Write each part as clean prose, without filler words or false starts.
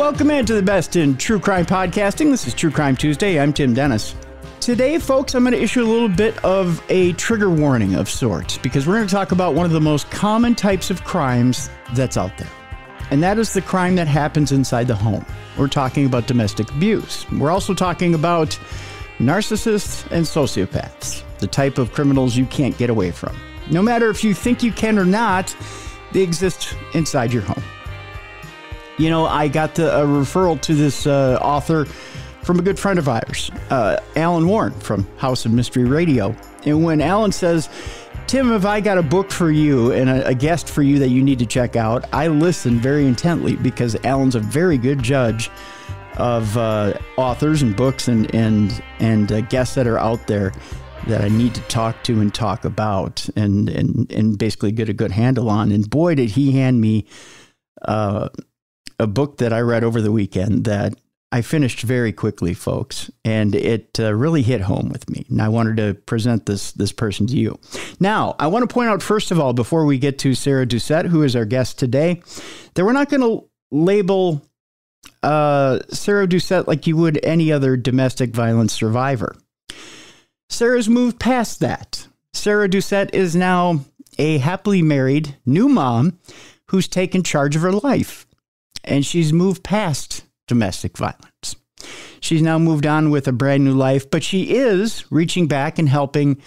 Welcome into the best in true crime podcasting. This is True Crime Tuesday. I'm Tim Dennis. Today, folks, I'm going to issue a little bit of a trigger warning of sorts because we're going to talk about one of the most common types of crimes that's out there. And that is the crime that happens inside the home. We're talking about domestic abuse. We're also talking about narcissists and sociopaths, the type of criminals you can't get away from. No matter if you think you can or not, they exist inside your home. You know, I got a referral to this author from a good friend of ours, Alan Warren from House of Mystery Radio. And when Alan says, Tim, have I got a book for you and a guest for you that you need to check out, I listen very intently because Alan's a very good judge of authors and books and guests that are out there that I need to talk to and talk about and basically get a good handle on. And boy, did he hand me a book that I read over the weekend that I finished very quickly, folks, and it really hit home with me. And I wanted to present this person to you. Now, I want to point out, first of all, before we get to Sarah Doucette, who is our guest today, that we're not going to label Sarah Doucette like you would any other domestic violence survivor. Sarah's moved past that. Sarah Doucette is now a happily married new mom who's taken charge of her life. And she's moved past domestic violence. She's now moved on with a brand new life, but she is reaching back and helping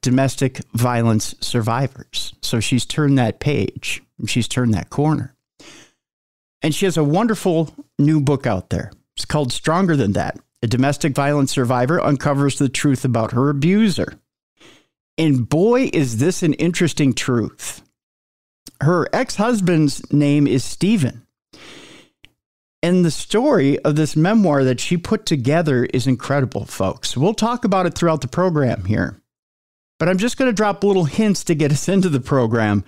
domestic violence survivors. So she's turned that page. She's turned that corner. And she has a wonderful new book out there. It's called Stronger Than That. A domestic violence survivor uncovers the truth about her abuser. And boy, is this an interesting truth. Her ex-husband's name is Stephen. And the story of this memoir that she put together is incredible, folks. We'll talk about it throughout the program here. But I'm just going to drop little hints to get us into the program.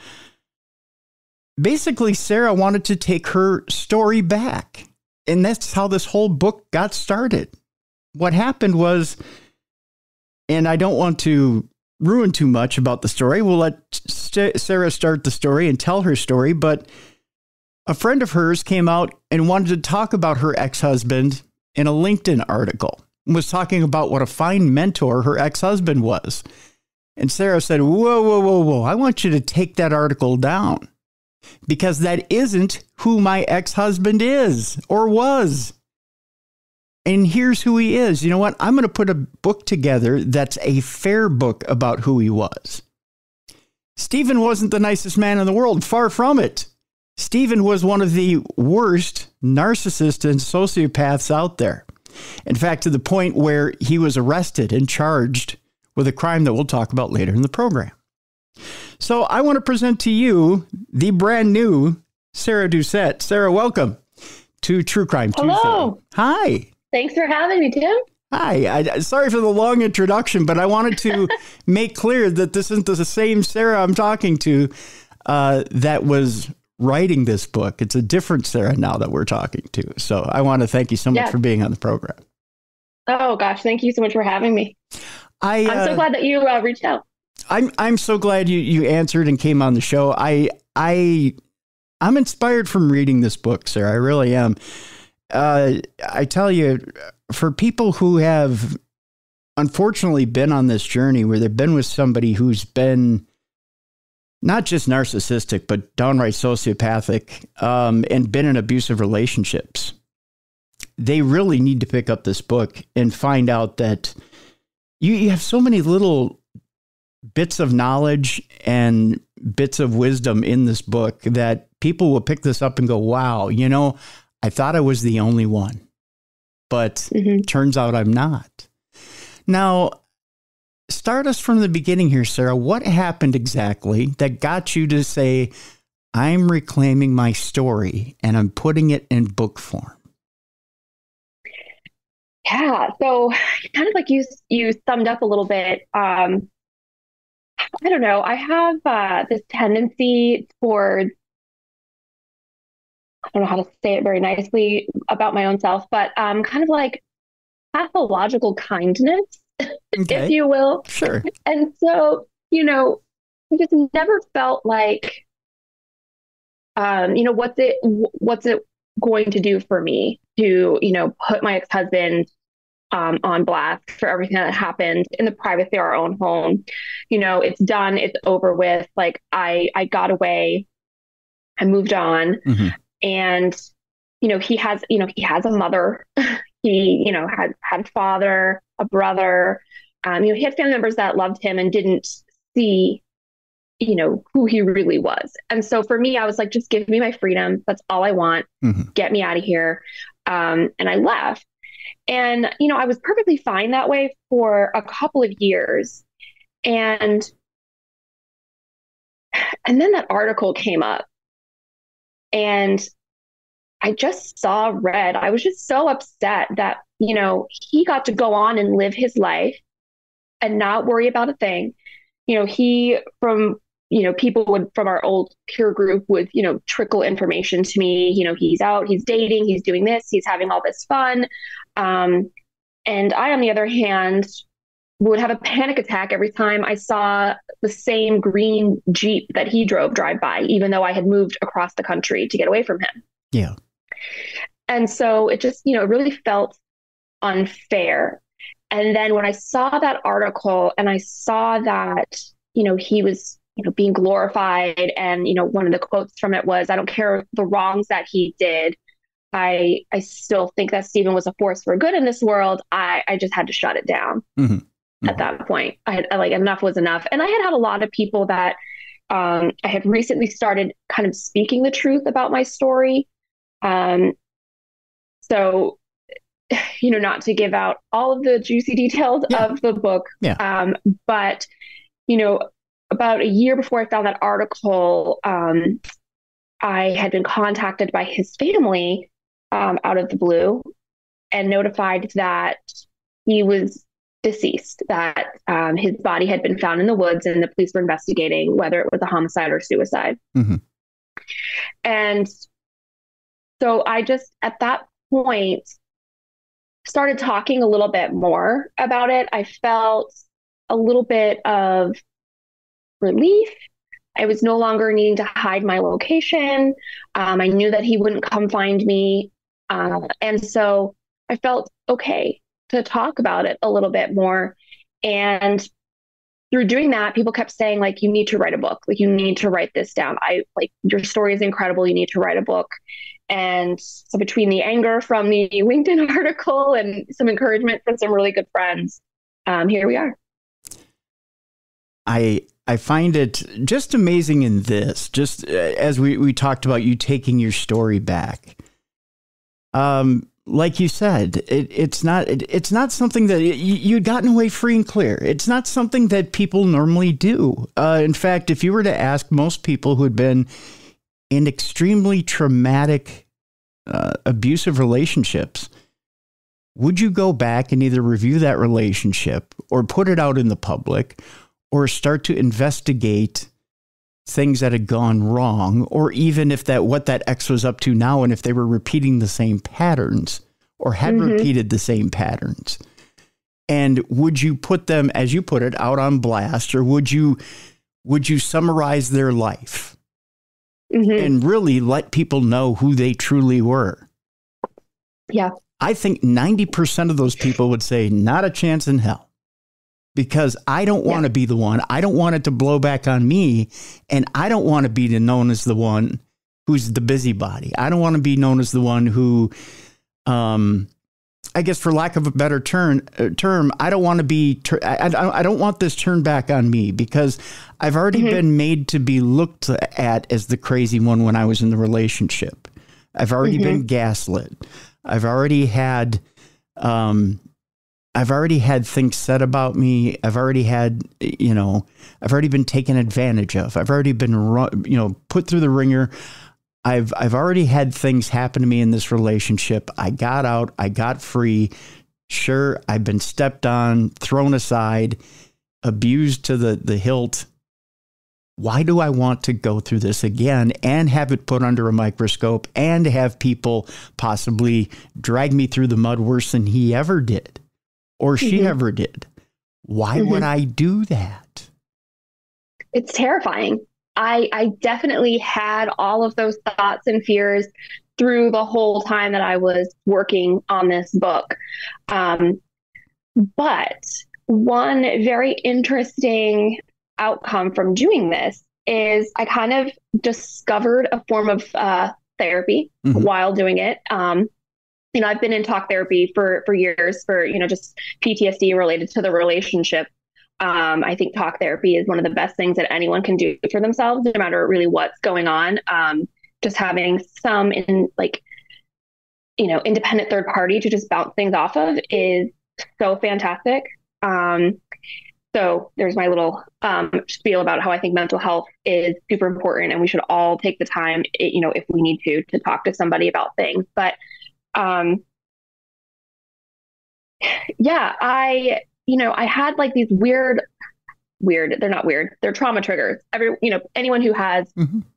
Basically, Sarah wanted to take her story back. And that's how this whole book got started. What happened was, and I don't want to ruin too much about the story. We'll let Sarah start the story and tell her story, but a friend of hers came out and wanted to talk about her ex-husband in a LinkedIn article and was talking about what a fine mentor her ex-husband was. And Sarah said, whoa, I want you to take that article down because that isn't who my ex-husband is or was. And here's who he is. You know what? I'm going to put a book together that's a fair book about who he was. Stephen wasn't the nicest man in the world. Far from it. Stephen was one of the worst narcissists and sociopaths out there. In fact, to the point where he was arrested and charged with a crime that we'll talk about later in the program. So I want to present to you the brand new Sarah Doucette. Sarah, welcome to True Crime Tuesday. Hello. Hi. Thanks for having me, Tim. Hi. Sorry for the long introduction, but I wanted to make clear that this isn't the same Sarah I'm talking to that was writing this book. It's a different Sarah now that we're talking to. So I want to thank you so much for being on the program. Oh, gosh. Thank you so much for having me. I'm so glad that you reached out. I'm so glad you answered and came on the show. I'm inspired from reading this book, Sarah. I really am. I tell you, for people who have unfortunately been on this journey where they've been with somebody who's been not just narcissistic, but downright sociopathic, and been in abusive relationships, they really need to pick up this book and find out that you have so many little bits of knowledge and bits of wisdom in this book that people will pick this up and go, wow, you know, I thought I was the only one, but turns out I'm not. Now, start us from the beginning here, Sarah. What happened exactly that got you to say, I'm reclaiming my story and I'm putting it in book form? Yeah. So kind of like you summed up a little bit. I don't know. I have this tendency toward, I don't know how to say it very nicely about my own self, but kind of like pathological kindness, if you will. Sure. And so, you know, I just never felt like, you know, what's it going to do for me to, put my ex-husband on blast for everything that happened in the privacy of our own home. It's done, it's over with. Like I got away, I moved on. Mm-hmm. And, he has a mother. He, had a father, a brother. He had family members that loved him and didn't see, who he really was. And so for me, I was like, just give me my freedom. That's all I want. Mm-hmm. Get me out of here. And I left. And, I was perfectly fine that way for a couple of years. And then that article came up and I just saw red. I was just so upset that, he got to go on and live his life and not worry about a thing. People would, from our old peer group would, trickle information to me. He's out, he's dating, he's doing this, he's having all this fun. And I, on the other hand, would have a panic attack every time I saw the same green Jeep that he drove drive by, even though I had moved across the country to get away from him. Yeah. And so it just, it really felt unfair. And then when I saw that article and I saw that, he was, being glorified, and, one of the quotes from it was, "I don't care the wrongs that he did. I still think that Stephen was a force for good in this world." I just had to shut it down. Mm-hmm. Mm-hmm. At that point. I like, enough was enough. And I had a lot of people that I had recently started kind of speaking the truth about my story. So, not to give out all of the juicy details of the book, but, about a year before I found that article, I had been contacted by his family out of the blue and notified that he was deceased, that his body had been found in the woods and the police were investigating whether it was a homicide or suicide. Mm-hmm. And so I just, at that point, started talking a little bit more about it. I felt a little bit of relief. I was no longer needing to hide my location. I knew that he wouldn't come find me. And so I felt okay to talk about it a little bit more. And through doing that, people kept saying, like, you need to write a book. Like, you need to write this down. Your story is incredible. You need to write a book. And so between the anger from the LinkedIn article and some encouragement from some really good friends, here we are. I find it just amazing in this, just as we talked about you taking your story back. Like you said, it's not something that you'd gotten away free and clear. It's not something that people normally do. In fact, if you were to ask most people who had been in extremely traumatic, abusive relationships, would you go back and either review that relationship or put it out in the public, or start to investigate things that had gone wrong, or even if what that ex was up to now, and if they were repeating the same patterns or had repeated the same patterns? And would you put them, as you put it, out on blast, or would you summarize their life and really let people know who they truly were? Yeah. I think 90% of those people would say, not a chance in hell. Because I don't want to be the one. I don't want it to blow back on me. And I don't want to be known as the one who's the busybody. I don't want to be known as the one who, I guess for lack of a better term, I don't want to be, I don't want this turned back on me, because I've already been made to be looked at as the crazy one when I was in the relationship. I've already been gaslit. I've already had things said about me. I've already had, I've already been taken advantage of. I've already been, put through the ringer. I've already had things happen to me in this relationship. I got out. I got free. Sure, I've been stepped on, thrown aside, abused to the hilt. Why do I want to go through this again and have it put under a microscope and have people possibly drag me through the mud worse than he ever did? Or she ever did? Why would I do that? It's terrifying. I definitely had all of those thoughts and fears through the whole time that I was working on this book. But one very interesting outcome from doing this is I kind of discovered a form of therapy while doing it. I've been in talk therapy for years for, just PTSD related to the relationship. I think talk therapy is one of the best things that anyone can do for themselves, no matter really what's going on. Just having some independent third party to just bounce things off of is so fantastic. So there's my little spiel about how I think mental health is super important, and we should all take the time, if we need to talk to somebody about things. But I had like these weird, they're not weird, they're trauma triggers. Anyone who has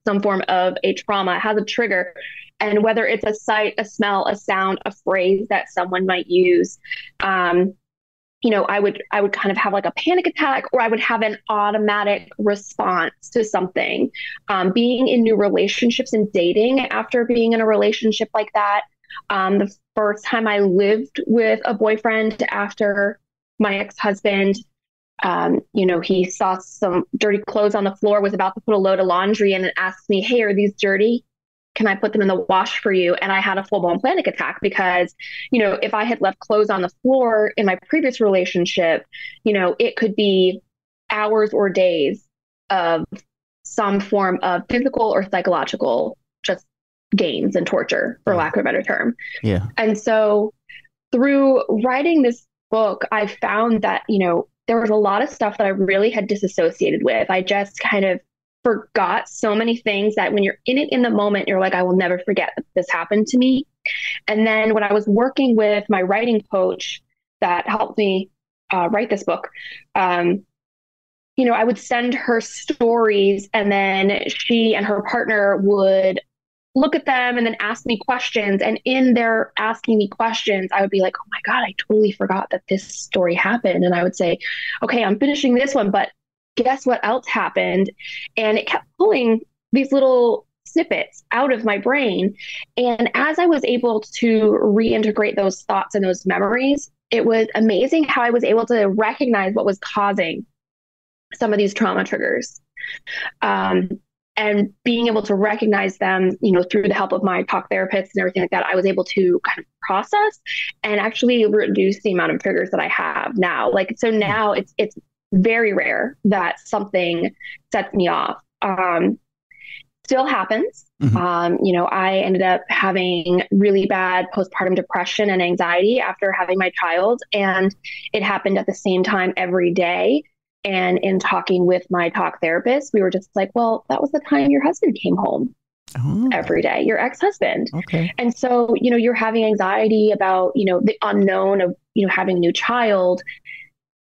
some form of a trauma has a trigger. And whether it's a sight, a smell, a sound, a phrase that someone might use, I would kind of have like a panic attack, or I would have an automatic response to something. Being in new relationships and dating after being in a relationship like that. The first time I lived with a boyfriend after my ex-husband, he saw some dirty clothes on the floor, was about to put a load of laundry in, and asked me, "Hey, are these dirty? Can I put them in the wash for you?" And I had a full-blown panic attack because, if I had left clothes on the floor in my previous relationship, it could be hours or days of some form of physical or psychological just gains and torture, for lack of a better term. Yeah. And so through writing this book, I found that, there was a lot of stuff that I really had disassociated with. I just kind of forgot so many things that when you're in it in the moment, you're like, I will never forget that this happened to me. And then when I was working with my writing coach that helped me write this book, I would send her stories, and then she and her partner would look at them and then ask me questions. And in their asking me questions, I would be like, oh my God, I totally forgot that this story happened. And I would say, okay, I'm finishing this one, but guess what else happened? And it kept pulling these little snippets out of my brain. And as I was able to reintegrate those thoughts and those memories, it was amazing how I was able to recognize what was causing some of these trauma triggers. And being able to recognize them, through the help of my talk therapist and everything like that, I was able to kind of process and actually reduce the amount of triggers that I have now. So now it's very rare that something sets me off. Still happens. I ended up having really bad postpartum depression and anxiety after having my child, and it happened at the same time every day. And in talking with my talk therapist, we were just like, well, that was the time your husband came home every day, your ex-husband. Okay. And so, you're having anxiety about, the unknown of, having a new child,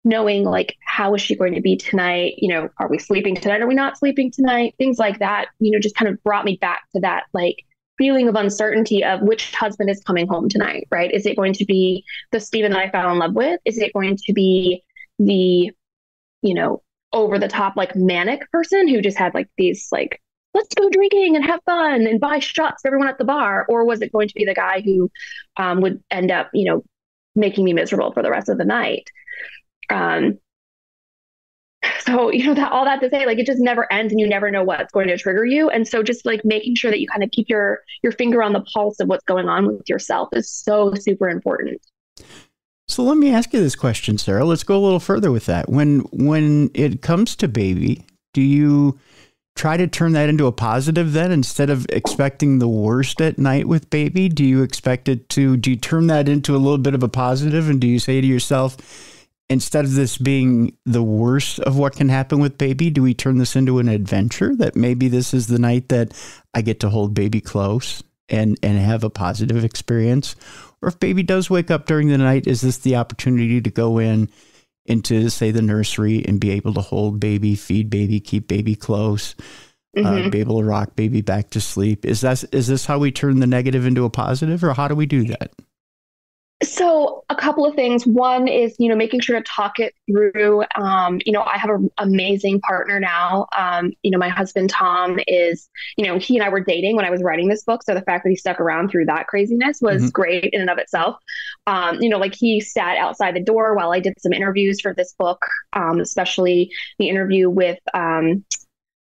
knowing like, how is she going to be tonight? Are we sleeping tonight? Are we not sleeping tonight? Things like that, just kind of brought me back to that, like, feeling of uncertainty of which husband is coming home tonight, right? Is it going to be the Stephen that I fell in love with? Is it going to be the over the top, like manic person who just had like these, like, let's go drinking and have fun and buy shots for everyone at the bar? Or was it going to be the guy who would end up, making me miserable for the rest of the night? So, all that to say, like, it just never ends and you never know what's going to trigger you. And so just like making sure that you kind of keep your finger on the pulse of what's going on with yourself is so super important. So let me ask you this question, Sarah. Let's go a little further with that. When it comes to baby, do you try to turn that into a positive then? Instead of expecting the worst at night with baby, do you turn that into a little bit of a positive? And do you say to yourself, instead of this being the worst of what can happen with baby, do we turn this into an adventure, that maybe this is the night that I get to hold baby close and have a positive experience? Or if baby does wake up during the night, is this the opportunity to go into, say, the nursery and be able to hold baby, feed baby, keep baby close, be able to rock baby back to sleep? Is this how we turn the negative into a positive, or how do we do that? So a couple of things. One is, making sure to talk it through. I have an amazing partner now. My husband, Tom, is, he and I were dating when I was writing this book. So the fact that he stuck around through that craziness was great in and of itself. Like he sat outside the door while I did some interviews for this book, especially the interview with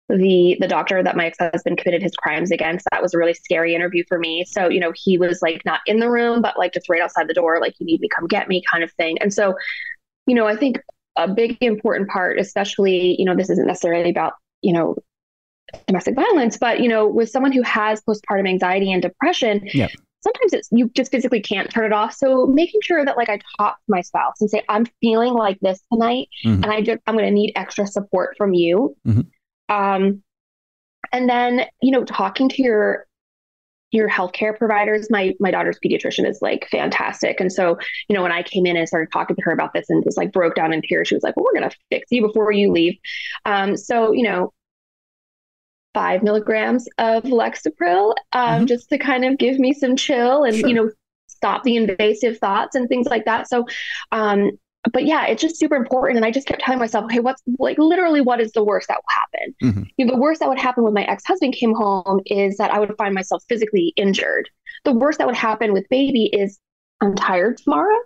the doctor that my ex-husband committed his crimes against. That was a really scary interview for me. So, he was like not in the room, but like just right outside the door, like, you need me, come get me kind of thing. And so, I think a big important part, especially, this isn't necessarily about, domestic violence, but, with someone who has postpartum anxiety and depression, yeah. Sometimes you just physically can't turn it off. So making sure that like I talk to my spouse and say, I'm feeling like this tonight, and I'm going to need extra support from you. And then, talking to your healthcare providers. My daughter's pediatrician is like fantastic. And so, when I came in and started talking to her about this and just like broke down in tears, she was like, well, we're going to fix you before you leave. So, 5 milligrams of Lexapro, just to kind of give me some chill and, stop the invasive thoughts and things like that. So, but yeah, it's just super important. And I just kept telling myself, okay, what's like literally what is the worst that will happen? The worst that would happen when my ex-husband came home is that I would find myself physically injured. The worst that would happen with baby is I'm tired tomorrow.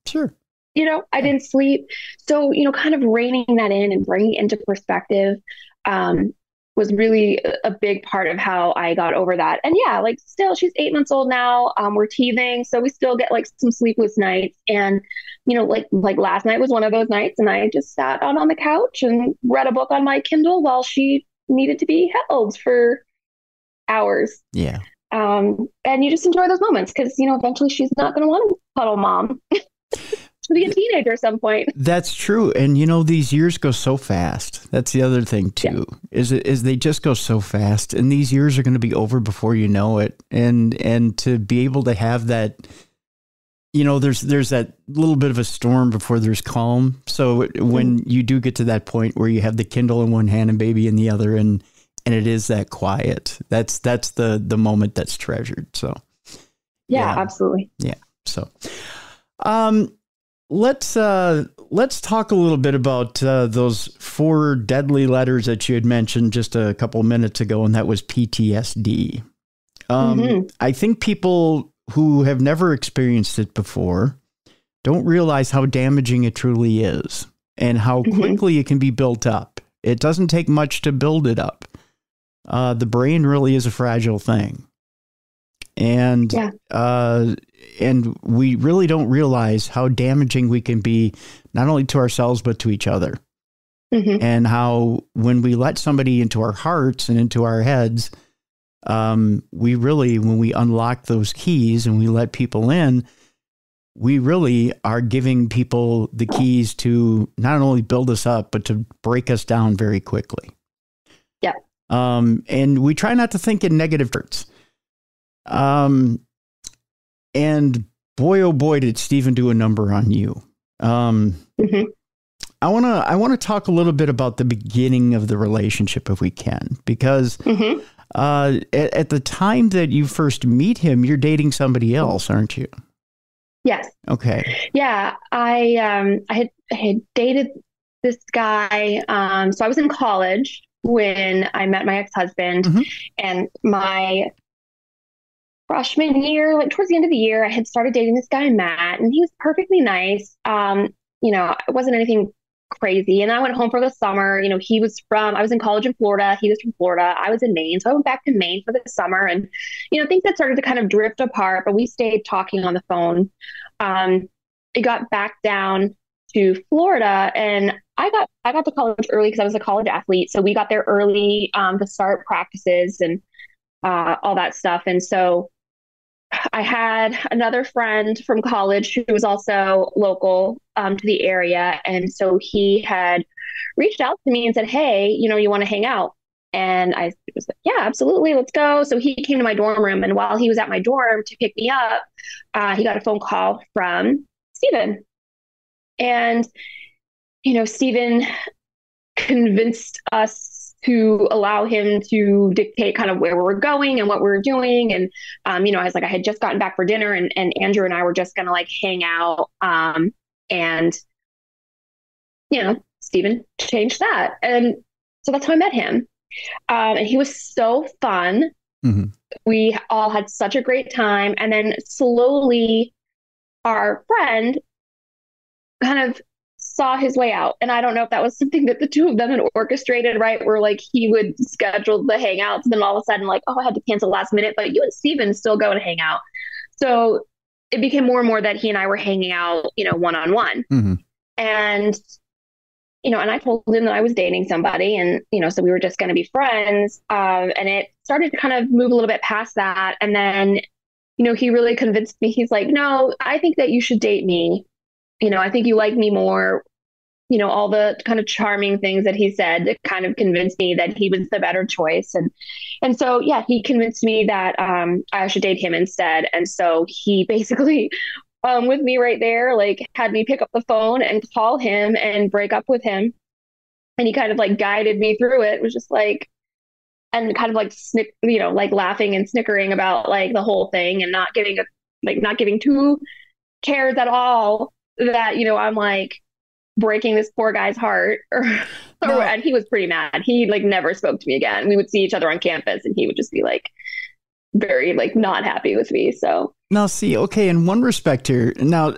Sure. I didn't sleep. So, kind of reining that in and bringing it into perspective, was really a big part of how I got over that. And yeah, like still she's 8 months old now. We're teething. So we still get like some sleepless nights. And, like last night was one of those nights, and I just sat on the couch and read a book on my Kindle while she needed to be held for hours. Yeah. And you just enjoy those moments because, eventually she's not going to want to cuddle mom. She'll be a teenager at some point. That's true. And these years go so fast. That's the other thing too, is they just go so fast, and these years are going to be over before you know it. And to be able to have that, there's that little bit of a storm before there's calm. So when you do get to that point where you have the Kindle in one hand and baby in the other, and it is that quiet, that's the moment that's treasured. So yeah. Absolutely. Yeah. So, let's talk a little bit about those 4 deadly letters that you had mentioned just a couple of minutes ago, and that was PTSD. I think people who have never experienced it before don't realize how damaging it truly is and how quickly it can be built up. It doesn't take much to build it up. The brain really is a fragile thing. And we really don't realize how damaging we can be, not only to ourselves, but to each other. And how when we let somebody into our hearts and into our heads, when we unlock those keys and we let people in, we really are giving people the keys to not only build us up, but to break us down very quickly. Yeah. And we try not to think in negative terms. And boy, oh boy, did Stephen do a number on you. I want to talk a little bit about the beginning of the relationship if we can, because at the time that you first meet him, you're dating somebody else, aren't you? Yes. Okay. Yeah. I had dated this guy. So I was in college when I met my ex-husband, and my freshman year, like towards the end of the year, I had started dating this guy, Matt, and he was perfectly nice. It wasn't anything crazy. And I went home for the summer. I was in college in Florida. He was from Florida. I was in Maine. So I went back to Maine for the summer, and, things had started to kind of drift apart, but we stayed talking on the phone. It got back down to Florida, and I got to college early because I was a college athlete. So we got there early to start practices and all that stuff. And so I had another friend from college who was also local to the area. And so he had reached out to me and said, hey, you want to hang out? And I was like, yeah, absolutely. Let's go. So he came to my dorm room. And while he was at my dorm to pick me up, he got a phone call from Stephen. And, Stephen convinced us to allow him to dictate kind of where we were going and what we were doing. And, I was like, I had just gotten back for dinner, and Andrew and I were just going to like hang out. And, Stephen changed that. And so that's how I met him. And he was so fun. Mm-hmm. We all had such a great time. And then slowly our friend kind of saw his way out. And I don't know if that was something that the two of them had orchestrated, right? Where like he would schedule the hangouts, and then all of a sudden like, oh, I had to cancel last minute, but you and Steven still go and hang out. So it became more and more that he and I were hanging out, one-on-one. Mm-hmm. And, and I told him that I was dating somebody, and, so we were just going to be friends. And it started to kind of move a little bit past that. And then, he really convinced me. He's like, no, I think that you should date me. I think you like me more. All the kind of charming things that he said that kind of convinced me that he was the better choice. And so, yeah, he convinced me that I should date him instead. And so he basically, with me right there, like had me pick up the phone and call him and break up with him. And he kind of like guided me through it. It was just like, and kind of like like laughing and snickering about like the whole thing, and not giving two cares at all that, I'm like breaking this poor guy's heart. No. And he was pretty mad. He like never spoke to me again. We would see each other on campus, and he would just be like very like not happy with me. So now see, okay, in one respect here, now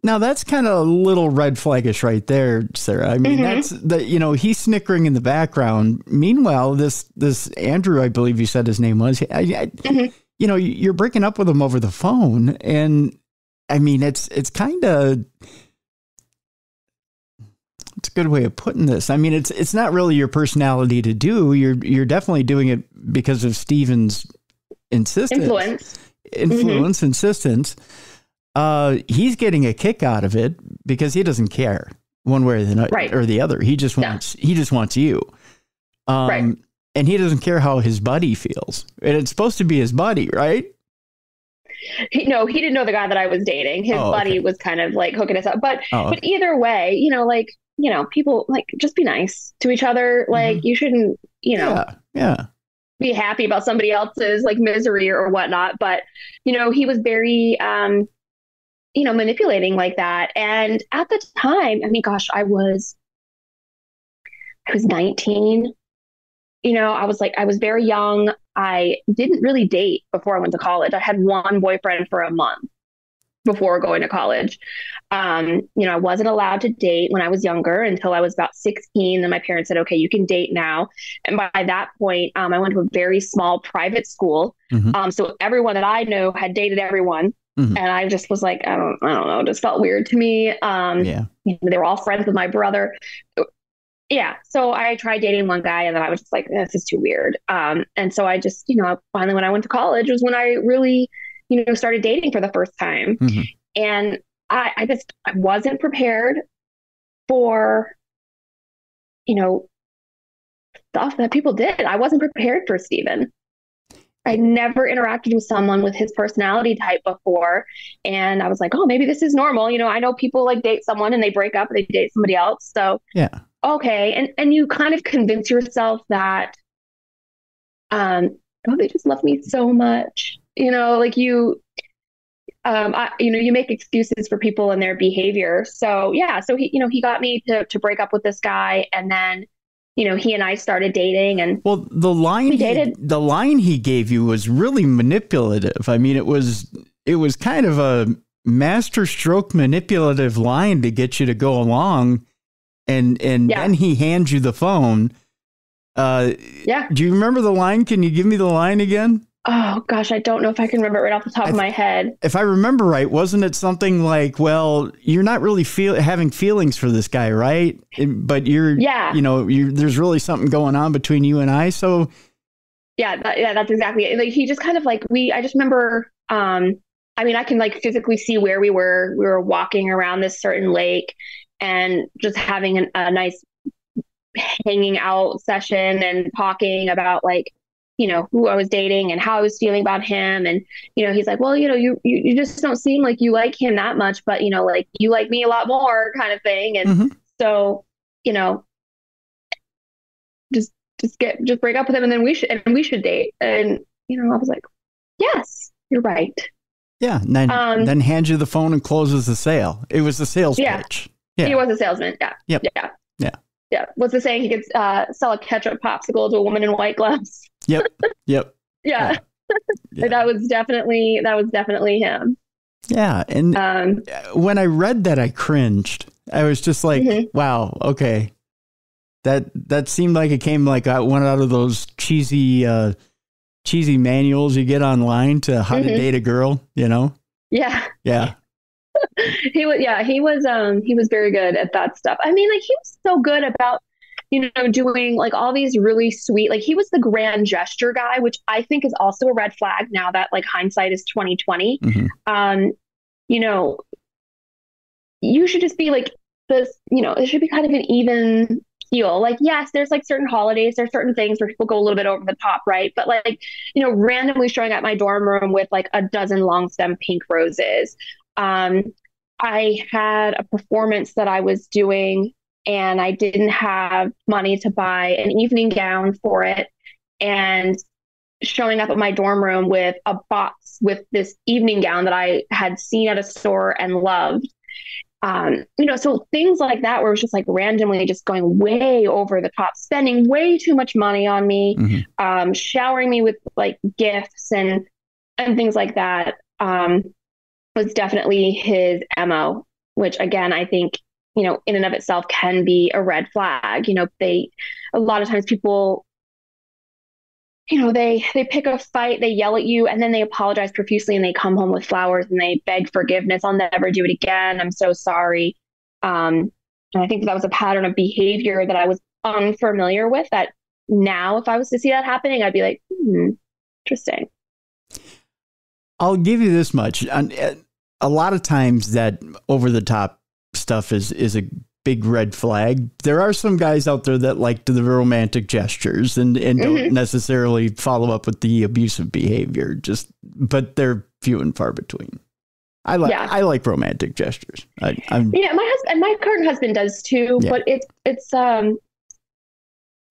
that's kind of a little red flaggish right there, Sarah. I mean, that's the, he's snickering in the background. Meanwhile, this Andrew, I believe you said his name was, you're breaking up with him over the phone. And I mean, it's kind of, it's a good way of putting this. I mean, it's not really your personality to do. You're definitely doing it because of Steven's insistence. Influence, insistence. He's getting a kick out of it because he doesn't care one way or the other. He just wants you. Right. And he doesn't care how his buddy feels. And it's supposed to be his buddy, right? He didn't know the guy that I was dating. His buddy was kind of like hooking us up. But either way, people like just be nice to each other. Like you shouldn't, be happy about somebody else's like misery or whatnot. But, he was very, manipulating like that. And at the time, I mean, gosh, I was 19. I was very young. I didn't really date before I went to college. I had one boyfriend for a month before going to college. I wasn't allowed to date when I was younger until I was about 16. Then my parents said, okay, you can date now. And by that point, I went to a very small private school. So everyone that I know had dated everyone. And I just was like, I don't know, it just felt weird to me. They were all friends with my brother. Yeah. So I tried dating one guy, and then I was just like, this is too weird. And so I just, finally when I went to college was when I really, started dating for the first time. And I wasn't prepared for, stuff that people did. I wasn't prepared for Steven. I never interacted with someone with his personality type before. And I was like, oh, maybe this is normal. I know people like date someone and they break up and they date somebody else. So, yeah. Okay. And you kind of convince yourself that, they just love me so much, like you, you make excuses for people and their behavior. So yeah. So he got me to break up with this guy, and then, he and I started dating, and the line he gave you was really manipulative. I mean, it was kind of a master stroke manipulative line to get you to go along. And then he hands you the phone. Do you remember the line? Can you give me the line again? Oh gosh, I don't know if I can remember it right off the top of my head. If I remember right, wasn't it something like, well, you're not really having feelings for this guy, right? But there's really something going on between you and I. So that's exactly it. Like he just kind of like I just remember, I can like physically see where we were. We were walking around this certain lake and just having a nice hanging out session and talking about like, who I was dating and how I was feeling about him. And, he's like, well, you just don't seem like you like him that much, but, like you like me a lot more kind of thing. And so, just just break up with him and then we should date. And, I was like, yes, you're right. Yeah. And then hands you the phone and closes the sale. It was the sales pitch. Yeah. He was a salesman. Yeah. Yep. Yeah. Yeah. Yeah. What's the saying? He could sell a ketchup popsicle to a woman in white gloves. Yep. Yep. Yeah. Yeah. That was definitely him. Yeah. And when I read that, I cringed. I was just like, wow, okay. That seemed like it came like one out of those cheesy manuals you get online to how to date a girl, Yeah. Yeah. He was very good at that stuff. I mean, like, he was so good about, doing like all these really sweet, like, he was the grand gesture guy, which I think is also a red flag now that, like, hindsight is 2020. You should just be like this, it should be kind of an even keel. Like, yes, there's like certain holidays, there's certain things where people go a little bit over the top, right? But like, randomly showing up my dorm room with like a dozen long stem pink roses. I had a performance that I was doing and I didn't have money to buy an evening gown for it. And showing up at my dorm room with a box with this evening gown that I had seen at a store and loved. So things like that where it was just like randomly just going way over the top, spending way too much money on me, showering me with like gifts and things like that, was definitely his MO, which again, I think, in and of itself can be a red flag. A lot of times people, they pick a fight, they yell at you, and then they apologize profusely and they come home with flowers and they beg forgiveness. I'll never do it again. I'm so sorry. And I think that was a pattern of behavior that I was unfamiliar with, that now if I was to see that happening, I'd be like, interesting. I'll give you this much. A lot of times that over the top stuff is a big red flag. There are some guys out there that like the romantic gestures and don't necessarily follow up with the abusive behavior, but they're few and far between. I like romantic gestures. My current husband does too, but it's sometimes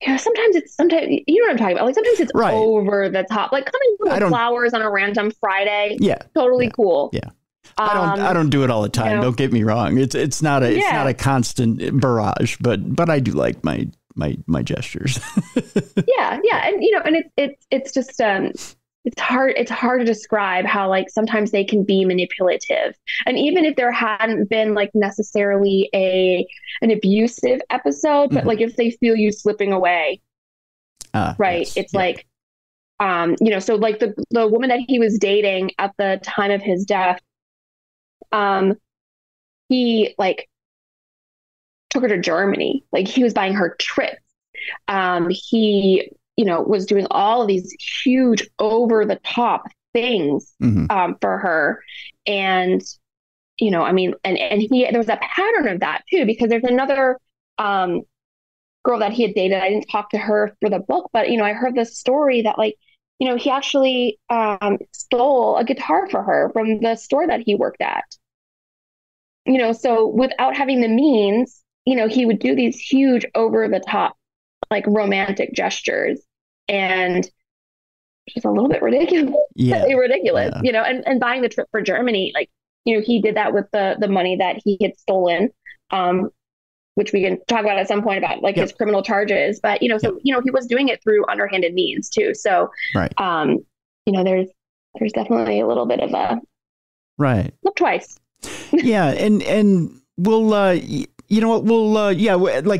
you know what I'm talking about. Like sometimes it's over the top, like coming with flowers on a random Friday. Yeah. Totally cool. Yeah. I don't do it all the time. Don't get me wrong. It's not a constant barrage, but I do like my gestures. Yeah. And it's just it's hard to describe how like sometimes they can be manipulative. And even if there hadn't been like necessarily an abusive episode, but like if they feel you slipping away, right? Yes. It's like so like the woman that he was dating at the time of his death, he like took her to Germany. Like he was buying her trips. He, was doing all of these huge over the top things, for her. And, there was a pattern of that too, because there's another, girl that he had dated. I didn't talk to her for the book, but, I heard this story that like, he actually, stole a guitar for her from the store that he worked at. So without having the means, he would do these huge over the top, like romantic gestures, and just a little bit ridiculous. Yeah. Ridiculous, and buying the trip for Germany, like, he did that with the money that he had stolen, which we can talk about at some point about like his criminal charges. But, he was doing it through underhanded means too. So, there's definitely a little bit of a look twice. Yeah. And we'll, like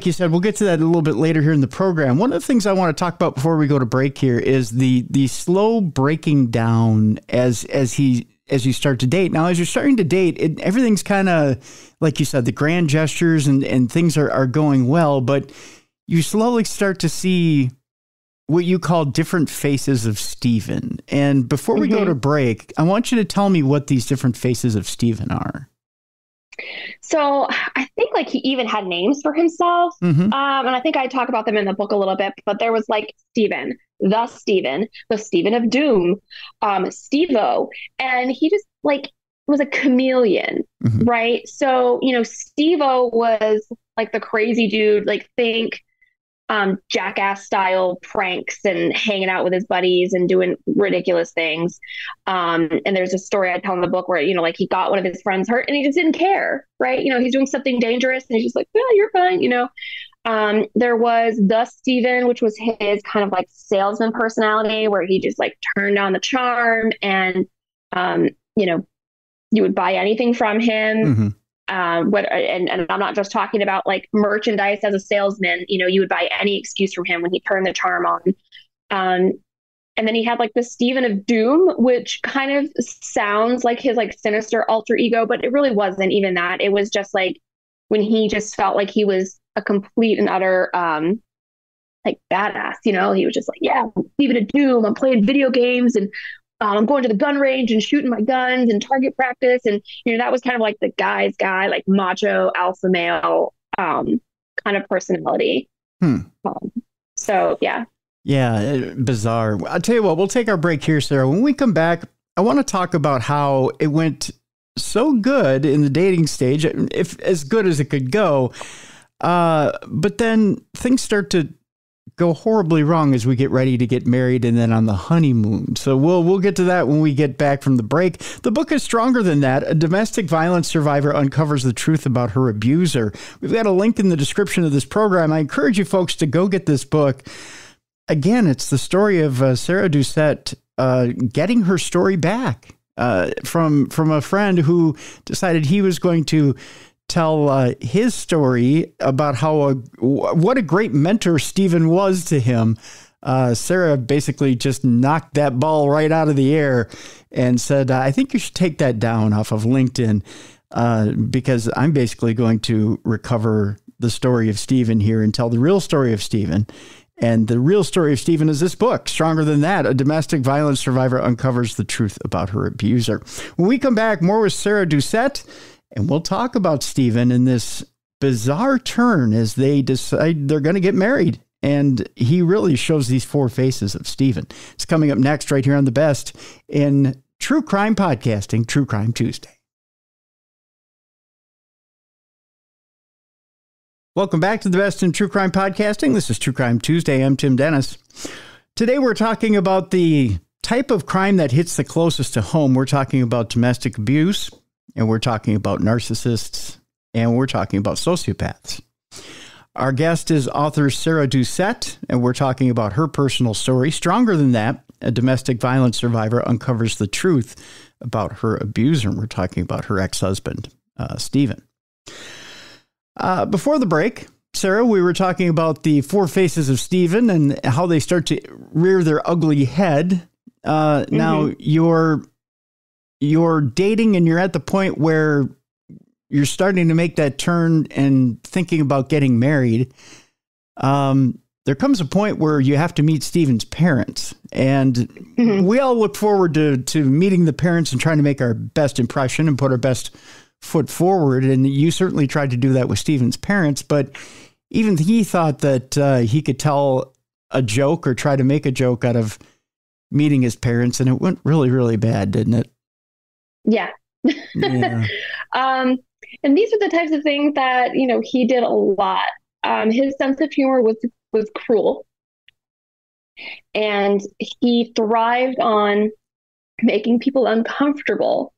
you said, we'll get to that a little bit later here in the program. One of the things I want to talk about before we go to break here is the slow breaking down as you start to date. Now, as you're starting to date, everything's kind of, like you said, the grand gestures and things are going well, but you slowly start to see what you call different faces of Steven. And before we go to break, I want you to tell me what these different faces of Steven are. So I think like he even had names for himself. And I think I talk about them in the book a little bit, but there was like Steven, the Steven of Doom, Steve-O, and he just like was a chameleon, right? So, Steve-O was like the crazy dude, like think jackass style pranks and hanging out with his buddies and doing ridiculous things. And there's a story I tell in the book where, like he got one of his friends hurt and he just didn't care, right? He's doing something dangerous and he's just like, yeah, you're fine. There was the Steven, which was his kind of like salesman personality where he just like turned on the charm and, you would buy anything from him. Mm-hmm. And I'm not just talking about like merchandise as a salesman, you would buy any excuse from him when he turned the charm on. And then he had like the Stephen of Doom, which kind of sounds like his like sinister alter ego, but it really wasn't even that. It was just like when he just felt like he was a complete and utter like badass, he was just like, yeah, I'm Stephen of Doom. I'm playing video games and I'm going to the gun range and shooting my guns and target practice. And, that was kind of like the guy's guy, like macho alpha male kind of personality. So, yeah. Yeah, bizarre. I'll tell you what, we'll take our break here, Sarah. When we come back, I want to talk about how it went so good in the dating stage, if as good as it could go. But then things start to go horribly wrong as we get ready to get married and then on the honeymoon. So we'll get to that when we get back from the break. The book is Stronger Than That. A domestic violence survivor uncovers the truth about her abuser. We've got a link in the description of this program. I encourage you folks to go get this book. Again, it's the story of Sarah Doucette getting her story back from a friend who decided he was going to tell his story about what a great mentor Stephen was to him. Sarah basically just knocked that ball right out of the air and said, I think you should take that down off of LinkedIn because I'm basically going to recover the story of Stephen here and tell the real story of Stephen. And the real story of Stephen is this book, Stronger Than That. A domestic violence survivor uncovers the truth about her abuser. When we come back, more with Sarah Doucette. And we'll talk about Stephen in this bizarre turn as they decide they're going to get married. And he really shows these four faces of Stephen. It's coming up next right here on The Best in True Crime Podcasting, True Crime Tuesday. Welcome back to The Best in True Crime Podcasting. This is True Crime Tuesday. I'm Tim Dennis. Today we're talking about the type of crime that hits the closest to home. We're talking about domestic abuse. And we're talking about narcissists, and we're talking about sociopaths. Our guest is author Sarah Doucette, and we're talking about her personal story. Stronger Than That, a domestic violence survivor uncovers the truth about her abuser. And we're talking about her ex-husband, Stephen. Before the break, Sarah, we were talking about the four faces of Stephen and how they start to rear their ugly head. Now, you're dating and you're at the point where you're starting to make that turn and thinking about getting married. There comes a point where you have to meet Stephen's parents, and we all look forward to meeting the parents and trying to make our best impression and put our best foot forward. And you certainly tried to do that with Stephen's parents, but even he thought that he could tell a joke or try to make a joke out of meeting his parents, and it went really, really bad, didn't it? Yeah. Yeah. And these are the types of things that, he did a lot. His sense of humor was cruel. And he thrived on making people uncomfortable.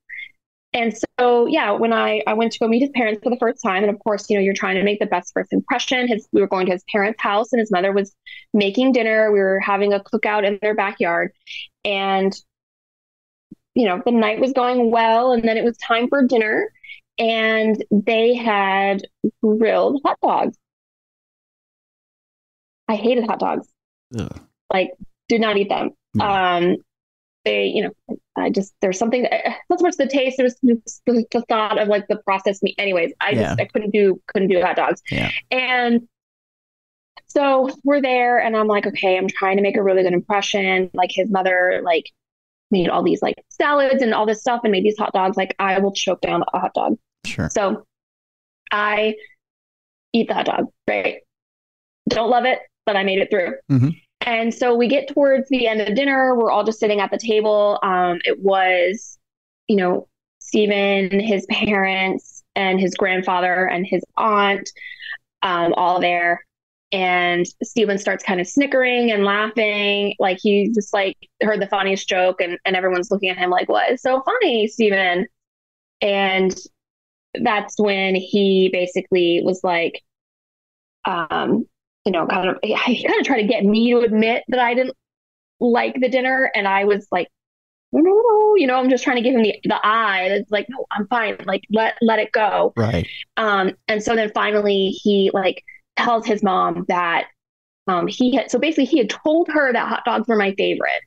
And so, yeah, when I went to go meet his parents for the first time, and of course, you're trying to make the best first impression. We were going to his parents' house, and his mother was making dinner. We were having a cookout in their backyard. And the night was going well, and then it was time for dinner, and they had grilled hot dogs. I hated hot dogs. Ugh. Like, did not eat them. Yeah. There's something, not so much the taste, it was just the thought of like the processed meat. Anyways, I couldn't do hot dogs. Yeah. And so we're there, and I'm like, okay, I'm trying to make a really good impression. Like, his mother, like, made all these like salads and all this stuff and made these hot dogs. Like, I will choke down a hot dog. Sure. So I eat the hot dog, right? Don't love it, but I made it through. Mm-hmm. And so we get towards the end of dinner. We're all just sitting at the table. It was, Stephen, his parents, and his grandfather and his aunt, all there. And Steven starts kind of snickering and laughing. Like he just like heard the funniest joke, and everyone's looking at him like, what is so funny, Steven? And that's when he basically was like, he kind of tried to get me to admit that I didn't like the dinner. And I was like, no, I'm just trying to give him the eye. That's like, no, I'm fine. Like, let it go. Right. And so then finally he like tells his mom that he had told her that hot dogs were my favorite.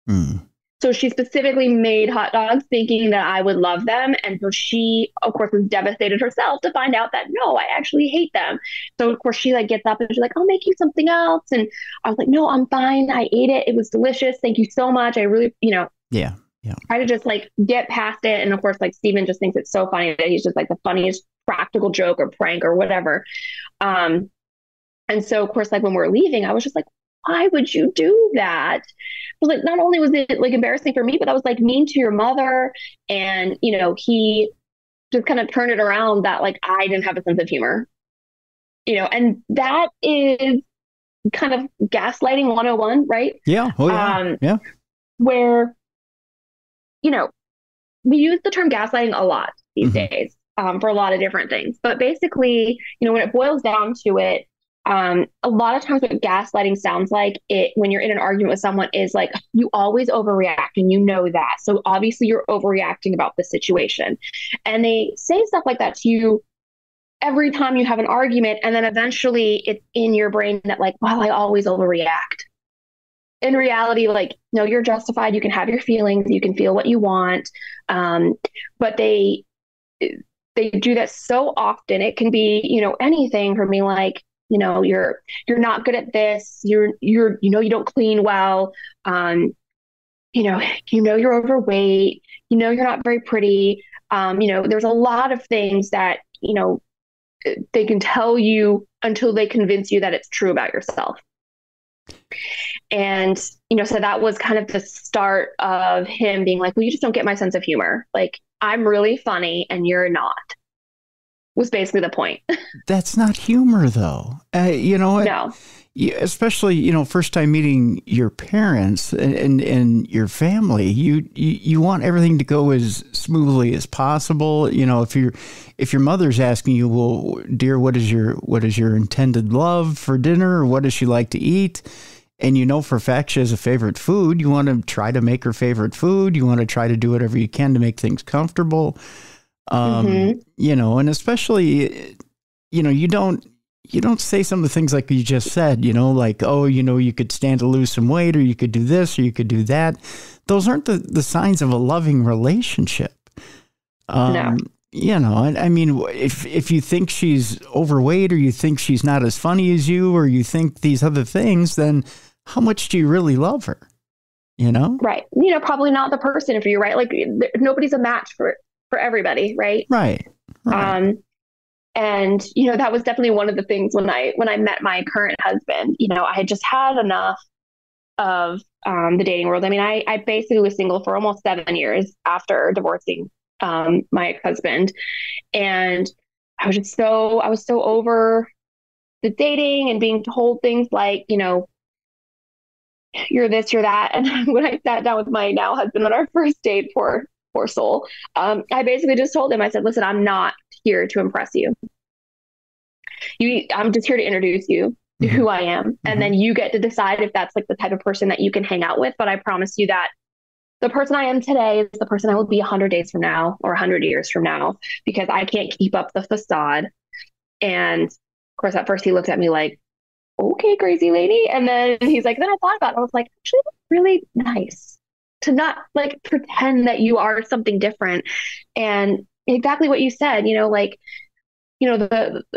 Mm. So she specifically made hot dogs thinking that I would love them. And so she, of course, was devastated herself to find out that no, I actually hate them. So of course she like gets up and she's like, I'll make you something else. And I was like, no, I'm fine. I ate it. It was delicious. Thank you so much. I really, Yeah. try to just like get past it. And of course, like Steven just thinks it's so funny that he's just like the funniest practical joke or prank or whatever. And so of course, like when we're leaving, I was just like, why would you do that? I was like, not only was it like embarrassing for me, but I was like mean to your mother. And, he just kind of turned it around that like I didn't have a sense of humor, and that is kind of gaslighting 101, right? Yeah. Oh, yeah. Yeah. Where, we use the term gaslighting a lot these days for a lot of different things. But basically, when it boils down to it, a lot of times what gaslighting sounds like it when you're in an argument with someone is like, you always overreact and you know that. So obviously you're overreacting about the situation. And they say stuff like that to you every time you have an argument. And then eventually it's in your brain that like, well, I always overreact. In reality, like, no, you're justified. You can have your feelings. You can feel what you want. But they do that so often. It can be, anything from me like, you're not good at this. You don't clean well. You're overweight. You're not very pretty. There's a lot of things that, they can tell you until they convince you that it's true about yourself. And, so that was kind of the start of him being like, well, you just don't get my sense of humor. Like, I'm really funny and you're not. Was basically the point. That's not humor, though. No. Especially, first time meeting your parents and your family, you want everything to go as smoothly as possible. If your mother's asking you, well, dear, what is your intended love for dinner? Or what does she like to eat? And for a fact she has a favorite food. You want to try to make her favorite food. You want to try to do whatever you can to make things comfortable. And especially, you don't say some of the things like you just said, like, oh, you could stand to lose some weight, or you could do this, or you could do that. Those aren't the signs of a loving relationship. No. I mean, if you think she's overweight, or you think she's not as funny as you, or you think these other things, then how much do you really love her? Right. Probably not the person for you, right? Like nobody's a match for everybody, right? Right. And that was definitely one of the things when I met my current husband. I had just had enough of the dating world. I mean, I basically was single for almost 7 years after divorcing my ex-husband, and I was so over the dating and being told things like, you're this, you're that. And when I sat down with my now husband on our first date, poor soul, I basically just told him, I said, listen, I'm not here to impress you. I'm just here to introduce you to who I am. And then you get to decide if that's like the type of person that you can hang out with. But I promise you that the person I am today is the person I will be 100 days from now or 100 years from now, because I can't keep up the facade. And of course, at first he looked at me like, okay, crazy lady. And then he's like, then I thought about it. I was like, actually, it's really nice to not like pretend that you are something different. And exactly what you said, the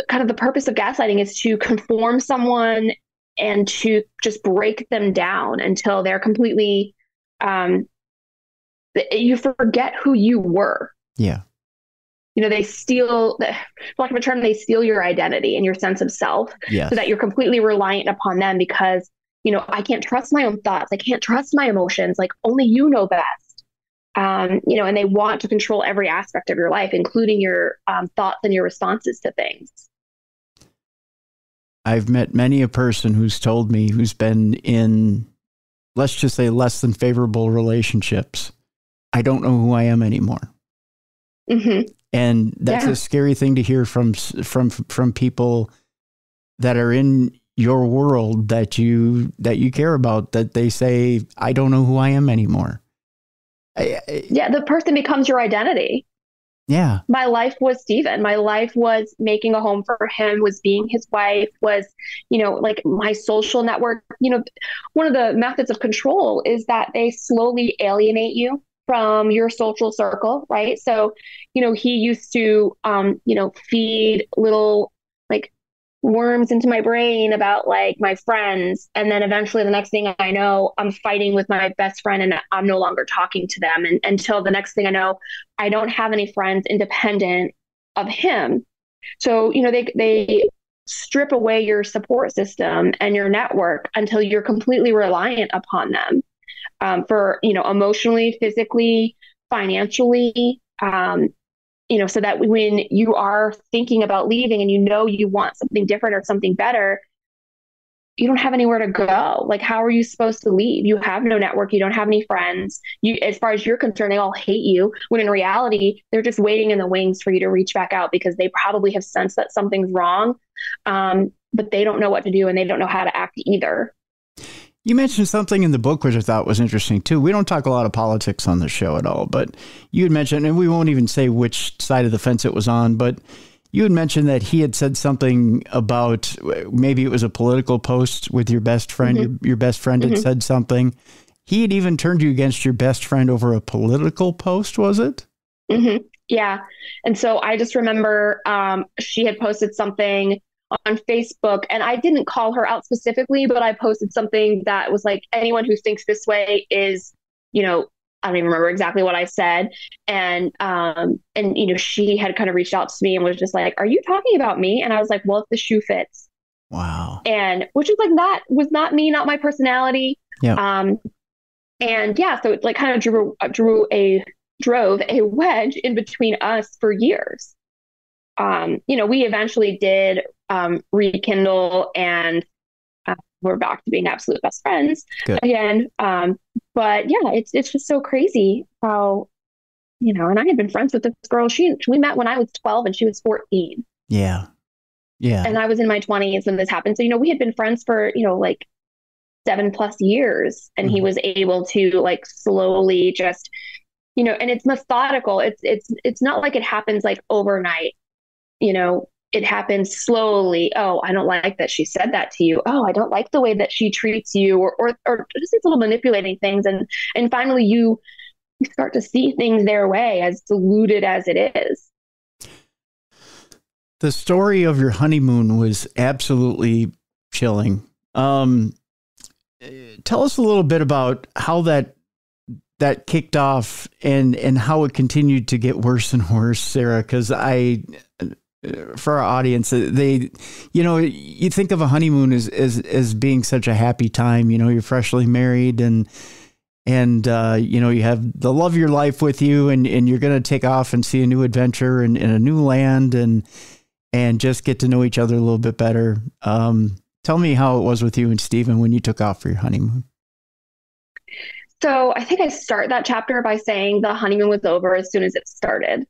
kind of the purpose of gaslighting is to conform someone and to just break them down until they're completely, you forget who you were. Yeah. They steal, for lack of a term, they steal your identity and your sense of self. Yes. So that you're completely reliant upon them because, I can't trust my own thoughts. I can't trust my emotions. Like only you know best. And they want to control every aspect of your life, including your thoughts and your responses to things. I've met many a person who's told me, who's been in, let's just say, less than favorable relationships. I don't know who I am anymore. Mm-hmm. And that's a scary thing to hear from people that are in your world that you care about, that they say, I don't know who I am anymore. The person becomes your identity. Yeah. My life was Stephen. My life was making a home for him, was being his wife, was, like my social network. One of the methods of control is that they slowly alienate you from your social circle, right? So, he used to, feed little like worms into my brain about like my friends. And then eventually the next thing I know, I'm fighting with my best friend and I'm no longer talking to them. And until the next thing I know, I don't have any friends independent of him. So, they strip away your support system and your network until you're completely reliant upon them, for, emotionally, physically, financially, so that when you are thinking about leaving and you want something different or something better, you don't have anywhere to go. Like, how are you supposed to leave? You have no network. You don't have any friends. As far as you're concerned, they all hate you, when in reality, they're just waiting in the wings for you to reach back out because they probably have sensed that something's wrong, but they don't know what to do and they don't know how to act either. You mentioned something in the book which I thought was interesting too. We don't talk a lot of politics on the show at all, but you had mentioned, and we won't even say which side of the fence it was on, but you had mentioned that he had said something about, maybe it was a political post with your best friend. Mm-hmm. Your best friend had said something. He had even turned you against your best friend over a political post, was it? Mm-hmm. Yeah. And so I just remember she had posted something on Facebook, and I didn't call her out specifically, but I posted something that was like, anyone who thinks this way is, I don't even remember exactly what I said. And she had kind of reached out to me and was just like, are you talking about me? And I was like, well, if the shoe fits. Wow. And which is like, that was not me, not my personality. Yeah. So it like kind of drove a wedge in between us for years. We eventually did rekindle, and we're back to being absolute best friends again. But yeah, it's just so crazy how, and I had been friends with this girl. We met when I was 12 and she was 14. Yeah. Yeah. And I was in my 20s when this happened. So, we had been friends for, like 7+ years, and he was able to like slowly just, and it's methodical. It's not like it happens like overnight. It happens slowly. Oh, I don't like that she said that to you. Oh, I don't like the way that she treats you, or just these little manipulating things. And finally you start to see things their way, as diluted as it is. The story of your honeymoon was absolutely chilling. Tell us a little bit about how that kicked off and how it continued to get worse and worse, Sarah, because for our audience, you think of a honeymoon as being such a happy time. You're freshly married and you have the love of your life with you, and you're going to take off and see a new adventure in a new land and just get to know each other a little bit better. Tell me how it was with you and Stephen when you took off for your honeymoon. So I think I start that chapter by saying the honeymoon was over as soon as it started.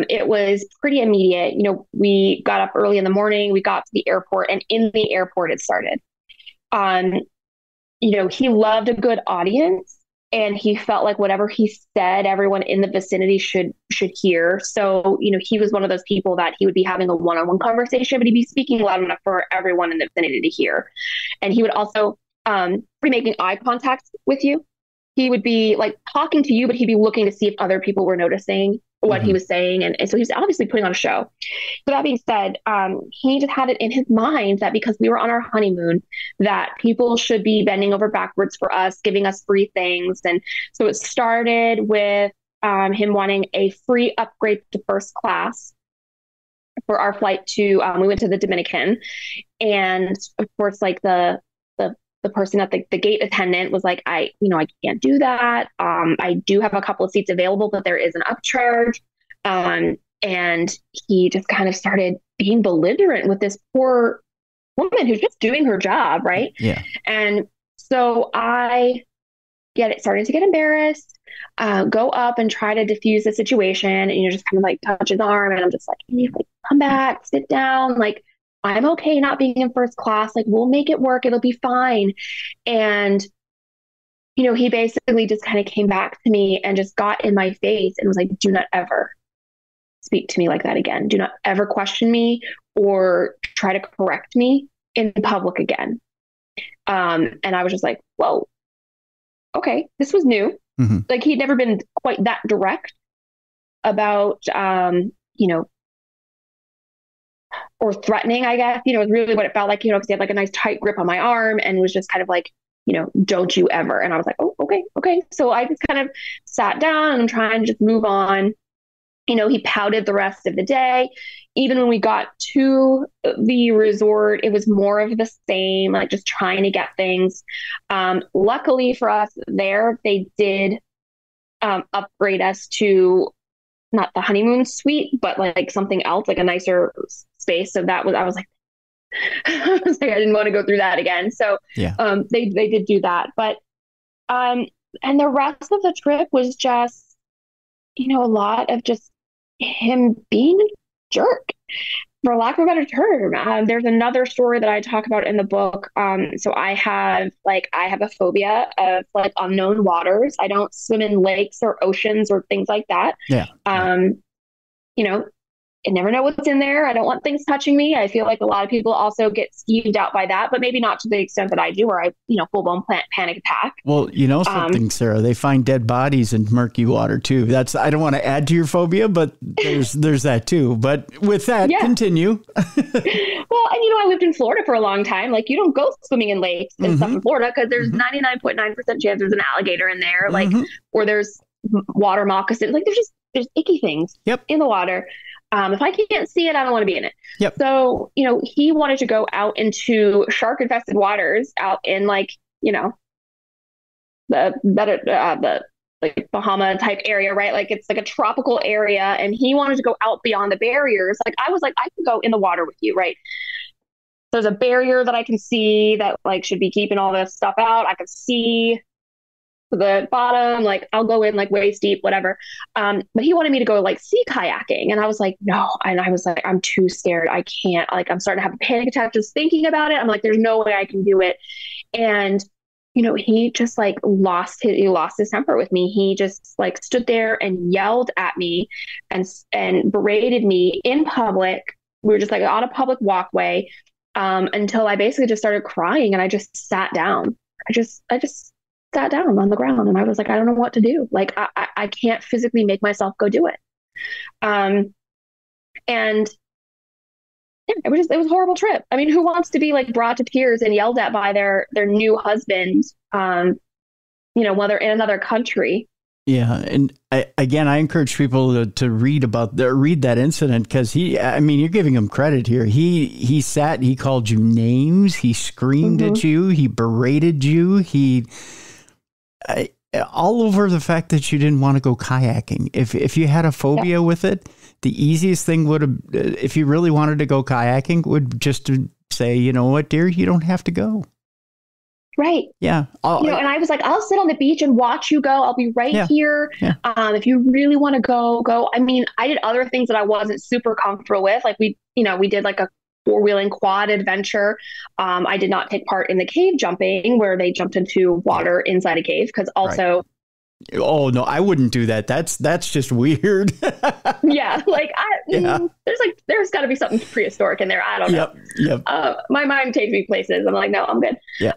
It was pretty immediate. We got up early in the morning, we got to the airport, and in the airport it started. He loved a good audience, and he felt like whatever he said, everyone in the vicinity should hear. So, he was one of those people that he would be having a one-on-one conversation, but he'd be speaking loud enough for everyone in the vicinity to hear. And he would also be making eye contact with you. He would be like talking to you, but he'd be looking to see if other people were noticing what he was saying. And so he was obviously putting on a show. So that being said, he just had it in his mind that because we were on our honeymoon, that people should be bending over backwards for us, giving us free things. And so it started with him wanting a free upgrade to first class for our flight to, we went to the Dominican. And of course, like the person at the gate attendant was like, I can't do that. I do have a couple of seats available, but there is an upcharge. And he just kind of started being belligerent with this poor woman who's just doing her job, right? Yeah. And so I starting to get embarrassed, go up and try to diffuse the situation, and just kind of like touch his arm, and I'm just like, hey, like, come back, sit down, like, I'm okay not being in first class, like, we'll make it work, it'll be fine. And he basically just kind of came back to me and just got in my face and was like, do not ever speak to me like that again. Do not ever question me or try to correct me in public again. And I was just like, whoa, okay, this was new. Mm-hmm. Like, he'd never been quite that direct about, or threatening, I guess, is really what it felt like, because he had like a nice tight grip on my arm and was just kind of like, don't you ever. And I was like, oh, okay. So I just kind of sat down and I'm trying to just move on. He pouted the rest of the day. Even when we got to the resort, it was more of the same, like just trying to get things. Luckily for us there, they did upgrade us to not the honeymoon suite, but like something else, like a nicer space. So I was like, I didn't want to go through that again. So yeah. They did do that. But and the rest of the trip was just, a lot of just him being a jerk, for lack of a better term. There's another story that I talk about in the book. So I have a phobia of like unknown waters. I don't swim in lakes or oceans or things like that. Yeah. I never know what's in there. I don't want things touching me. I feel like a lot of people also get skeeved out by that, but maybe not to the extent that I do, where I, full-blown panic attack. Well, something, Sarah, they find dead bodies in murky water too. I don't want to add to your phobia, but there's that too. But with that, continue. Well, and I lived in Florida for a long time. Like, you don't go swimming in lakes and stuff in Florida because there's 99.9% chance there's an alligator in there, like, or there's water moccasins. Like, there's icky things in the water. If I can't see it, I don't want to be in it. Yep. So, he wanted to go out into shark infested waters out in the like Bahama type area, right? Like, it's like a tropical area, and he wanted to go out beyond the barriers. Like, I was like, I can go in the water with you, right? There's a barrier that I can see that like should be keeping all this stuff out. I can see the bottom, like I'll go in like waist deep, whatever. But he wanted me to go like sea kayaking. And I was like, no. And I was like, I'm too scared. I can't, like, I'm starting to have a panic attack just thinking about it. I'm like, there's no way I can do it. And, he just like lost his temper with me. He just like stood there and yelled at me and berated me in public. We were just like on a public walkway, until I basically just started crying, and I just sat down. I just sat down on the ground, and I was like, I don't know what to do. Like, I can't physically make myself go do it. And yeah, it was a horrible trip. I mean, who wants to be like brought to tears and yelled at by their new husband, while they're in another country? Yeah. And I encourage people to read that incident, because you're giving him credit here. He sat, he called you names. He screamed at you. He berated you. All over the fact that you didn't want to go kayaking. If you had a phobia with it, the easiest thing would have, if you really wanted to go kayaking, would just to say, you know what, dear, you don't have to go. Right. Yeah. And I was like, I'll sit on the beach and watch you go. I'll be right here. Yeah. If you really want to go. I mean, I did other things that I wasn't super comfortable with. Like we did like a 4-wheeling quad adventure. I did not take part in the cave jumping where they jumped into water inside a cave, because also. Right. Oh no, I wouldn't do that. That's just weird. Yeah, like there's got to be something prehistoric in there. I don't know. Yep. My mind takes me places. I'm like, no, I'm good. Yeah.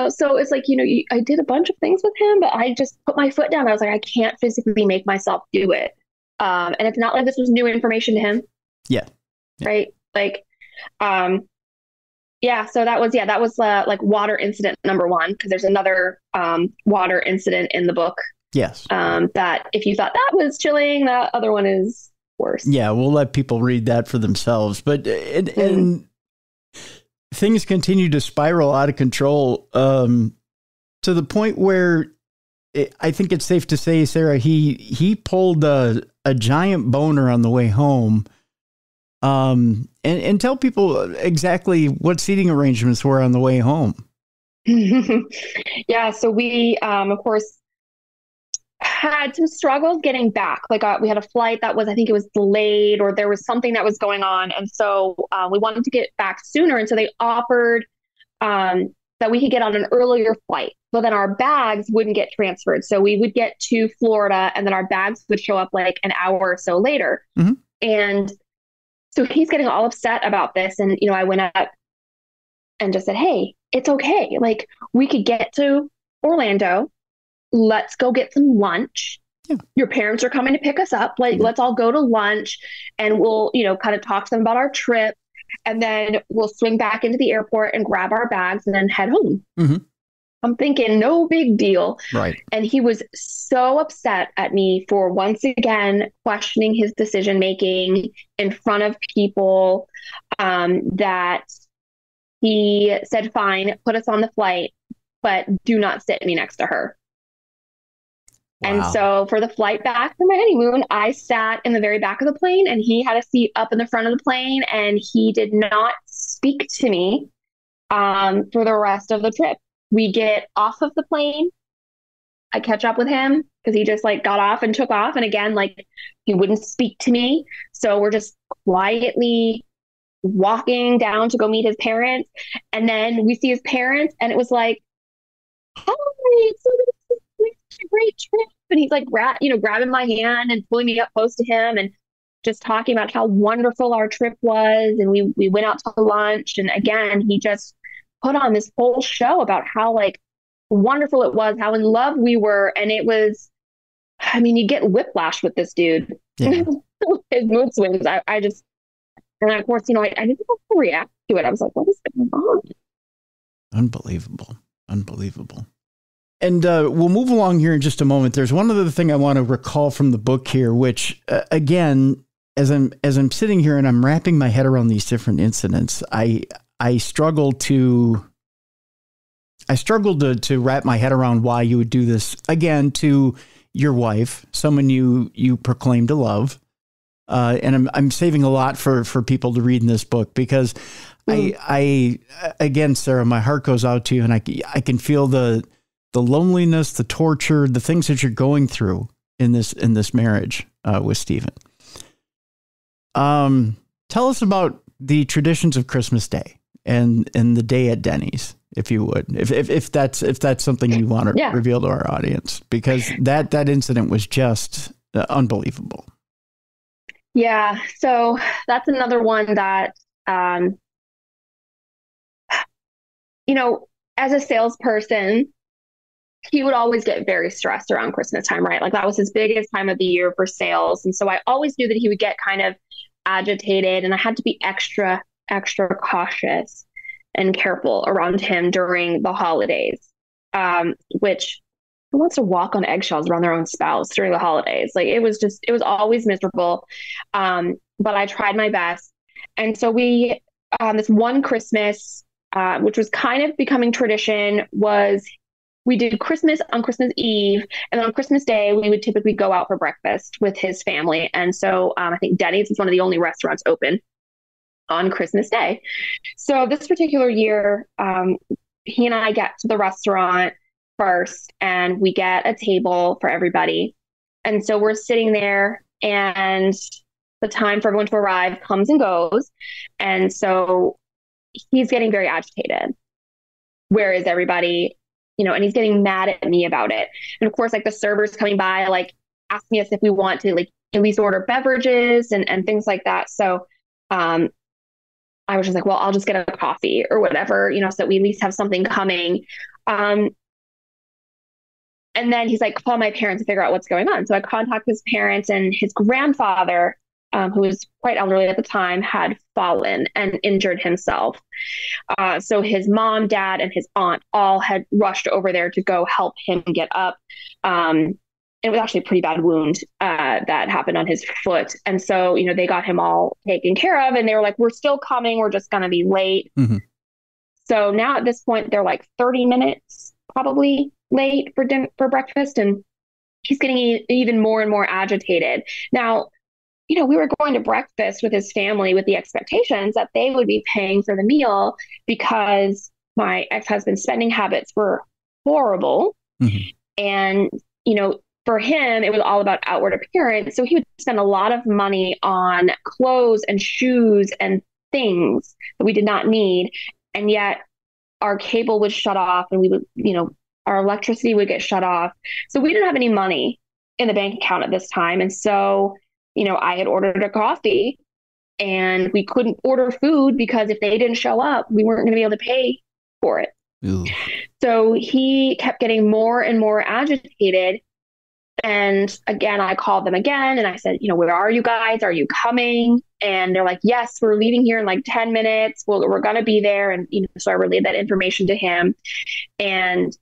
So it's like, I did a bunch of things with him, but I just put my foot down. I was like, I can't physically make myself do it. And it's not like this was new information to him. Yeah. Right. Like, yeah, so that was like water incident number 1, because there's another water incident in the book. Yes. That if you thought that was chilling, that other one is worse. Yeah, we'll let people read that for themselves. But and things continue to spiral out of control, to the point where I think it's safe to say, Sarah, he pulled a giant boner on the way home. And tell people exactly what seating arrangements were on the way home. Yeah, so we, of course, had some struggles getting back. Like we had a flight that was, I think it was delayed, or there was something that was going on. And so we wanted to get back sooner. And so they offered that we could get on an earlier flight, but then our bags wouldn't get transferred. So we would get to Florida and then our bags would show up like an hour or so later. Mm-hmm. And so he's getting all upset about this. And, you know, I went up and just said, hey, it's okay. Like, we could get to Orlando. Let's go get some lunch. Yeah. Your parents are coming to pick us up. Like, let's all go to lunch and we'll, you know, kind of talk to them about our trip. And then we'll swing back into the airport and grab our bags and then head home. Mm-hmm. I'm thinking, no big deal. Right. And he was so upset at me for once again questioning his decision making in front of people, that he said, fine, put us on the flight, but do not sit me next to her. Wow. And so for the flight back from my honeymoon, I sat in the very back of the plane and he had a seat up in the front of the plane, and he did not speak to me for the rest of the trip. We get off of the plane. I catch up with him because he just like got off and took off. And again, like, he wouldn't speak to me. So we're just quietly walking down to go meet his parents. And then we see his parents and it was like, hi, so this is a great trip. And he's like, grabbing my hand and pulling me up close to him and just talking about how wonderful our trip was. And we went out to lunch. And again, he just put on this whole show about how like wonderful it was, how in love we were. And it was, I mean, you get whiplash with this dude. Yeah. His mood swings. I just, and of course, you know, I didn't know how to react to it. I was like, what is going on? Unbelievable. And we'll move along here in just a moment. There's one other thing I want to recall from the book here, which again, as I'm sitting here and I'm wrapping my head around these different incidents, I struggled to wrap my head around why you would do this again to your wife, someone you proclaim to love. And I'm saving a lot for people to read in this book because I again, Sarah, my heart goes out to you, and I can feel the loneliness, the torture, the things that you're going through in this marriage with Stephen. Tell us about the traditions of Christmas Day and the day at Denny's, if you would, if that's something you want to reveal to our audience, because that incident was just unbelievable. Yeah. So that's another one that, you know, as a salesperson, he would always get very stressed around Christmas time, right? Like, that was his biggest time of the year for sales. And so I always knew that he would get kind of agitated, and I had to be extra cautious and careful around him during the holidays, which, who wants to walk on eggshells around their own spouse during the holidays? Like, it was always miserable. But I tried my best. And so we, this one Christmas, which was kind of becoming tradition, was we did Christmas on Christmas Eve, and then on Christmas Day, we would typically go out for breakfast with his family. And so I think Denny's is one of the only restaurants open on Christmas Day. So this particular year, he and I get to the restaurant first, and we get a table for everybody. And so we're sitting there, and the time for everyone to arrive comes and goes. And so he's getting very agitated. Where is everybody? You know, and he's getting mad at me about it. And of course, like, the servers coming by, like, asking us if we want to, like, at least order beverages and things like that. So I was just like, well, I'll just get a coffee or whatever, you know, so that we at least have something coming. And then he's like, call my parents to figure out what's going on. So I contact his parents, and his grandfather, who was quite elderly at the time, had fallen and injured himself. So his mom, dad, and his aunt all had rushed over there to go help him get up. It was actually a pretty bad wound that happened on his foot. And so, you know, they got him all taken care of, and they were like, we're still coming. We're just going to be late. Mm-hmm. So now at this point, they're like 30 minutes probably late for breakfast. And he's getting even more and more agitated. Now, we were going to breakfast with his family with the expectations that they would be paying for the meal because my ex-husband's spending habits were horrible. Mm-hmm. And, for him, it was all about outward appearance. So he would spend a lot of money on clothes and shoes and things that we did not need. And yet our cable would shut off and we would, our electricity would get shut off. So we didn't have any money in the bank account at this time. And so, I had ordered a coffee and we couldn't order food because if they didn't show up, we weren't going to be able to pay for it. Ooh. So he kept getting more and more agitated. And again, I called them again and I said, where are you guys? Are you coming? And they're like, yes, we're leaving here in like 10 minutes. Well, we're going to be there. And, so I relayed that information to him. And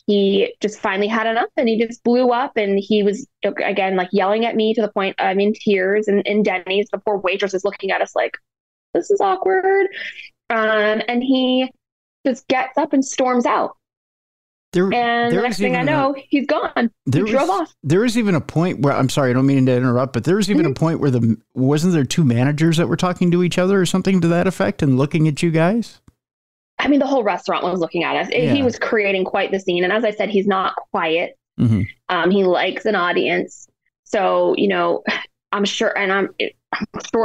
he just finally had enough and he just blew up. And he was, again, like yelling at me to the point I'm in tears. And in Denny's, the poor waitress is looking at us like, this is awkward. And he just gets up and storms out. And the next thing I know, he's gone. He drove off. There was even a point where, I'm sorry, I don't mean to interrupt, but there was even a point where wasn't there two managers that were talking to each other or something to that effect and looking at you guys? I mean, the whole restaurant was looking at us. Yeah. He was creating quite the scene. And as I said, he's not quiet. Mm-hmm. He likes an audience. So, I'm sure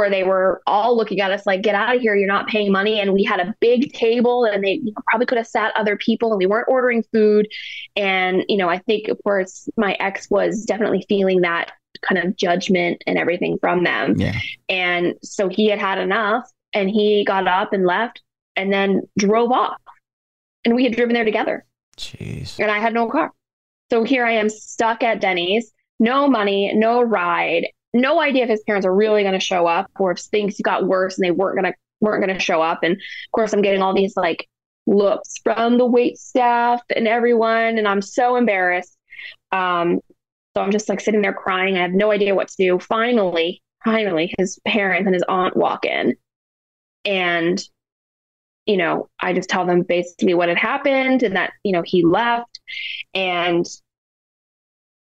they were all looking at us like, get out of here. You're not paying money. And we had a big table and they probably could have sat other people and we weren't ordering food. And, I think, of course, my ex was definitely feeling that kind of judgment and everything from them. Yeah. And so he had enough and he got up and left and then drove off. And we had driven there together. Jeez. And I had no car. So here I am stuck at Denny's, no money, no ride. No idea if his parents are really going to show up or if things got worse and they weren't going to show up. And of course, I'm getting all these like looks from the wait staff and everyone, and I'm so embarrassed. So I'm just like sitting there crying. I have no idea what to do. Finally, his parents and his aunt walk in, and I just tell them basically what had happened and that he left, and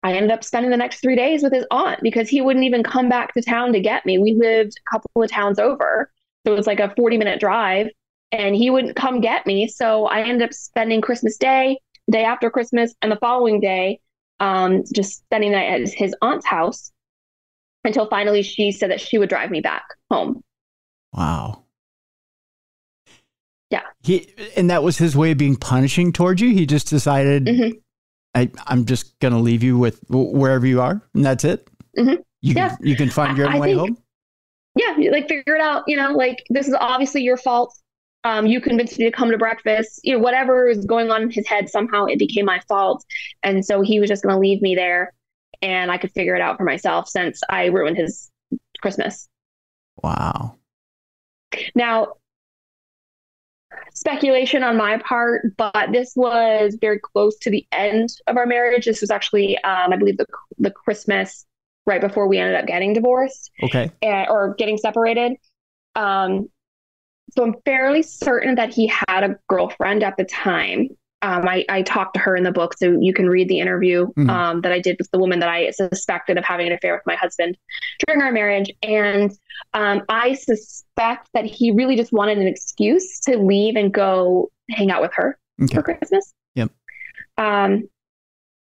I ended up spending the next 3 days with his aunt because he wouldn't even come back to town to get me. We lived a couple of towns over. So it was like a 40-minute drive and he wouldn't come get me. So I ended up spending Christmas Day, day after Christmas, and the following day, just spending the night at his aunt's house until finally she said that she would drive me back home. Wow. Yeah. And that was his way of being punishing towards you? He just decided... Mm-hmm. I'm just going to leave you with wherever you are, and that's it. Mm-hmm. You can find your own way home. Yeah, like figure it out. Like this is obviously your fault. You convinced me to come to breakfast. Whatever is going on in his head, somehow it became my fault, and so he was just going to leave me there, and I could figure it out for myself since I ruined his Christmas. Wow. Now, speculation on my part, but this was very close to the end of our marriage. This was actually, I believe, the Christmas right before we ended up getting divorced. Okay. Or getting separated. So I'm fairly certain that he had a girlfriend at the time. I talked to her in the book, so you can read the interview that I did with the woman that I suspected of having an affair with my husband during our marriage. And I suspect that he really just wanted an excuse to leave and go hang out with her for Christmas. Yep.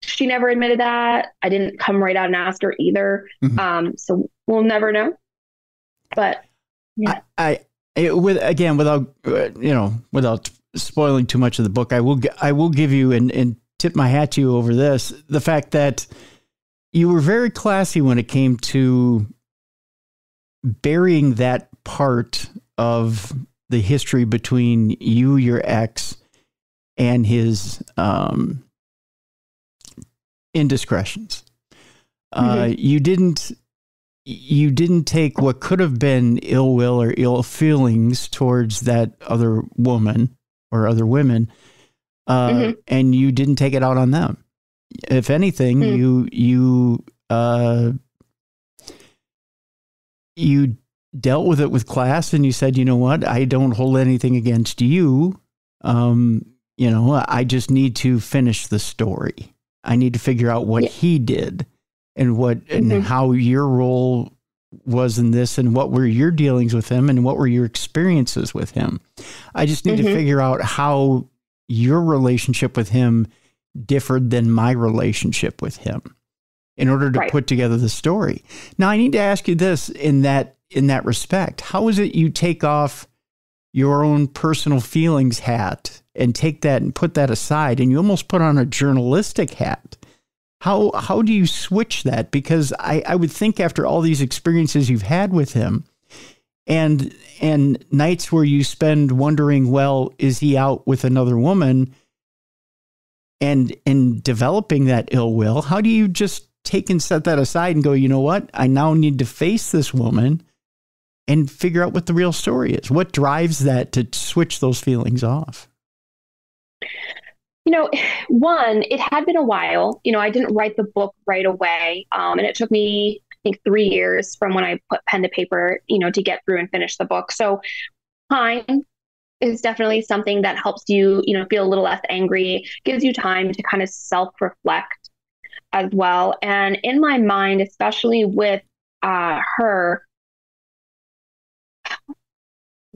She never admitted that. I didn't come right out and ask her either. Mm-hmm. So we'll never know. But yeah. Without spoiling too much of the book, I will give you and tip my hat to you over this, the fact that you were very classy when it came to burying that part of the history between you, your ex, and his indiscretions. Mm-hmm. You didn't take what could have been ill will or ill feelings towards that other woman or other women, and you didn't take it out on them. If anything, you dealt with it with class, and you said, you know what, I don't hold anything against you. I just need to finish the story. I need to figure out what he did and and how your role was in this and what were your dealings with him and what were your experiences with him. I just need to figure out how your relationship with him differed than my relationship with him in order to put together the story. Now, I need to ask you this in that respect. How is it you take off your own personal feelings hat and take that and put that aside, and you almost put on a journalistic hat? How do you switch that? Because I would think after all these experiences you've had with him and nights where you spend wondering, well, is he out with another woman, and in developing that ill will, how do you just take and set that aside and go, you know what? I now need to face this woman and figure out what the real story is. What drives that to switch those feelings off? You know, one, it had been a while. You know, I didn't write the book right away. And it took me, I think, 3 years from when I put pen to paper, you know, to get through and finish the book. So time is definitely something that helps you, you know, feel a little less angry, gives you time to kind of self-reflect as well. And in my mind, especially with her,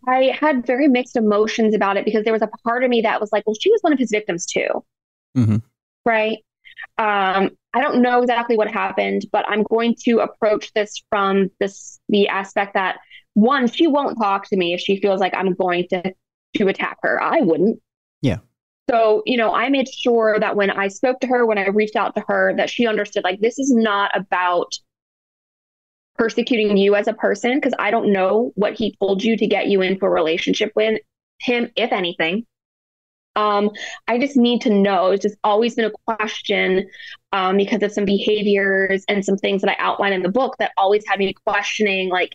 I had very mixed emotions about it because there was a part of me that was like, well, she was one of his victims too. Mm-hmm. Right. I don't know exactly what happened, but I'm going to approach this from the aspect that, one, she won't talk to me if she feels like I'm going to attack her. I wouldn't. Yeah. So, you know, I made sure that when I spoke to her, when I reached out to her, that she understood, like, this is not about persecuting you as a person, because I don't know what he told you to get you into a relationship with him, if anything. I just need to know. It's just always been a question because of some behaviors and some things that I outline in the book that always had me questioning, like,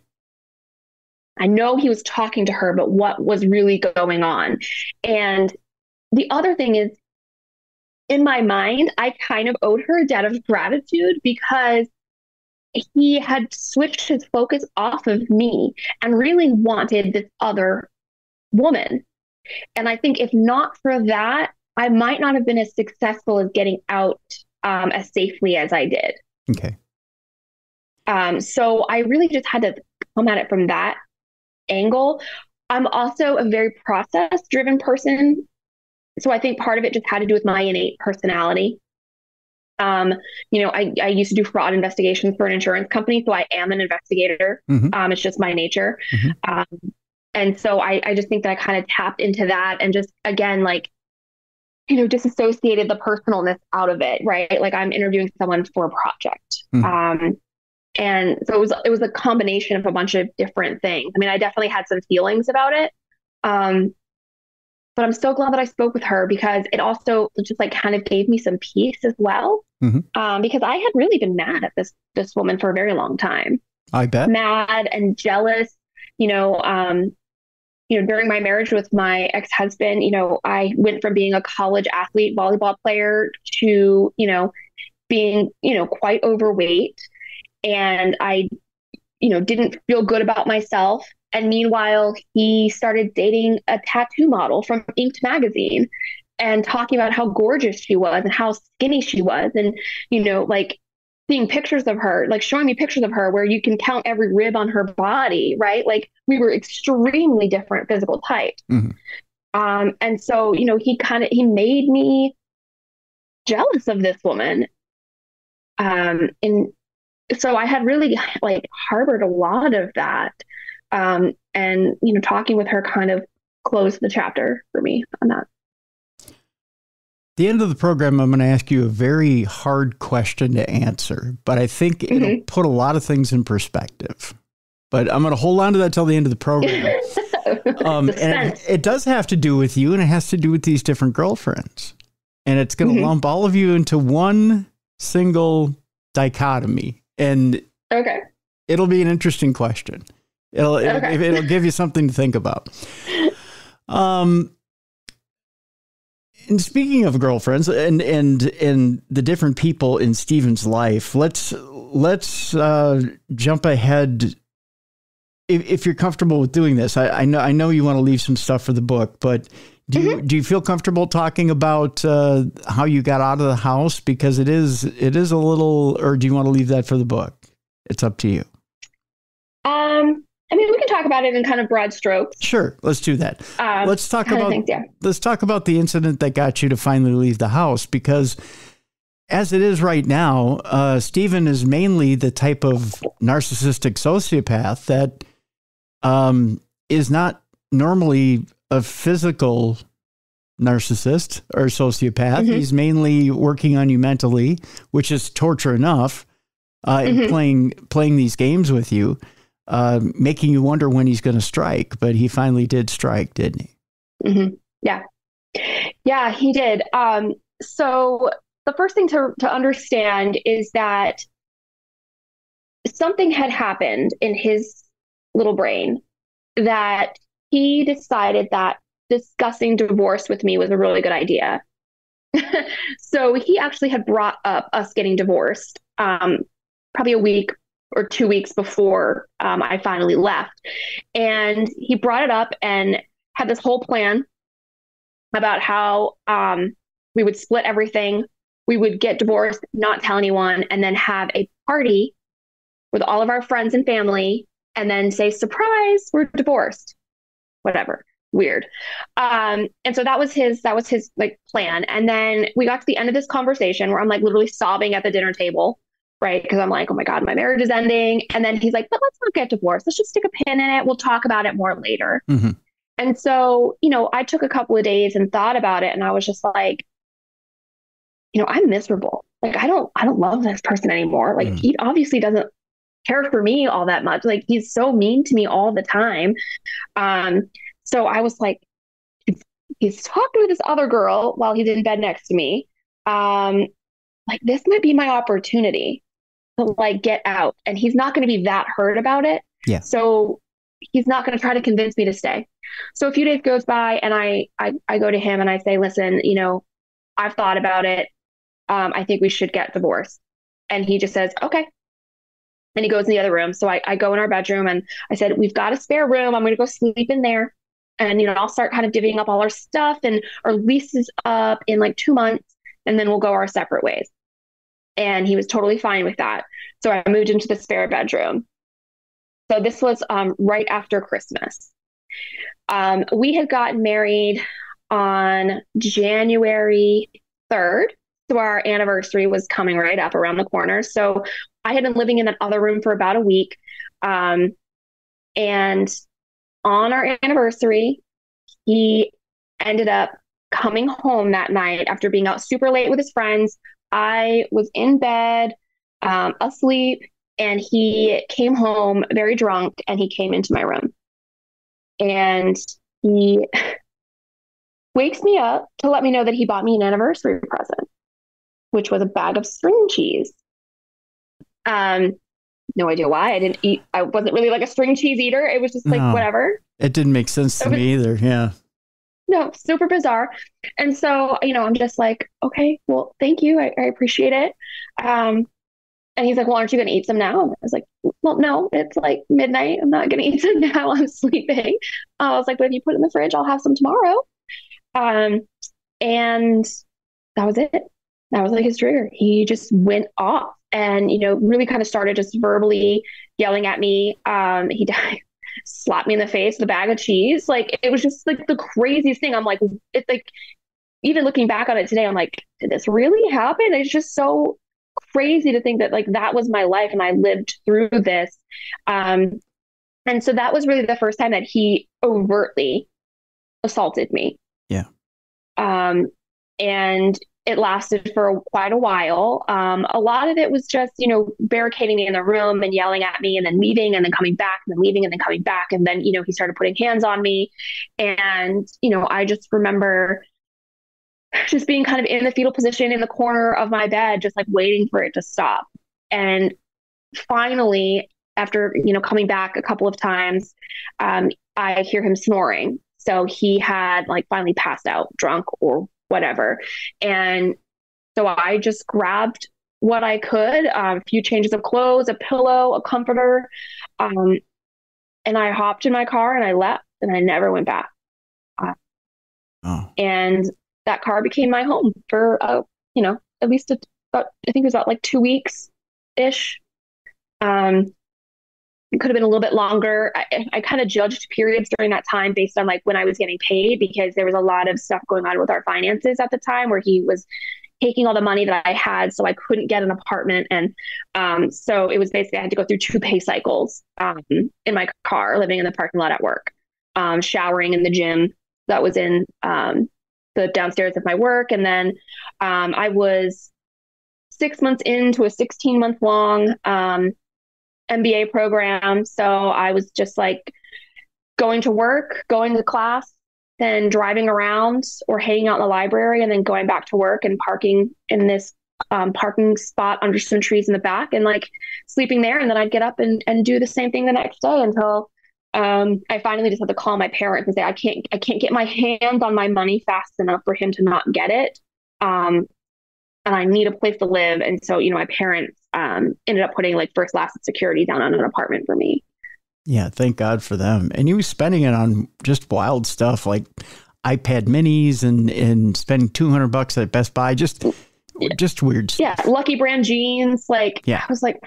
I know he was talking to her, but what was really going on? And the other thing is, in my mind, I kind of owed her a debt of gratitude because he had switched his focus off of me and really wanted this other woman. And I think if not for that, I might not have been as successful as getting out as safely as I did. Okay. So I really just had to come at it from that angle. I'm also a very process-driven person. So I think part of it just had to do with my innate personality. You know, I used to do fraud investigations for an insurance company, so I am an investigator. Mm-hmm. It's just my nature. Mm-hmm. And so I just think that I kind of tapped into that and just, again, like, you know, disassociated the personalness out of it, right? Like, I'm interviewing someone for a project. Mm-hmm. And so it was a combination of a bunch of different things. I mean, I definitely had some feelings about it. But I'm so glad that I spoke with her because it also just like kind of gave me some peace as well. Mm-hmm. Because I had really been mad at this woman for a very long time. I bet. Mad and jealous, you know, during my marriage with my ex-husband, you know, I went from being a college athlete, volleyball player to, you know, being, you know, quite overweight. And I, you know, didn't feel good about myself. And meanwhile, he started dating a tattoo model from Inked magazine and talking about how gorgeous she was and how skinny she was. And, you know, like seeing pictures of her, like showing me pictures of her where you can count every rib on her body, right? Like we were extremely different physical types. Mm-hmm. And so, you know, he made me jealous of this woman. And so I had really like harbored a lot of that. And, you know, talking with her kind of closed the chapter for me on that. The end of the program, I'm going to ask you a very hard question to answer, but I think it'll put a lot of things in perspective. But I'm going to hold on to that till the end of the program. And it does have to do with you, and it has to do with these different girlfriends. And it's going to lump all of you into one single dichotomy. And it'll be an interesting question. It'll give you something to think about. And speaking of girlfriends and the different people in Stephen's life, let's jump ahead. If you're comfortable with doing this, I know you want to leave some stuff for the book, but do you feel comfortable talking about how you got out of the house? Because it is a little, or do you want to leave that for the book? It's up to you. talk about it in kind of broad strokes. Sure, let's do that. Let's talk about let's talk about the incident that got you to finally leave the house, because as it is right now, Stephen is mainly the type of narcissistic sociopath that is not normally a physical narcissist or sociopath. Mm-hmm. He's mainly working on you mentally, which is torture enough, and playing these games with you, making you wonder when he's going to strike. But he finally did strike, didn't he? Mm-hmm. Yeah, he did. So the first thing to understand is that something had happened in his little brain that he decided that discussing divorce with me was a really good idea. So he actually had brought up us getting divorced probably a week or 2 weeks before I finally left. And he brought it up and had this whole plan about how we would split everything. We would get divorced, not tell anyone, and then have a party with all of our friends and family, and then say, surprise, we're divorced. Whatever. Weird. And so that was his like plan. And then we got to the end of this conversation where I'm like literally sobbing at the dinner table, right? Because I'm like, oh my God, my marriage is ending. And then he's like, but let's not get divorced. Let's just stick a pin in it. We'll talk about it more later. Mm-hmm. And so, I took a couple of days and thought about it, and I was just like, I'm miserable. Like, I don't love this person anymore. Like, he obviously doesn't care for me all that much. Like, he's so mean to me all the time. So I was like, he's talking to this other girl while he's in bed next to me. Like, this might be my opportunity to like get out, and he's not going to be that hurt about it. Yeah. So he's not going to try to convince me to stay. So a few days goes by, and I go to him and I say, listen, I've thought about it. I think we should get divorced. And he just says, okay. And he goes in the other room. So I go in our bedroom, and I said, we've got a spare room. I'm going to go sleep in there. And, I'll start kind of divvying up all our stuff, and our lease is up in like 2 months, and then we'll go our separate ways. And he was totally fine with that. So I moved into the spare bedroom. So this was right after Christmas. We had gotten married on January 3rd. So our anniversary was coming right up around the corner. So I had been living in that other room for about a week. And on our anniversary, he ended up coming home that night after being out super late with his friends. I was in bed, asleep, and he came home very drunk, and he came into my room. And he wakes me up to let me know that he bought me an anniversary present, which was a bag of string cheese. No idea why. I wasn't really like a string cheese eater. It was just like, whatever. It didn't make sense to me either. Yeah. No, super bizarre. And so, I'm just like, okay, well, thank you. I appreciate it. And he's like, well, aren't you going to eat some now? And I was like, well, no, it's like midnight. I'm not going to eat some now. I'm sleeping. I was like, but if you put it in the fridge, I'll have some tomorrow. And that was it. That was like his trigger. He just went off and, really kind of started just verbally yelling at me. He slapped me in the face with a bag of cheese. Like, it was just like the craziest thing. I'm like, it's like, even looking back on it today, I'm like, did this really happen? It's just so crazy to think that like that was my life and I lived through this. And so that was really the first time that he overtly assaulted me. Yeah. And it lasted for quite a while. A lot of it was just, barricading me in the room and yelling at me and then leaving and then coming back and then leaving and then coming back. And then, he started putting hands on me. And, I just remember just being kind of in the fetal position in the corner of my bed, just like waiting for it to stop. And finally, after, coming back a couple of times, I hear him snoring. So he had like finally passed out drunk or whatever. And so I just grabbed what I could, a few changes of clothes, a pillow, a comforter. And I hopped in my car and I left, and I never went back. And that car became my home for, at least about, I think it was about like 2 weeks ish. It could have been a little bit longer. I kind of judged periods during that time based on like when I was getting paid, because there was a lot of stuff going on with our finances at the time where he was taking all the money that I had, so I couldn't get an apartment. And so it was basically I had to go through 2 pay cycles in my car, living in the parking lot at work, showering in the gym that was in the downstairs of my work. And then I was 6 months into a 16-month long MBA program. So I was just like going to work, going to class, then driving around or hanging out in the library, and then going back to work and parking in this parking spot under some trees in the back and like sleeping there. And then I'd get up and do the same thing the next day until I finally just had to call my parents and say, I can't get my hands on my money fast enough for him to not get it. And I need a place to live. And so, my parents ended up putting like First Last Security down on an apartment for me. Yeah, thank God for them. And he was spending it on just wild stuff like iPad minis and spending $200 at Best Buy, just weird stuff. Yeah, Lucky Brand jeans. Like, I was like,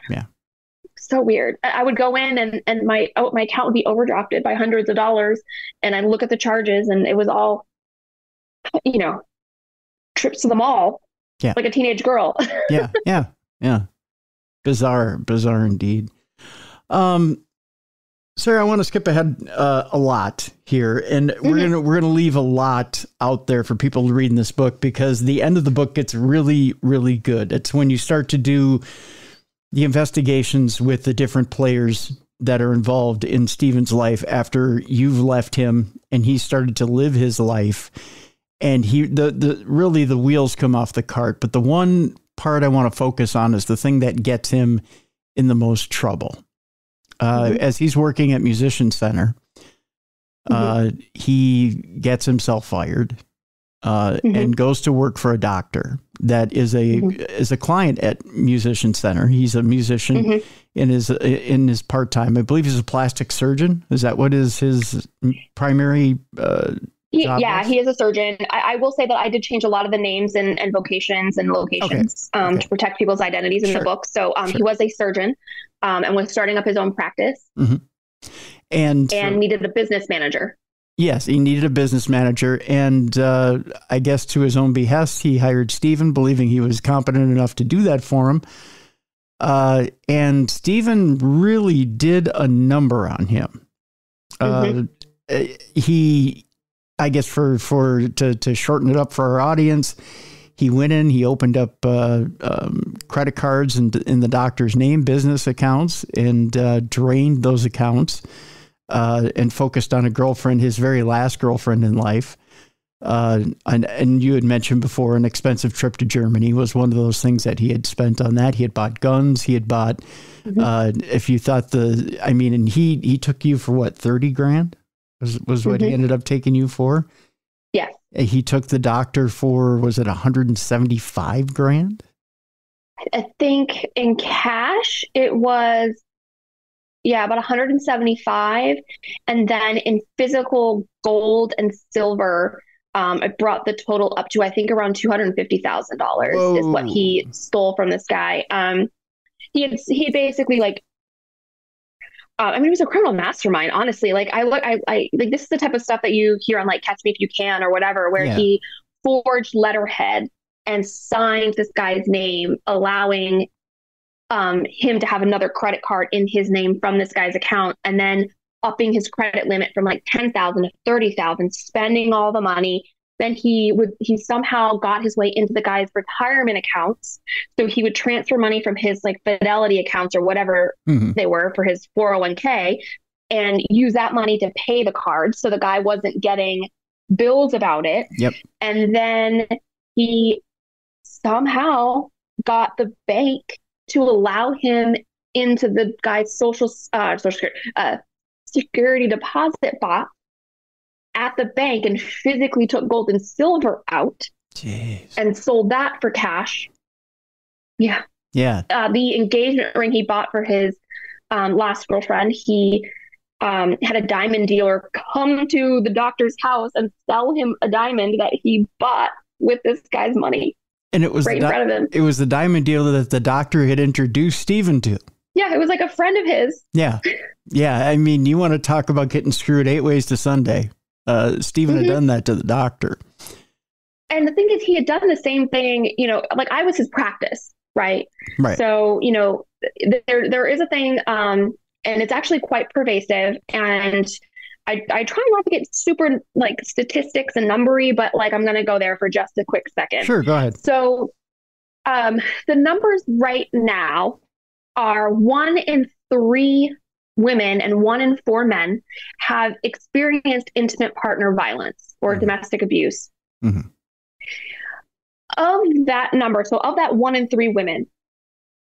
so weird. I would go in and my account would be overdrafted by hundreds of dollars, and I'd look at the charges, and it was all, trips to the mall. Yeah, like a teenage girl. Yeah. Bizarre indeed. Sarah, I want to skip ahead a lot here, and we're gonna leave a lot out there for people to read in this book, because the end of the book gets really, really good. It's when you start to do the investigations with the different players that are involved in Steven's life after you've left him and he started to live his life, and really the wheels come off the cart. But the one part I want to focus on is the thing that gets him in the most trouble. As he's working at Musician Center, he gets himself fired and goes to work for a doctor that is a client at Musician Center. He's a musician in his part-time. I believe he's a plastic surgeon. Is that what is his primary job? He is a surgeon. I will say that I did change a lot of the names and vocations and locations to protect people's identities in the book. So he was a surgeon and was starting up his own practice and needed a business manager. Yes, he needed a business manager. And I guess to his own behest, he hired Steven, believing he was competent enough to do that for him. And Steven really did a number on him. He... I guess to shorten it up for our audience, he went in, he opened up credit cards in the doctor's name, business accounts, and drained those accounts and focused on a girlfriend, his very last girlfriend in life. And you had mentioned before, an expensive trip to Germany was one of those things that he had spent on that. He had bought guns. He had bought, if you thought and he took you for what, 30 grand? Was what he ended up taking you for? Yeah. He took the doctor for, was it 175 grand? I think in cash, it was, about 175. And then in physical gold and silver, it brought the total up to, I think, around $250,000 is what he stole from this guy. He basically like, he was a criminal mastermind, honestly. Like I like this is the type of stuff that you hear on like Catch Me If You Can or whatever, where he forged letterhead and signed this guy's name, allowing him to have another credit card in his name from this guy's account, and then upping his credit limit from like $10,000 to $30,000, spending all the money. Then he somehow got his way into the guy's retirement accounts. So he would transfer money from his like Fidelity accounts or whatever they were for his 401k and use that money to pay the cards. So the guy wasn't getting bills about it. Yep. And then he somehow got the bank to allow him into the guy's social security deposit box at the bank and physically took gold and silver out and sold that for cash. Yeah. The engagement ring he bought for his last girlfriend, he had a diamond dealer come to the doctor's house and sell him a diamond that he bought with this guy's money. And it was right in front of him. It was the diamond dealer that the doctor had introduced Steven to. Yeah. Yeah, it was like a friend of his. Yeah. Yeah. I mean, you want to talk about getting screwed 8 ways to Sunday. Stephen had done that to the doctor. And the thing is, he had done the same thing, like I was his practice, right? Right. So, there is a thing, and it's actually quite pervasive. And I try not to get super like statistics and numbery, but like I'm going to go there for just a quick second. Sure, go ahead. So the numbers right now are 1 in 3 women and 1 in 4 men have experienced intimate partner violence or domestic abuse. Mm-hmm. Of that number, so of that 1 in 3 women,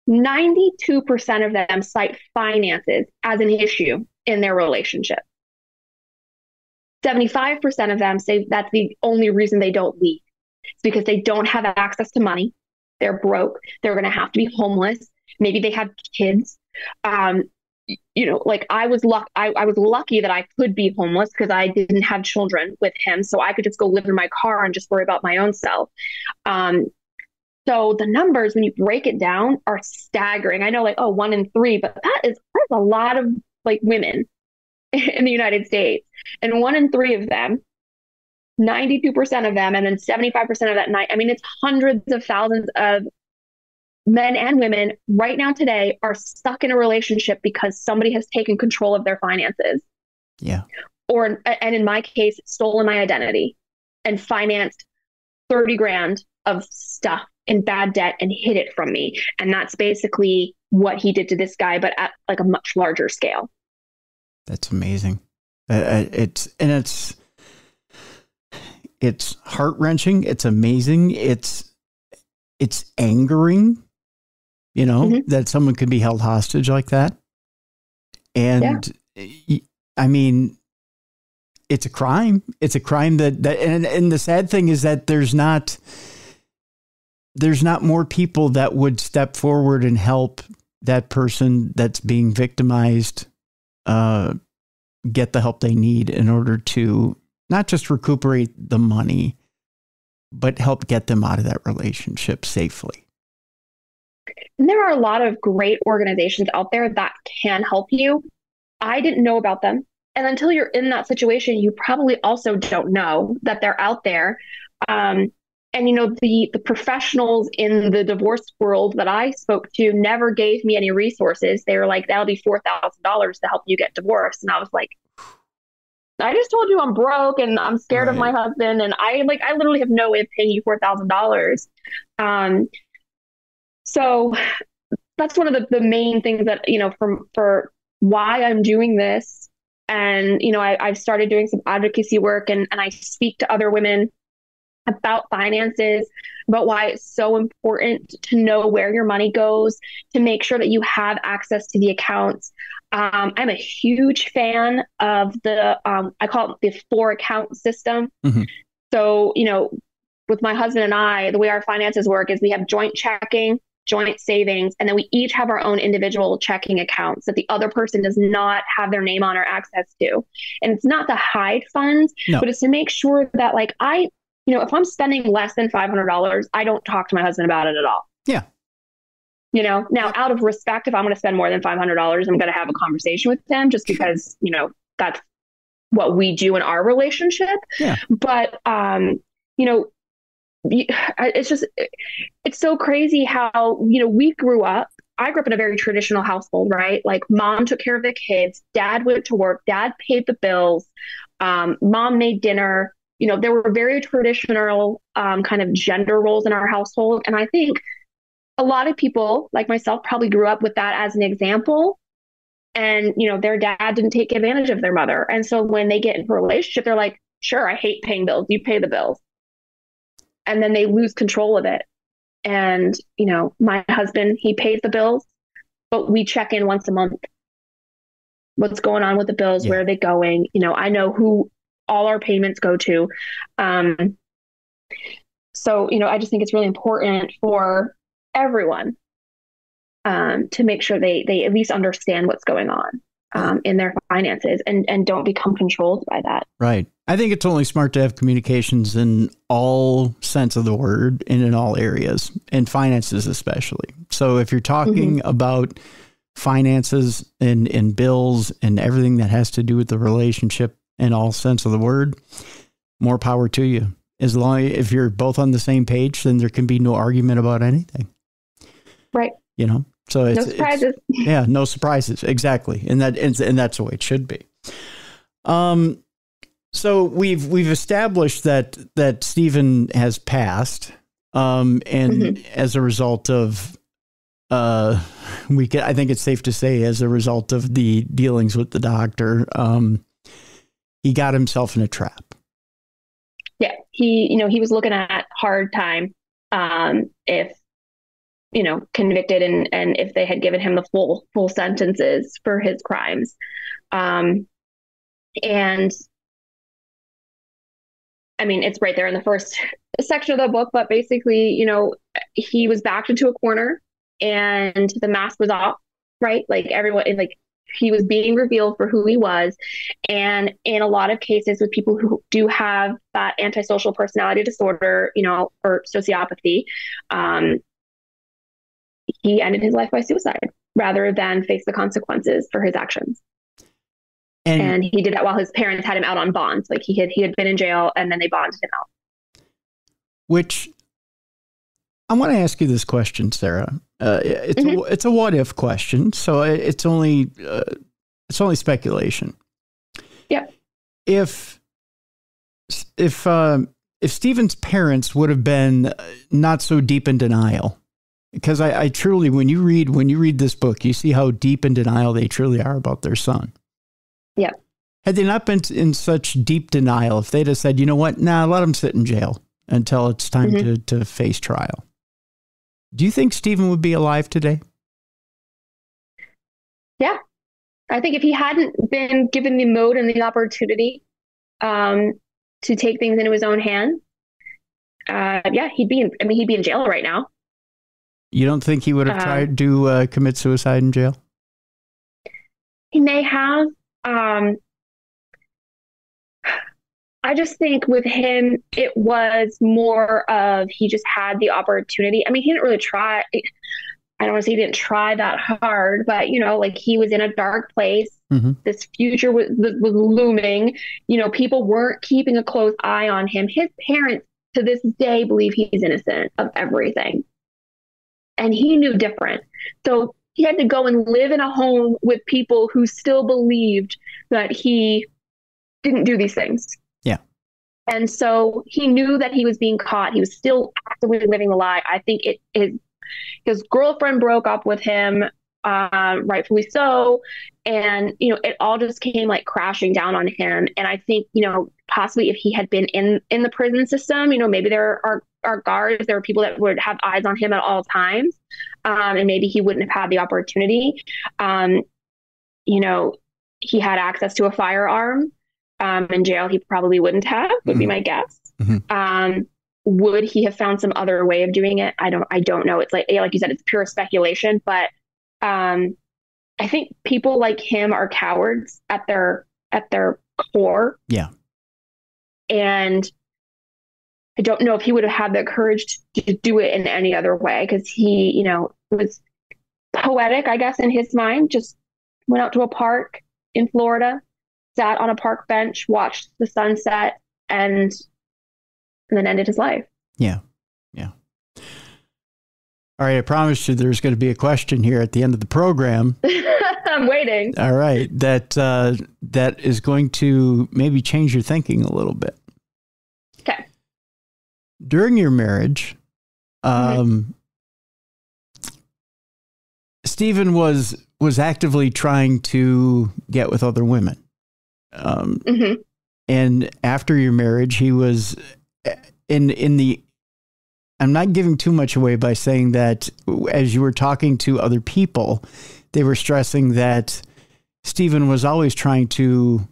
92% of them cite finances as an issue in their relationship. 75% of them say that's the only reason they don't leave. It's because they don't have access to money. They're broke. They're going to have to be homeless. Maybe they have kids. Like I was lucky that I could be homeless because I didn't have children with him. So I could just go live in my car and just worry about my own self. So the numbers, when you break it down, are staggering. I know 1 in 3, but that's a lot of like women in the United States. And 1 in 3 of them, 92% of them, and then 75% of that night. I mean, it's hundreds of thousands of men and women right now today are stuck in a relationship because somebody has taken control of their finances. Yeah. And in my case, stolen my identity and financed 30 grand of stuff in bad debt and hid it from me. And that's basically what he did to this guy, but at like a much larger scale. That's amazing. It's heart-wrenching. It's amazing. It's angering, that someone could be held hostage like that. And I mean, it's a crime. It's a crime and the sad thing is that there's not more people that would step forward and help that person that's being victimized get the help they need in order to not just recuperate the money, but help get them out of that relationship safely. And there are a lot of great organizations out there that can help you. I didn't know about them. And until you're in that situation, you probably also don't know that they're out there. And, the professionals in the divorce world that I spoke to never gave me any resources. They were like, that'll be $4,000 to help you get divorced. And I was like, I just told you I'm broke and I'm scared of my husband. And I literally have no way of paying you $4,000. So that's one of the main things that, for why I'm doing this. And, I've started doing some advocacy work and I speak to other women about finances, about why it's so important to know where your money goes, to make sure that you have access to the accounts. I'm a huge fan of the, I call it the 4 account system. Mm-hmm. So, with my husband and I, the way our finances work is we have joint checking, joint savings, and then we each have our own individual checking accounts that the other person does not have their name on or access to. And it's not to hide funds, but it's to make sure that if I'm spending less than $500, I don't talk to my husband about it at all. Yeah. Now out of respect, if I'm going to spend more than $500, I'm going to have a conversation with him just because, that's what we do in our relationship. Yeah. But, it's so crazy how, I grew up in a very traditional household, right? Like mom took care of the kids, dad went to work, dad paid the bills, mom made dinner. There were very traditional kind of gender roles in our household. And I think a lot of people like myself probably grew up with that as an example. And, their dad didn't take advantage of their mother. And so when they get into a relationship, they're like, sure, I hate paying bills. You pay the bills. And then they lose control of it. And, my husband, he pays the bills, but we check in once a month. What's going on with the bills? Yeah. Where are they going? I know who all our payments go to. So, I just think it's really important for everyone to make sure they at least understand what's going on in their finances and don't become controlled by that. Right. I think it's only smart to have communications in all sense of the word and in all areas, and finances especially. So if you're talking about finances and bills and everything that has to do with the relationship in all sense of the word, more power to you. As long as if you're both on the same page, then there can be no argument about anything. Right. You know, so it's, no surprises. Yeah, no surprises. Exactly. And that's the way it should be. So we've established that Stephen has passed. And as a result of, I think it's safe to say, as a result of the dealings with the doctor, he got himself in a trap. Yeah. He was looking at hard time, if, convicted and if they had given him the full sentences for his crimes. And I mean, it's right there in the first section of the book, but basically, he was backed into a corner and the mask was off, right? Like everyone, like he was being revealed for who he was. And in a lot of cases with people who do have that antisocial personality disorder, or sociopathy, he ended his life by suicide rather than face the consequences for his actions. And he did that while his parents had him out on bonds. Like he had been in jail and then they bonded him out. Which I want to ask you this question, Sarah. It's a what if question, so it's only speculation. Yeah. If Stephen's parents would have been not so deep in denial, because I truly, when you read this book, you see how deep in denial they truly are about their son. Yeah. Had they not been in such deep denial, if they'd have said, you know what, let him sit in jail until it's time to face trial, do you think Stephen would be alive today? Yeah. I think if he hadn't been given the mode and the opportunity to take things into his own hands, he'd be in jail right now. You don't think he would have tried to commit suicide in jail? He may have. I just think with him, it was more of he just had the opportunity. I mean, he didn't really try. I don't want to say he didn't try that hard, but, like he was in a dark place. Mm-hmm. This future was looming. People weren't keeping a close eye on him. His parents to this day believe he's innocent of everything. And he knew different. So he had to go and live in a home with people who still believed that he didn't do these things. Yeah. And so he knew that he was being caught. He was still actively living the lie. I think his girlfriend broke up with him, rightfully so. And, it all just came like crashing down on him. And I think, possibly if he had been in the prison system, maybe there are guards, there are people that would have eyes on him at all times. And maybe he wouldn't have had the opportunity. He had access to a firearm. In jail, he probably wouldn't have, would be my guess. Mm-hmm. Would he have found some other way of doing it? I don't know. It's like you said, it's pure speculation, but I think people like him are cowards at their core. Yeah. And I don't know if he would have had the courage to do it in any other way, because he, was poetic, I guess, in his mind. Just went out to a park in Florida, sat on a park bench, watched the sunset, and then ended his life. Yeah. Yeah. All right. I promised you there's going to be a question here at the end of the program. I'm waiting. All right. That is going to maybe change your thinking a little bit. Okay. During your marriage, Stephen was actively trying to get with other women. And after your marriage, he was I'm not giving too much away by saying that as you were talking to other people, they were stressing that Stephen was always trying to,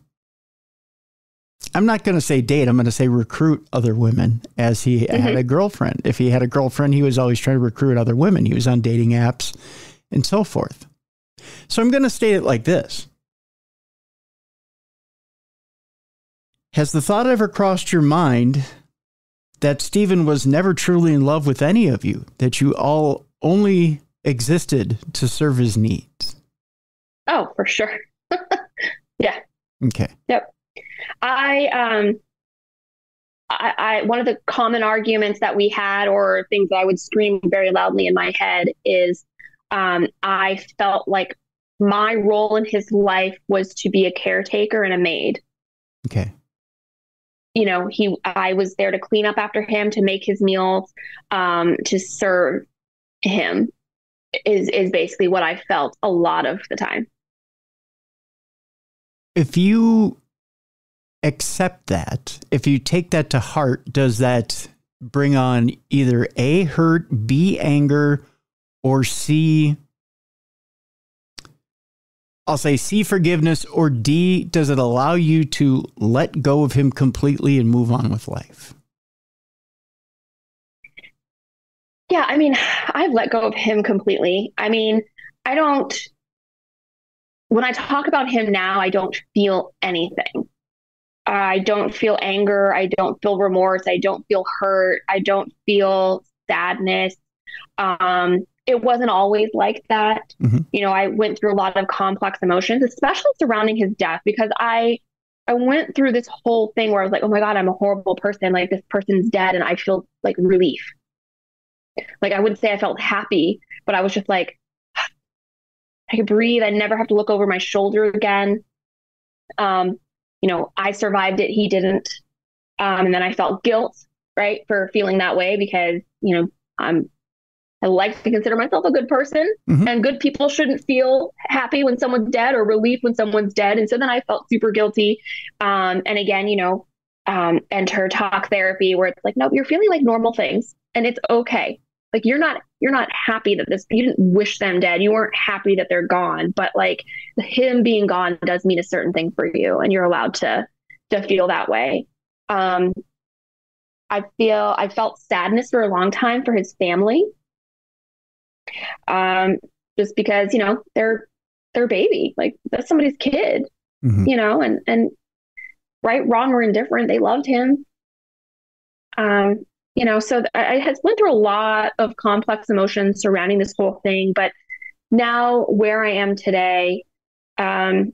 I'm not going to say date, I'm going to say recruit other women as he had a girlfriend. If he had a girlfriend, he was always trying to recruit other women. He was on dating apps and so forth. So I'm going to state it like this. Has the thought ever crossed your mind that Stephen was never truly in love with any of you, that you all only existed to serve his needs? Oh, for sure. Yeah. Okay. Yep. I one of the common arguments that we had, or things that I would scream very loudly in my head, is I felt like my role in his life was to be a caretaker and a maid. Okay. You know, I was there to clean up after him, to make his meals, to serve him is basically what I felt a lot of the time. If you accept that, if you take that to heart, does that bring on either A, hurt, B, anger, or C, I'll say C, forgiveness, or D, does it allow you to let go of him completely and move on with life? Yeah, I mean, I've let go of him completely. I mean, I don't, when I talk about him now, I don't feel anything. I don't feel anger. I don't feel remorse. I don't feel hurt. I don't feel sadness. It wasn't always like that. Mm-hmm. You know, I went through a lot of complex emotions, especially surrounding his death, because I went through this whole thing where I was like, oh my God, I'm a horrible person. Like, this person's dead, and I feel like relief. Like, I wouldn't say I felt happy, but I was just like, I could breathe. I never have to look over my shoulder again. You know, I survived it. He didn't. And then I felt guilt, right, for feeling that way because, you know, I like to consider myself a good person, Mm-hmm. and good people shouldn't feel happy when someone's dead or relief when someone's dead. And so then I felt super guilty. And again, you know, enter talk therapy, where it's like, no, you're feeling like normal things and it's okay. Like, you're not happy that you didn't wish them dead. You weren't happy that they're gone, but like, him being gone does mean a certain thing for you, and you're allowed to feel that way. I felt sadness for a long time for his family. Just because, you know, they're their baby, like, that's somebody's kid, Mm-hmm. you know, and right, wrong, or indifferent, they loved him. You know, so I had went through a lot of complex emotions surrounding this whole thing, but now where I am today, I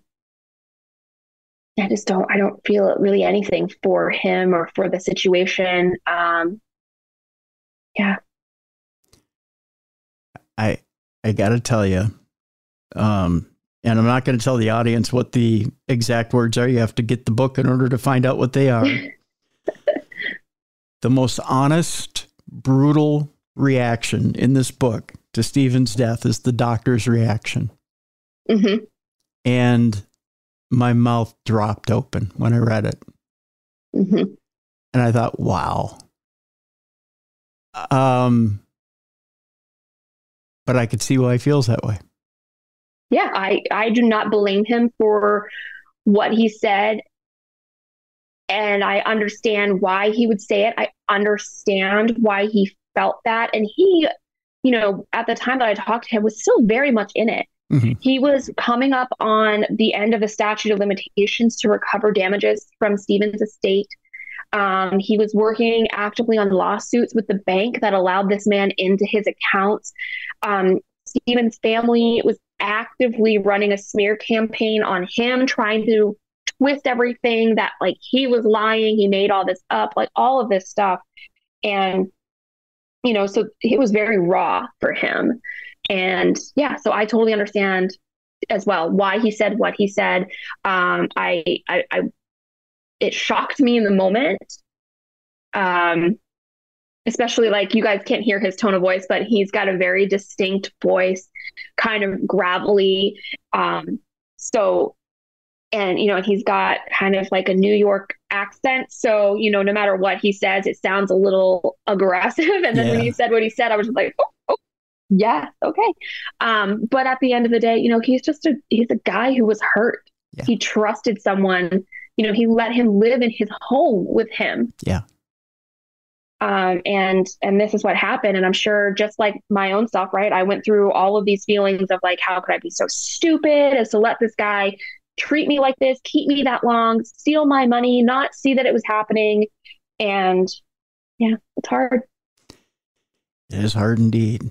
don't feel really anything for him or for the situation. Yeah. I got to tell you, and I'm not going to tell the audience what the exact words are. You have to get the book in order to find out what they are. The most honest, brutal reaction in this book to Stephen's death is the doctor's reaction. Mm-hmm. And my mouth dropped open when I read it. Mm-hmm. And I thought, wow. But I could see why he feels that way. Yeah, I do not blame him for what he said. And I understand why he would say it. I understand why he felt that. And he, you know, at the time that I talked to him, was still very much in it. Mm-hmm. He was coming up on the end of the statute of limitations to recover damages from Stephen's estate. He was working actively on lawsuits with the bank that allowed this man into his accounts. Stephen's family was actively running a smear campaign on him, trying to twist everything that, like, he was lying, he made all this up, like, all of this stuff. And, you know, so it was very raw for him. And yeah, so I totally understand as well why he said what he said. It shocked me in the moment. Especially, like, you guys can't hear his tone of voice, but he's got a very distinct voice, kind of gravelly. So, and, you know, he's got kind of like a New York accent. So, you know, no matter what he says, it sounds a little aggressive. And then when he said what he said, I was just like, oh yeah, okay. But at the end of the day, you know, he's a guy who was hurt. Yeah. He trusted someone, you know, he let him live in his home with him. Yeah. And this is what happened. And I'm sure, just like my own self, right, I went through all of these feelings of like, how could I be so stupid as to let this guy treat me like this, keep me that long, steal my money, not see that it was happening. And yeah, it's hard. It is hard indeed.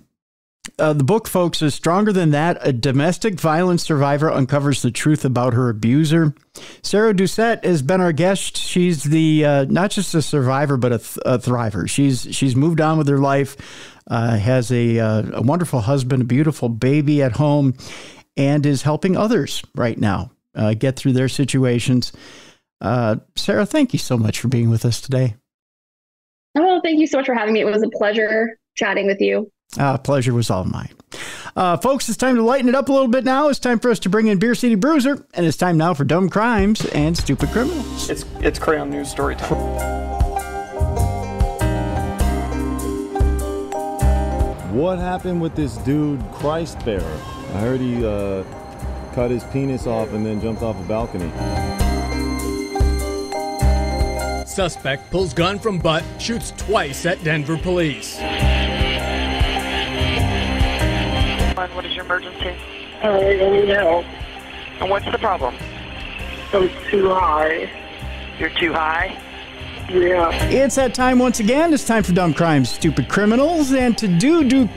The book, folks, is Stronger Than That. A domestic violence survivor uncovers the truth about her abuser. Sarah Doucette has been our guest. She's the not just a survivor, but a thriver. She's moved on with her life, has a wonderful husband, a beautiful baby at home, and is helping others right now get through their situations. Sarah, thank you so much for being with us today. Oh, thank you so much for having me. It was a pleasure chatting with you. Pleasure was all mine. Folks, it's time to lighten it up a little bit now. It's time for us to bring in Beer City Bruiser, and it's time now for Dumb Crimes and Stupid Criminals. It's Crayon News story time. What happened with this dude, Christ Bearer? I heard he cut his penis off and then jumped off a balcony. Suspect pulls gun from butt, shoots twice at Denver police. What is your emergency? I need help. And what's the problem? I'm too high. You're too high? Yeah. It's that time once again. It's time for Dumb Crimes, Stupid Criminals, and to do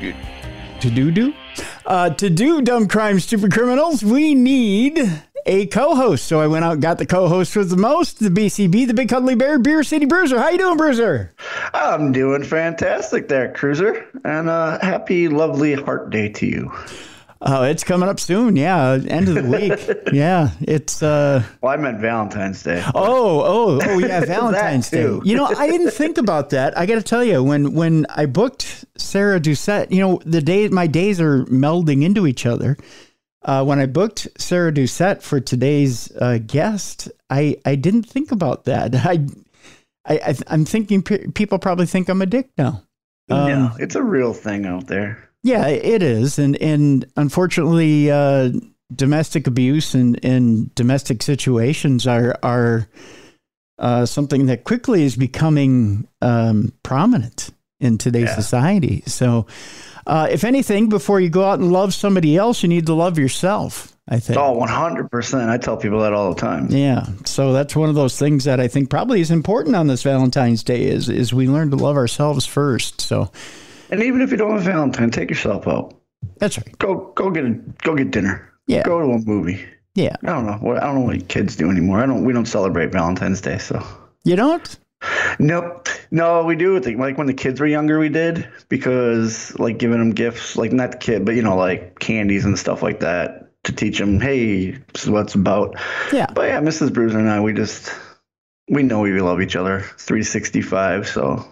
Dumb Crimes, Stupid Criminals, we need a co-host. So I went out and got the co-host with the most, the BCB, the Big Cuddly Bear, Beer City Bruiser. How you doing, Bruiser? I'm doing fantastic there, Cruiser. And happy, lovely Heart Day to you. Oh, it's coming up soon. Yeah, end of the week. Yeah, it's... Well, I meant Valentine's Day. Oh, yeah, Valentine's Day. too. You know, I didn't think about that. I got to tell you, when I booked Sarah Doucette, you know, my days are melding into each other. When I booked Sarah Doucette for today's guest, I didn't think about that. I'm thinking people probably think I'm a dick now. No, it's a real thing out there. Yeah, it is. And unfortunately, domestic abuse and domestic situations are something that quickly is becoming prominent in today's society. So if anything, before you go out and love somebody else, you need to love yourself, I think. Oh, 100%. I tell people that all the time. Yeah. So that's one of those things that I think probably is important on this Valentine's Day is we learn to love ourselves first. So, and even if you don't have Valentine, take yourself out. That's right. Go get dinner. Yeah. Go to a movie. Yeah. I don't know what kids do anymore. We don't celebrate Valentine's Day, so. You don't? Nope. No, we do. Like when the kids were younger, we did, because like giving them gifts, like not the kid, but like candies and stuff like that to teach them, hey, this is what it's about. Yeah. But yeah, Mrs. Bruiser and I, we know we love each other 365, so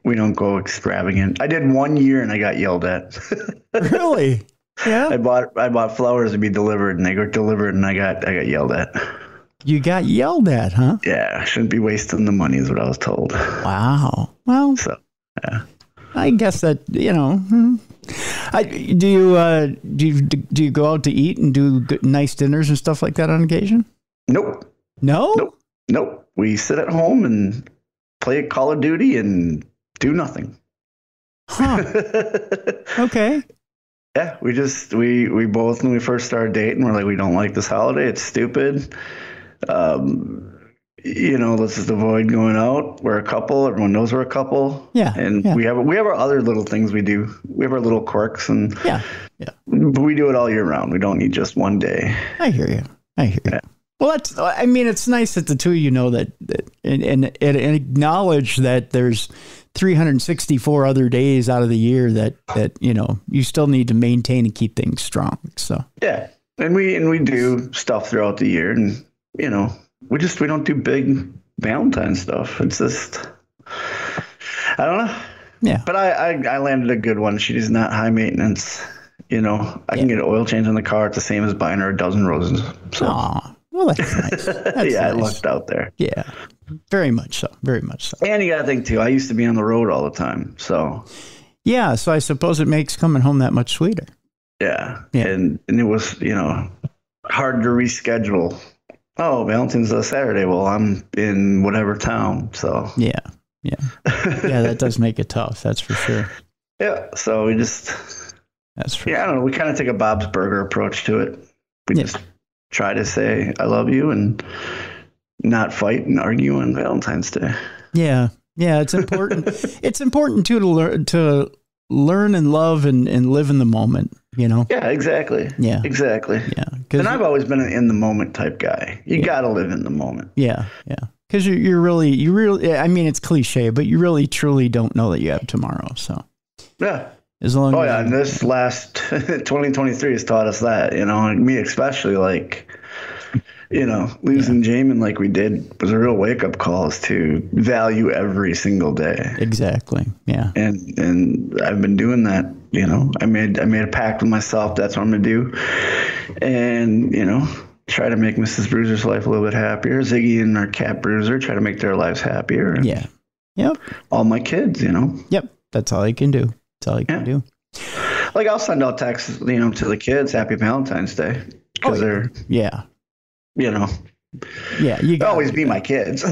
we don't go extravagant. I did 1 year and I got yelled at. Really? Yeah. I bought flowers to be delivered and they got delivered and I got yelled at. You got yelled at, huh? Yeah, I shouldn't be wasting the money is what I was told. Wow. Well, so, yeah. I guess that, do you go out to eat and do nice dinners and stuff like that on occasion? Nope. No? Nope. We sit at home and play Call of Duty and do nothing. Huh. Okay. Yeah, we both, when we first started dating, we're like, we don't like this holiday. It's stupid. Let's just avoid going out. We're a couple. Everyone knows we're a couple. Yeah. And we have our other little things we do. We have our little quirks and but we do it all year round. We don't need just one day. I hear you. Yeah. Well, it's nice that the two of you know that and acknowledge that there's 364 other days out of the year that you still need to maintain and keep things strong. So yeah, and we do stuff throughout the year, and we don't do big Valentine stuff. It's just I don't know. Yeah, but I landed a good one. She's not high maintenance. I can get an oil change in the car. It's the same as buying her a dozen roses. So. Aww. Well, that's nice. That's yeah, nice. I lucked out there. Yeah, very much so. Very much so. And you got to think, too, I used to be on the road all the time. So, yeah, so I suppose it makes coming home that much sweeter. Yeah. And it was, hard to reschedule. Oh, Valentine's a Saturday. Well, I'm in whatever town. So, yeah. That does make it tough. That's for sure. Yeah. So that's for I don't know. We kind of take a Bob's Burger approach to it. We just try to say I love you and not fight and argue on Valentine's Day. Yeah, it's important. It's important too to learn and love and live in the moment, you know? Yeah, exactly. Yeah. Exactly. Yeah. And I've always been an in the moment type guy. You got to live in the moment. Yeah. Yeah. Because you really, I mean, it's cliche, but you really truly don't know that you have tomorrow. So, yeah. As long as and this last 2023 has taught us that, you know, and me especially, like, you know, losing Jamin like we did was a real wake up call as to value every single day. Exactly. Yeah. And I've been doing that, you know. I made a pact with myself. That's what I'm going to do. And, you know, try to make Mrs. Bruiser's life a little bit happier. Ziggy and our cat Bruiser, try to make their lives happier. And yeah. Yep. all my kids, you know. Yep. That's all you can do. That's all you can do. Like, I'll send out texts, you know, to the kids, Happy Valentine's Day. Because they're, you know. Yeah, you gotta always be my kids.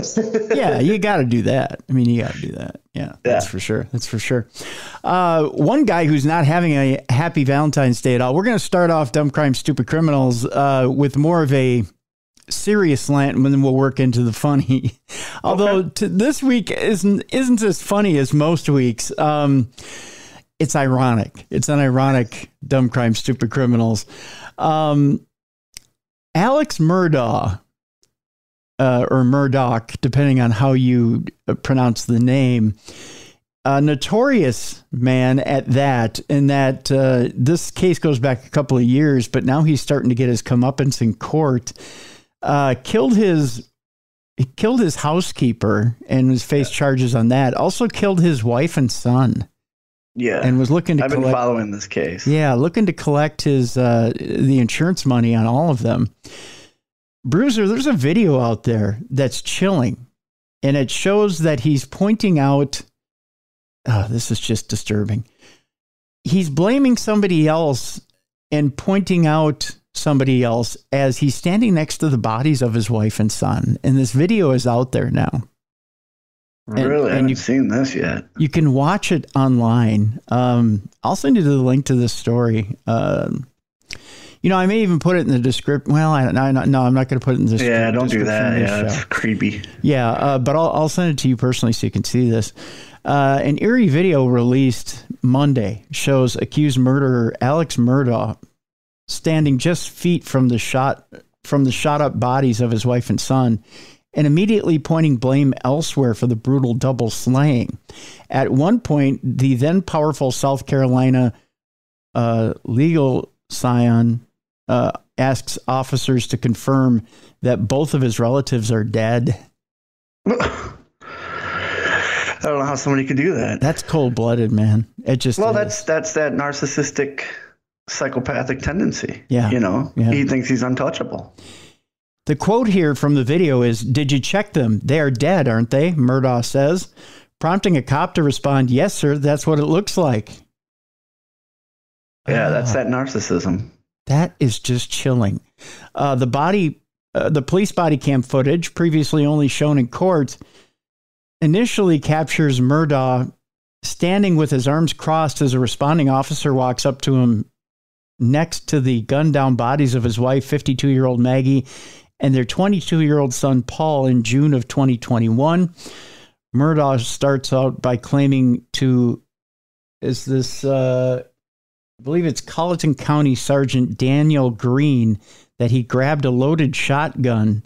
Yeah, you got to do that. I mean, you got to do that. Yeah, that's for sure. That's for sure. One guy who's not having a happy Valentine's Day at all. We're going to start off Dumb Crime, Stupid Criminals with more of a serious slant, and then we'll work into the funny. Although this week isn't as funny as most weeks. It's ironic. It's an ironic Dumb Crime, Stupid Criminals. Alex Murdaugh. Or Murdoch, depending on how you pronounce the name, a notorious man at that, in that this case goes back a couple of years, but now he's starting to get his comeuppance in court. Killed his housekeeper and was faced charges on that. Also killed his wife and son. Yeah, and was looking to I've been following this case. Yeah, looking to collect his the insurance money on all of them. Bruiser, there's a video out there that's chilling, and it shows that he's pointing out, this is just disturbing. He's blaming somebody else and pointing out somebody else as he's standing next to the bodies of his wife and son. And this video is out there now. Really? I haven't seen this yet. You can watch it online. I'll send you the link to this story. You know, I may even put it in the description. Well, I'm not going to put it in the description. Yeah, don't do that. Yeah, that's creepy. Yeah, but I'll send it to you personally so you can see this. An eerie video released Monday shows accused murderer Alex Murdaugh standing just feet from the shot up bodies of his wife and son, and immediately pointing blame elsewhere for the brutal double slaying. At one point, the then powerful South Carolina legal scion asks officers to confirm that both of his relatives are dead. I don't know how somebody could do that. That's cold-blooded, man. It just that's that narcissistic, psychopathic tendency. Yeah, you know, he thinks he's untouchable. The quote here from the video is, "Did you check them? They are dead, aren't they?" Murdaugh says, prompting a cop to respond, "Yes, sir. That's what it looks like." Yeah, that's that narcissism. That is just chilling. The police body cam footage, previously only shown in court, initially captures Murdaugh standing with his arms crossed as a responding officer walks up to him next to the gunned down bodies of his wife, 52-year-old Maggie, and their 22-year-old son, Paul, in June of 2021. Murdaugh starts out by claiming I believe it's Colleton County Sergeant Daniel Green, that he grabbed a loaded shotgun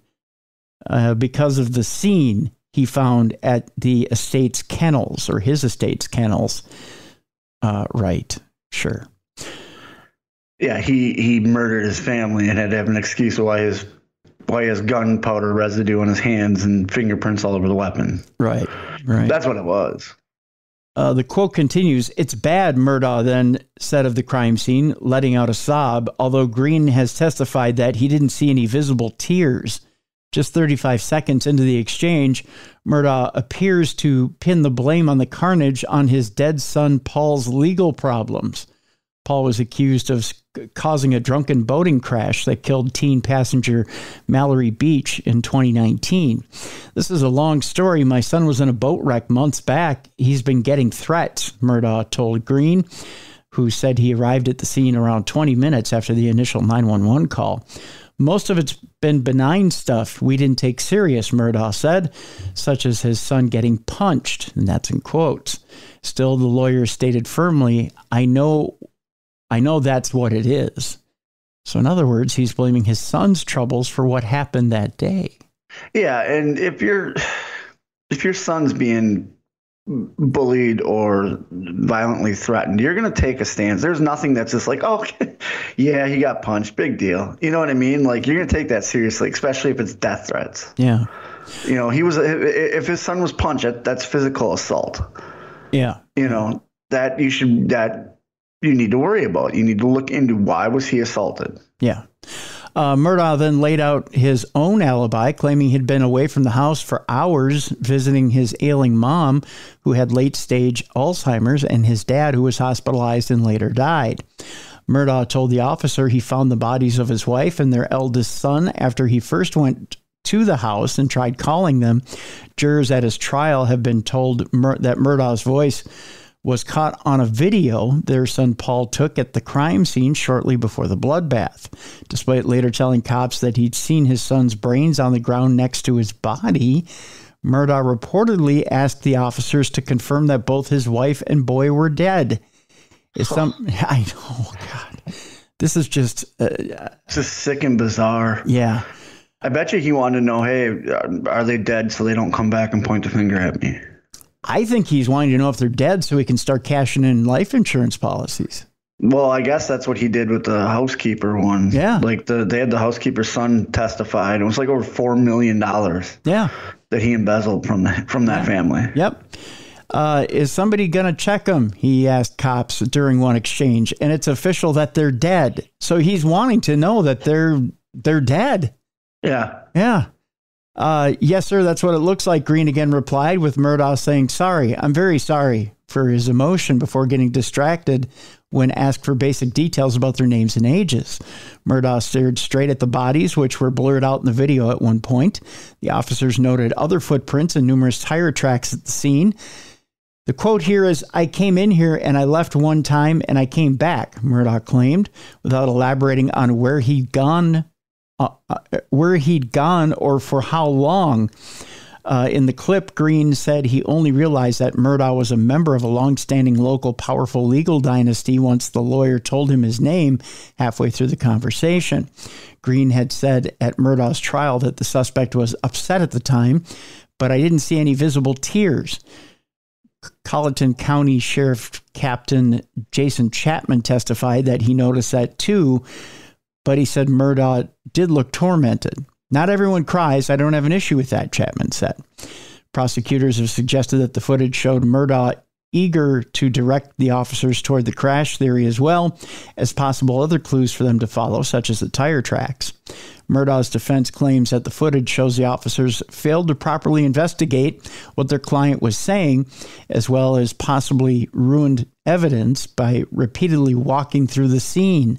because of the scene he found at the estate's kennels, or his estate's kennels. Right. Sure. Yeah, he murdered his family and had to have an excuse why he has gunpowder residue on his hands and fingerprints all over the weapon. Right. That's what it was. The quote continues, "It's bad," Murdaugh then said of the crime scene, letting out a sob, although Green has testified that he didn't see any visible tears. Just 35 seconds into the exchange, Murdaugh appears to pin the blame on the carnage on his dead son Paul's legal problems. Paul was accused of causing a drunken boating crash that killed teen passenger Mallory Beach in 2019. "This is a long story. My son was in a boat wreck months back. He's been getting threats," Murdaugh told Green, who said he arrived at the scene around 20 minutes after the initial 911 call. "Most of it's been benign stuff we didn't take serious," Murdaugh said, such as his son getting punched, and that's in quotes. Still, the lawyer stated firmly, I know that's what it is. So in other words, he's blaming his son's troubles for what happened that day. Yeah, and if your son's being bullied or violently threatened, you're going to take a stance. There's nothing that's just like, oh, yeah, he got punched, big deal. You know what I mean? Like, you're going to take that seriously, especially if it's death threats. Yeah. You know, if his son was punched, that's physical assault. Yeah. You know, that you need to worry about. You need to look into why was he assaulted. Yeah. Murdaugh then laid out his own alibi, claiming he'd been away from the house for hours visiting his ailing mom, who had late-stage Alzheimer's, and his dad, who was hospitalized and later died. Murdaugh told the officer he found the bodies of his wife and their eldest son after he first went to the house and tried calling them. Jurors at his trial have been told that Murdaugh's voice was caught on a video their son Paul took at the crime scene shortly before the bloodbath. Despite later telling cops that he'd seen his son's brains on the ground next to his body, Murdaugh reportedly asked the officers to confirm that both his wife and boy were dead. I know, God. This is just... it's just sick and bizarre. Yeah. I bet you he wanted to know, hey, are they dead so they don't come back and point the finger at me? I think he's wanting to know if they're dead so he can start cashing in life insurance policies. Well, I guess that's what he did with the housekeeper one. Yeah. Like they had the housekeeper's son testified. It was like over $4 million. Yeah. That he embezzled from that family. Yep. Is somebody going to check him? He asked cops during one exchange, and it's official that they're dead. So he's wanting to know that they're dead. Yeah. Yeah. Yes, sir, that's what it looks like, Green again replied, with Murdaugh saying, sorry, I'm very sorry, for his emotion before getting distracted when asked for basic details about their names and ages. Murdaugh stared straight at the bodies, which were blurred out in the video at one point. The officers noted other footprints and numerous tire tracks at the scene. The quote here is, I came in here and I left one time and I came back, Murdaugh claimed, without elaborating on where he'd gone or for how long. In the clip, Green said he only realized that Murdaugh was a member of a long-standing local powerful legal dynasty once the lawyer told him his name halfway through the conversation. Green had said at Murdaugh's trial that the suspect was upset at the time, but I didn't see any visible tears. Colleton County Sheriff Captain Jason Chapman testified that he noticed that too, but he said Murdaugh did look tormented. Not everyone cries. I don't have an issue with that, Chapman said. Prosecutors have suggested that the footage showed Murdaugh eager to direct the officers toward the crash theory as well as possible other clues for them to follow, such as the tire tracks. Murdaugh's defense claims that the footage shows the officers failed to properly investigate what their client was saying, as well as possibly ruined evidence by repeatedly walking through the scene.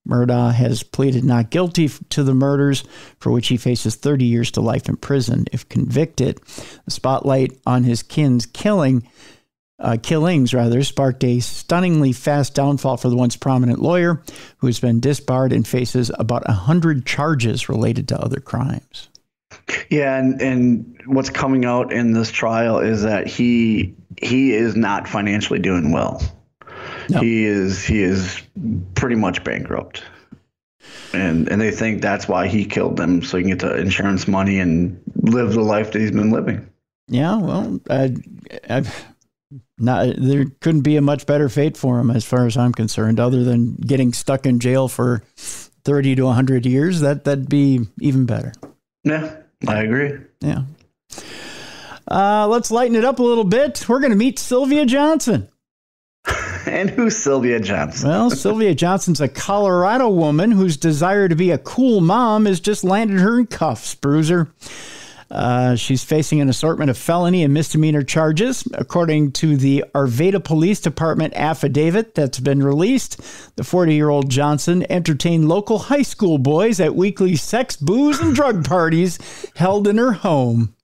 Murdaugh has pleaded not guilty to the murders, for which he faces 30 years to life in prison if convicted. The spotlight on his kin's killings sparked a stunningly fast downfall for the once prominent lawyer, who has been disbarred and faces about 100 charges related to other crimes. Yeah, and what's coming out in this trial is that he is not financially doing well. No. He is pretty much bankrupt, and they think that's why he killed them, so he can get the insurance money and live the life that he's been living. Yeah, well, there couldn't be a much better fate for him, as far as I'm concerned, other than getting stuck in jail for 30 to 100 years. That'd be even better. Yeah, I agree. Yeah. Let's lighten it up a little bit. We're going to meet Sylvia Johnson. And who's Sylvia Johnson? Well, Sylvia Johnson's a Colorado woman whose desire to be a cool mom has just landed her in cuffs, Bruiser. She's facing an assortment of felony and misdemeanor charges. According to the Arvada Police Department affidavit that's been released, the 40-year-old Johnson entertained local high school boys at weekly sex, booze, and drug parties held in her home.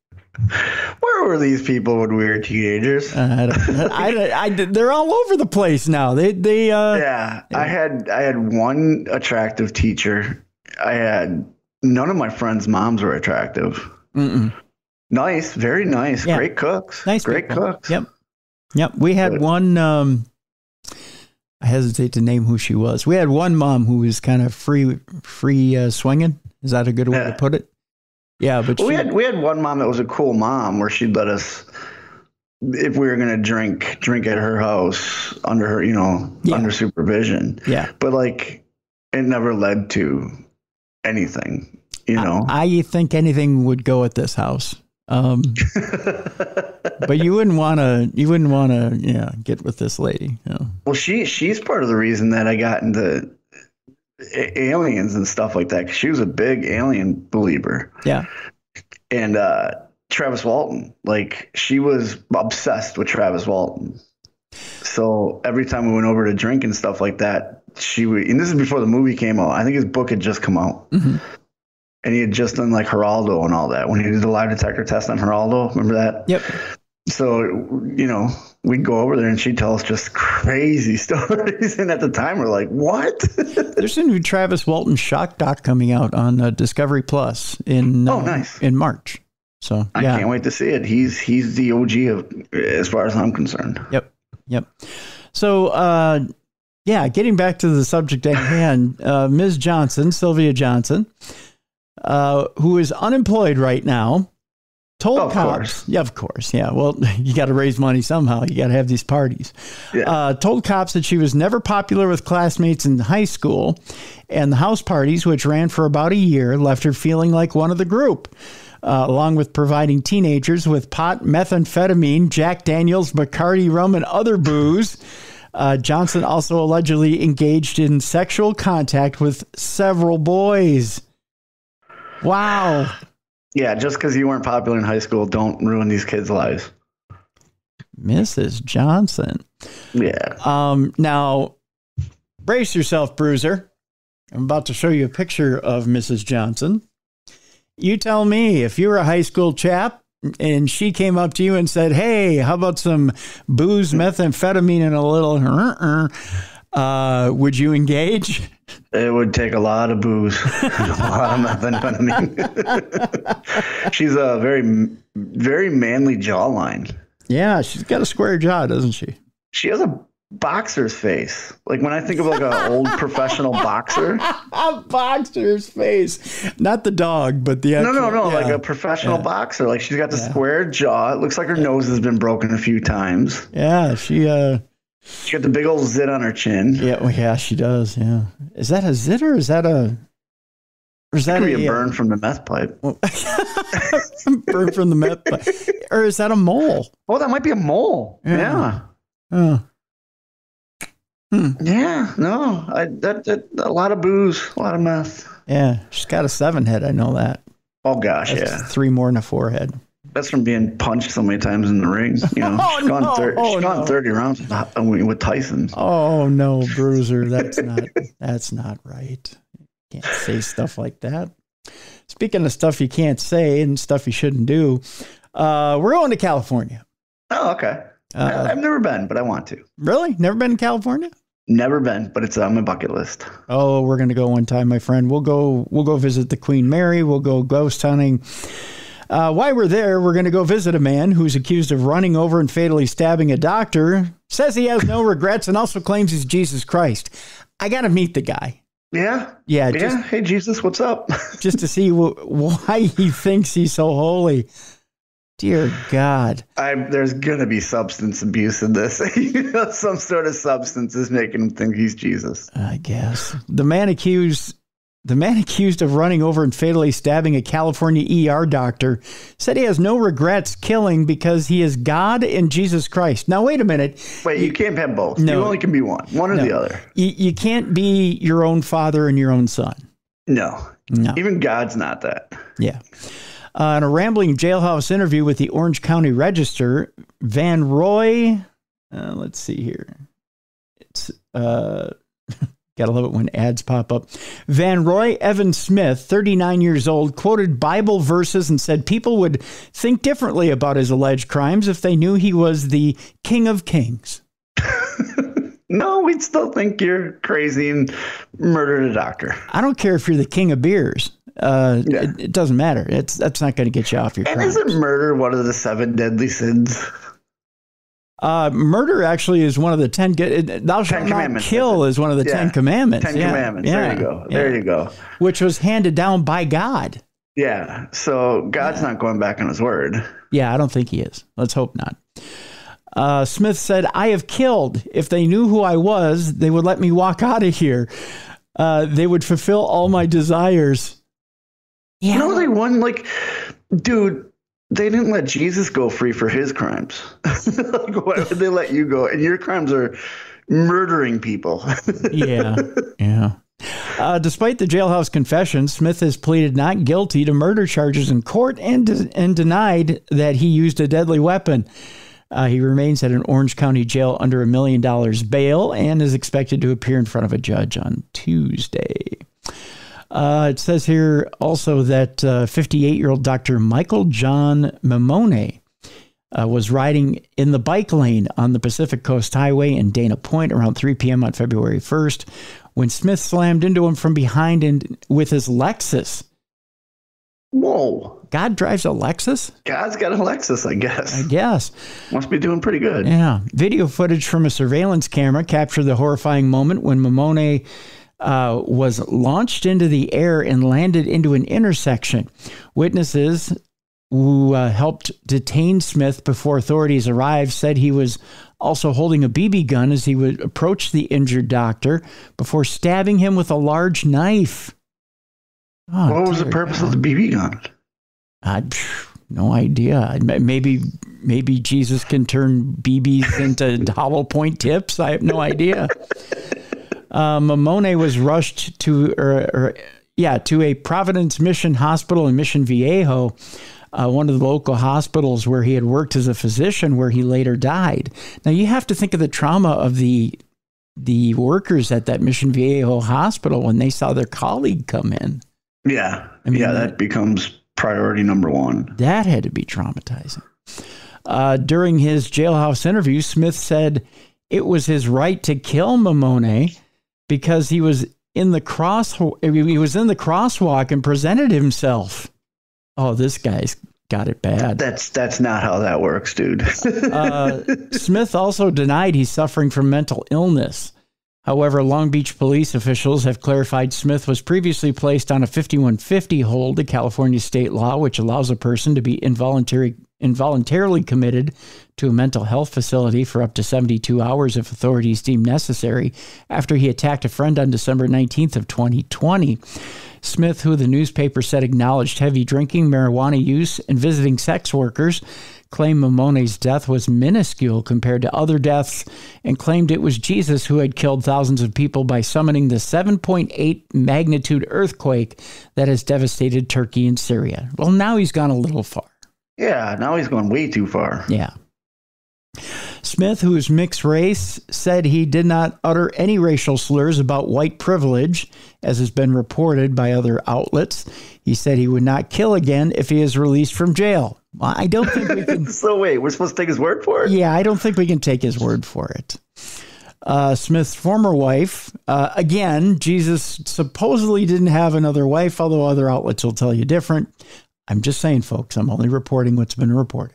Where were these people when we were teenagers? They're all over the place now. Yeah, I had one attractive teacher. I had none of my friends' moms were attractive. Mm-mm. Nice, very nice, yeah. Great cooks. Nice, great people. Cooks. Yep. Yep. We had one, I hesitate to name who she was. We had one mom who was kind of free swinging. Is that a good way to put it? Yeah. But we had one mom that was a cool mom where she'd let us, if we were going to drink at her house under her, under supervision. Yeah. But like, it never led to anything, I think anything would go at this house. But you wouldn't want to, get with this lady. Well, she's part of the reason that I got into aliens and stuff like that. 'Cause she was a big alien believer. Yeah. And, Travis Walton, like she was obsessed with Travis Walton. So every time we went over to drink and stuff like that, and this is before the movie came out. I think his book had just come out. Mm-hmm. And he had just done like Geraldo and all that when he did the lie detector test on Geraldo. Remember that? Yep. So, we'd go over there and she'd tell us just crazy stories. And at the time we're like, what? There's a new Travis Walton shock doc coming out on Discovery Plus nice. in March. So I can't wait to see it. He's the OG of, as far as I'm concerned. Yep. So, getting back to the subject at hand, Ms. Johnson, Sylvia Johnson, who is unemployed right now, told cops. Yeah, of course. Yeah. Well, you got to raise money somehow. You got to have these parties. Yeah. Told cops that she was never popular with classmates in high school, and the house parties, which ran for about a year, left her feeling like one of the group. Along with providing teenagers with pot, methamphetamine, Jack Daniels, Bacardi rum, and other booze. Johnson also allegedly engaged in sexual contact with several boys. Wow. Yeah, just because you weren't popular in high school, don't ruin these kids' lives. Mrs. Johnson. Yeah. Now, brace yourself, Bruiser. I'm about to show you a picture of Mrs. Johnson. You tell me, if you were a high school chap and she came up to you and said, hey, how about some booze, methamphetamine, and a little, would you engage? It would take a lot of booze, a lot of methamphetamine. She's a very, very manly jawline. Yeah, she's got a square jaw, doesn't she? She has a boxer's face. Like when I think of like an old professional boxer. A boxer's face. Not the dog, but the actual, No. Yeah. Like a professional boxer. Like she's got the square jaw. It looks like her nose has been broken a few times. Yeah, she got the big old zit on her chin. Yeah, she does. Yeah. Is that a zit or is that a burn from the meth pipe? Burn from the meth pipe. Or is that a mole? Oh, that might be a mole. Yeah. Yeah, no, that a lot of booze, a lot of meth. Yeah, she's got a 7 head. I know that. Oh gosh, that's 3 more than a 4 head. That's from being punched so many times in the ring. She's gone 30 rounds with Tyson. Oh no, Bruiser, that's not right. You can't say stuff like that. Speaking of stuff you can't say and stuff you shouldn't do, we're going to California. Oh, okay. I've never been, but I want to. Really? Never been to California? Never been, but it's on my bucket list. Oh, we're going to go one time, my friend. We'll go visit the Queen Mary. We'll go ghost hunting. While we're there, we're going to go visit a man who's accused of running over and fatally stabbing a doctor, says he has no regrets, and also claims he's Jesus Christ. I got to meet the guy. Yeah? Yeah. Hey, Jesus, what's up? Just to see why he thinks he's so holy. Dear God. There's going to be substance abuse in this. Some sort of substance is making him think he's Jesus. I guess. The man accused of running over and fatally stabbing a California ER doctor said he has no regrets killing because he is God and Jesus Christ. Now, wait a minute. Wait, you can't have both. No, you only can be one or the other. You can't be your own father and your own son. No. Even God's not that. Yeah. In a rambling jailhouse interview with the Orange County Register, Van Roy, let's see here. It's, gotta love it when ads pop up. Van Roy Evan Smith, 39 years old, quoted Bible verses and said people would think differently about his alleged crimes if they knew he was the King of Kings. No, we'd still think you're crazy and murdered a doctor. I don't care if you're the king of beers. It doesn't matter. That's not going to get you off your crimes. And isn't murder one of the 7 deadly sins? Murder actually is one of the 10. Thou shalt not kill is one of the 10 commandments. 10 commandments. Yeah. There you go. There you go. Which was handed down by God. Yeah. So God's not going back on his word. Yeah, I don't think he is. Let's hope not. Smith said, I have killed. If they knew who I was, they would let me walk out of here. They would fulfill all my desires. Yeah. You know, they won, like, dude, they didn't let Jesus go free for his crimes. Like, why would they let you go? And your crimes are murdering people. Yeah. Despite the jailhouse confession, Smith has pleaded not guilty to murder charges in court and denied that he used a deadly weapon. He remains at an Orange County jail under $1 million bail and is expected to appear in front of a judge on Tuesday. It says here also that 58-year-old Dr. Michael John Mamone was riding in the bike lane on the Pacific Coast Highway in Dana Point around 3 p.m. on February 1st when Smith slammed into him from behind and with his Lexus. Whoa. God drives a Lexus? God's got a Lexus, I guess. I guess. Must be doing pretty good. Yeah. Video footage from a surveillance camera captured the horrifying moment when Mamone was launched into the air and landed into an intersection. Witnesses who helped detain Smith before authorities arrived said he was also holding a BB gun as he would approach the injured doctor before stabbing him with a large knife. Oh, what was the purpose of the BB gun? No idea. Maybe Jesus can turn BBs into hollow point tips. I have no idea. Mamone was rushed to a Providence Mission Hospital in Mission Viejo, one of the local hospitals where he had worked as a physician, where he later died. Now you have to think of the trauma of the workers at that Mission Viejo hospital when they saw their colleague come in. Yeah, that becomes priority number one. That had to be traumatizing. During his jailhouse interview, Smith said it was his right to kill Mamone because he was in the crosswalk and presented himself. Oh, this guy's got it bad. That's not how that works, dude. Smith also denied he's suffering from mental illness. However, Long Beach police officials have clarified Smith was previously placed on a 5150 hold, a California state law which allows a person to be involuntarily committed to a mental health facility for up to 72 hours if authorities deem necessary after he attacked a friend on December 19th of 2020. Smith, who the newspaper said acknowledged heavy drinking, marijuana use, and visiting sex workers, claimed Mamone's death was minuscule compared to other deaths and claimed it was Jesus who had killed thousands of people by summoning the 7.8 magnitude earthquake that has devastated Turkey and Syria. Well, now he's gone a little far. Yeah, now he's gone way too far. Yeah. Smith, who is mixed race, said he did not utter any racial slurs about white privilege, as has been reported by other outlets. He said he would not kill again if he is released from jail. Well, I don't think we can... So wait, we're supposed to take his word for it? Yeah, I don't think we can take his word for it. Smith's former wife, again, Jesus supposedly didn't have another wife, although other outlets will tell you different. I'm just saying, folks, I'm only reporting what's been reported.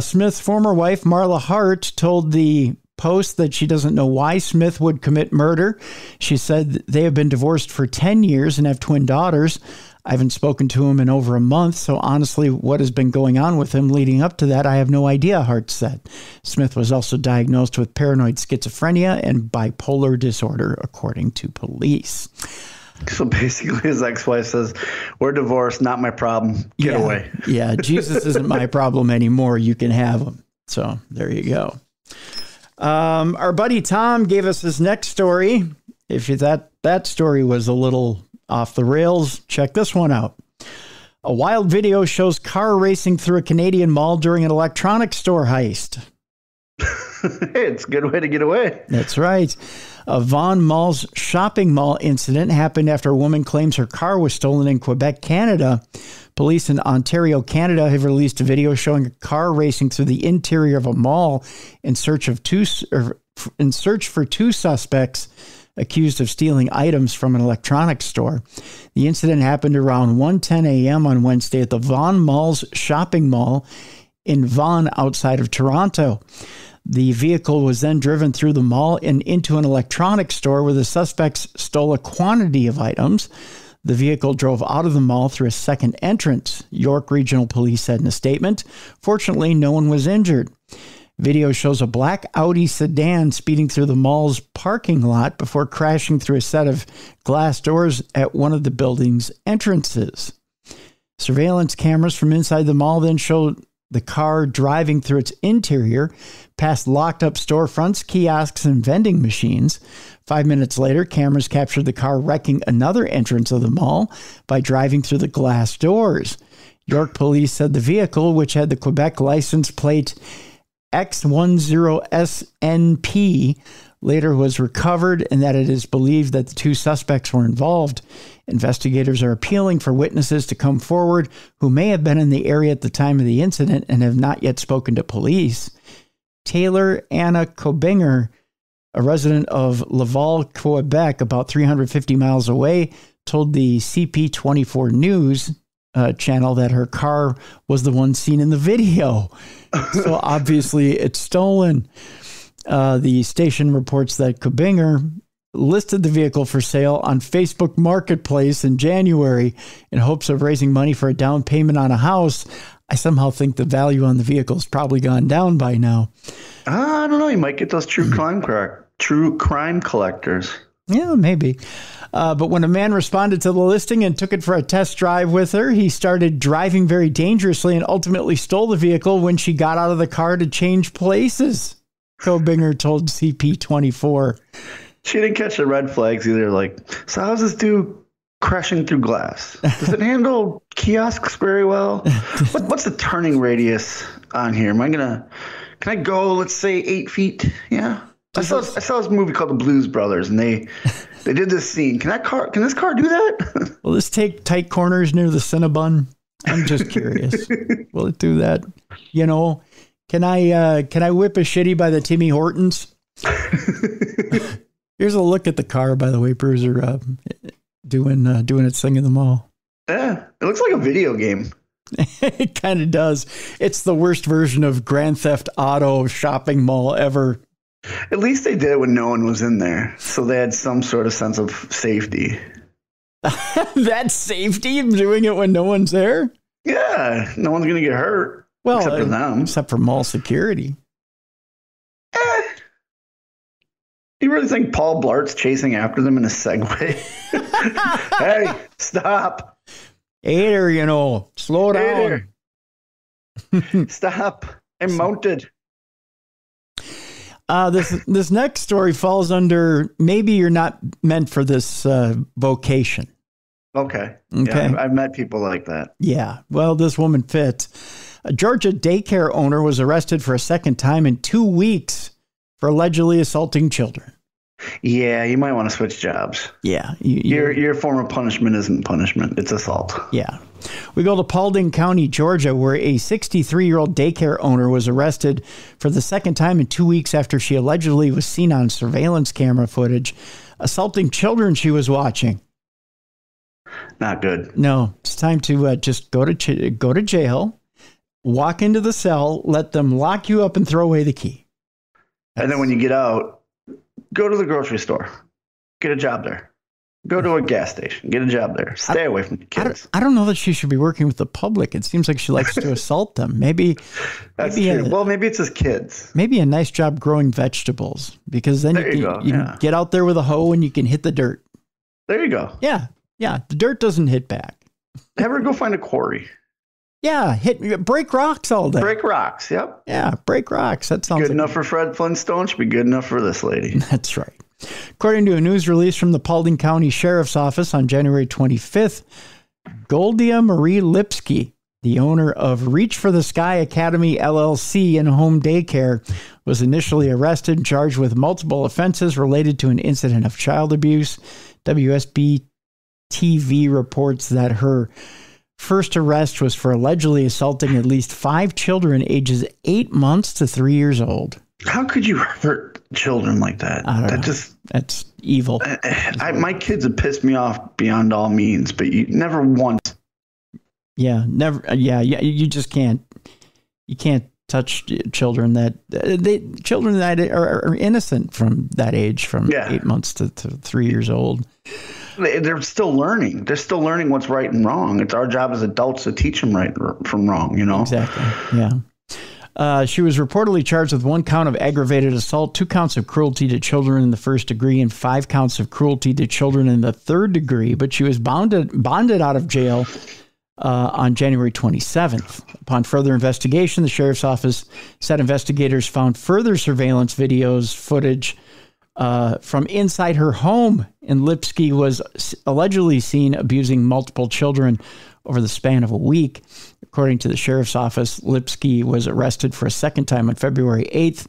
Smith's former wife, Marla Hart, told the Post that she doesn't know why Smith would commit murder. She said they have been divorced for 10 years and have twin daughters. I haven't spoken to him in over a month, so honestly, what has been going on with him leading up to that, I have no idea, Hart said. Smith was also diagnosed with paranoid schizophrenia and bipolar disorder, according to police. So basically his ex-wife says, we're divorced, not my problem. Get away. Yeah, Jesus isn't my problem anymore. You can have him. So there you go. Our buddy Tom gave us his next story. If you thought that story was a little off the rails, check this one out. A wild video shows car racing through a Canadian mall during an electronics store heist. Hey, it's a good way to get away. That's right. A Vaughan Mall's shopping mall incident happened after a woman claims her car was stolen in Quebec, Canada. Police in Ontario, Canada have released a video showing a car racing through the interior of a mall in search for two suspects accused of stealing items from an electronics store. The incident happened around 1:10 a.m. on Wednesday at the Vaughan Mall's shopping mall in Vaughan outside of Toronto. The vehicle was then driven through the mall and into an electronics store where the suspects stole a quantity of items. The vehicle drove out of the mall through a second entrance, York Regional Police said in a statement. Fortunately, no one was injured. Video shows a black Audi sedan speeding through the mall's parking lot before crashing through a set of glass doors at one of the building's entrances. Surveillance cameras from inside the mall then showed the car driving through its interior, past locked-up storefronts, kiosks, and vending machines. 5 minutes later, cameras captured the car wrecking another entrance of the mall by driving through the glass doors. York police said the vehicle, which had the Quebec license plate X10SNP, later was recovered and that it is believed that the two suspects were involved. Investigators are appealing for witnesses to come forward who may have been in the area at the time of the incident and have not yet spoken to police. Taylor Anna Kobinger, a resident of Laval, Quebec, about 350 miles away, told the CP24 News channel that her car was the one seen in the video. So obviously it's stolen. The station reports that Kobinger listed the vehicle for sale on Facebook Marketplace in January in hopes of raising money for a down payment on a house. I somehow think the value on the vehicle has probably gone down by now. I don't know. You might get those true crime collectors. Yeah, maybe. But when a man responded to the listing and took it for a test drive with her, he started driving very dangerously and ultimately stole the vehicle when she got out of the car to change places, Kobinger told CP24. She didn't catch the red flags either. Like, so how's this dude crashing through glass? Does it handle kiosks very well? What's the turning radius on here? Can I go, let's say, 8 feet? Yeah. I saw this movie called The Blues Brothers, and they did this scene. Can this car do that? Will this take tight corners near the Cinnabon? I'm just curious. Will it do that? You know, can I whip a shitty by the Timmy Hortons? Here's a look at the car, by the way, Bruiser, doing its thing in the mall. Yeah, it looks like a video game. It kind of does. It's the worst version of Grand Theft Auto shopping mall ever. At least they did it when no one was in there, so they had some sort of sense of safety. That's safety, doing it when no one's there? Yeah, no one's going to get hurt. Well, except for them. Except for mall security. You really think Paul Blart's chasing after them in a Segway? Hey, stop. Hey there, slow down. Hey stop. I'm mounted. This next story falls under maybe you're not meant for this vocation. Okay. Yeah, I've met people like that. Yeah. Well, this woman fits. A Georgia daycare owner was arrested for a second time in 2 weeks for allegedly assaulting children. Yeah, you might want to switch jobs. Yeah. Your form of punishment isn't punishment. It's assault. Yeah. We go to Paulding County, Georgia, where a 63-year-old daycare owner was arrested for the second time in 2 weeks after she allegedly was seen on surveillance camera footage assaulting children she was watching. Not good. No, it's time to just go to jail, walk into the cell, let them lock you up and throw away the key. And then when you get out, go to the grocery store, get a job there. Go to a gas station, get a job there. Stay away from the kids. I don't know that she should be working with the public. It seems like she likes to assault them. Maybe true. Maybe it's his kids. Maybe a nice job growing vegetables, because then you can get out there with a hoe and you can hit the dirt. There you go. Yeah. The dirt doesn't hit back. Have her go find a quarry. Yeah, break rocks all day. Break rocks, yep. Yeah, break rocks. That sounds good enough for Fred Flintstone. Should be good enough for this lady. That's right. According to a news release from the Paulding County Sheriff's Office on January 25th, Goldia Marie Lipsky, the owner of Reach for the Sky Academy LLC and home daycare, was initially arrested and charged with multiple offenses related to an incident of child abuse. WSB TV reports that her first arrest was for allegedly assaulting at least 5 children ages 8 months to 3 years old. How could you hurt children like that? That's evil. My kids have pissed me off beyond all means, but you never once. Yeah, never. Yeah. You just can't. You can't touch children that are innocent from that age, from 8 months to 3 years old. They're still learning. They're still learning what's right and wrong. It's our job as adults to teach them right from wrong, Exactly, yeah. She was reportedly charged with 1 count of aggravated assault, 2 counts of cruelty to children in the 1st degree, and 5 counts of cruelty to children in the 3rd degree, but she was bonded out of jail on January 27th. Upon further investigation, the sheriff's office said investigators found further surveillance footage from inside her home, and Lipsky was allegedly seen abusing multiple children over the span of a week. According to the sheriff's office, Lipsky was arrested for a second time on February 8th,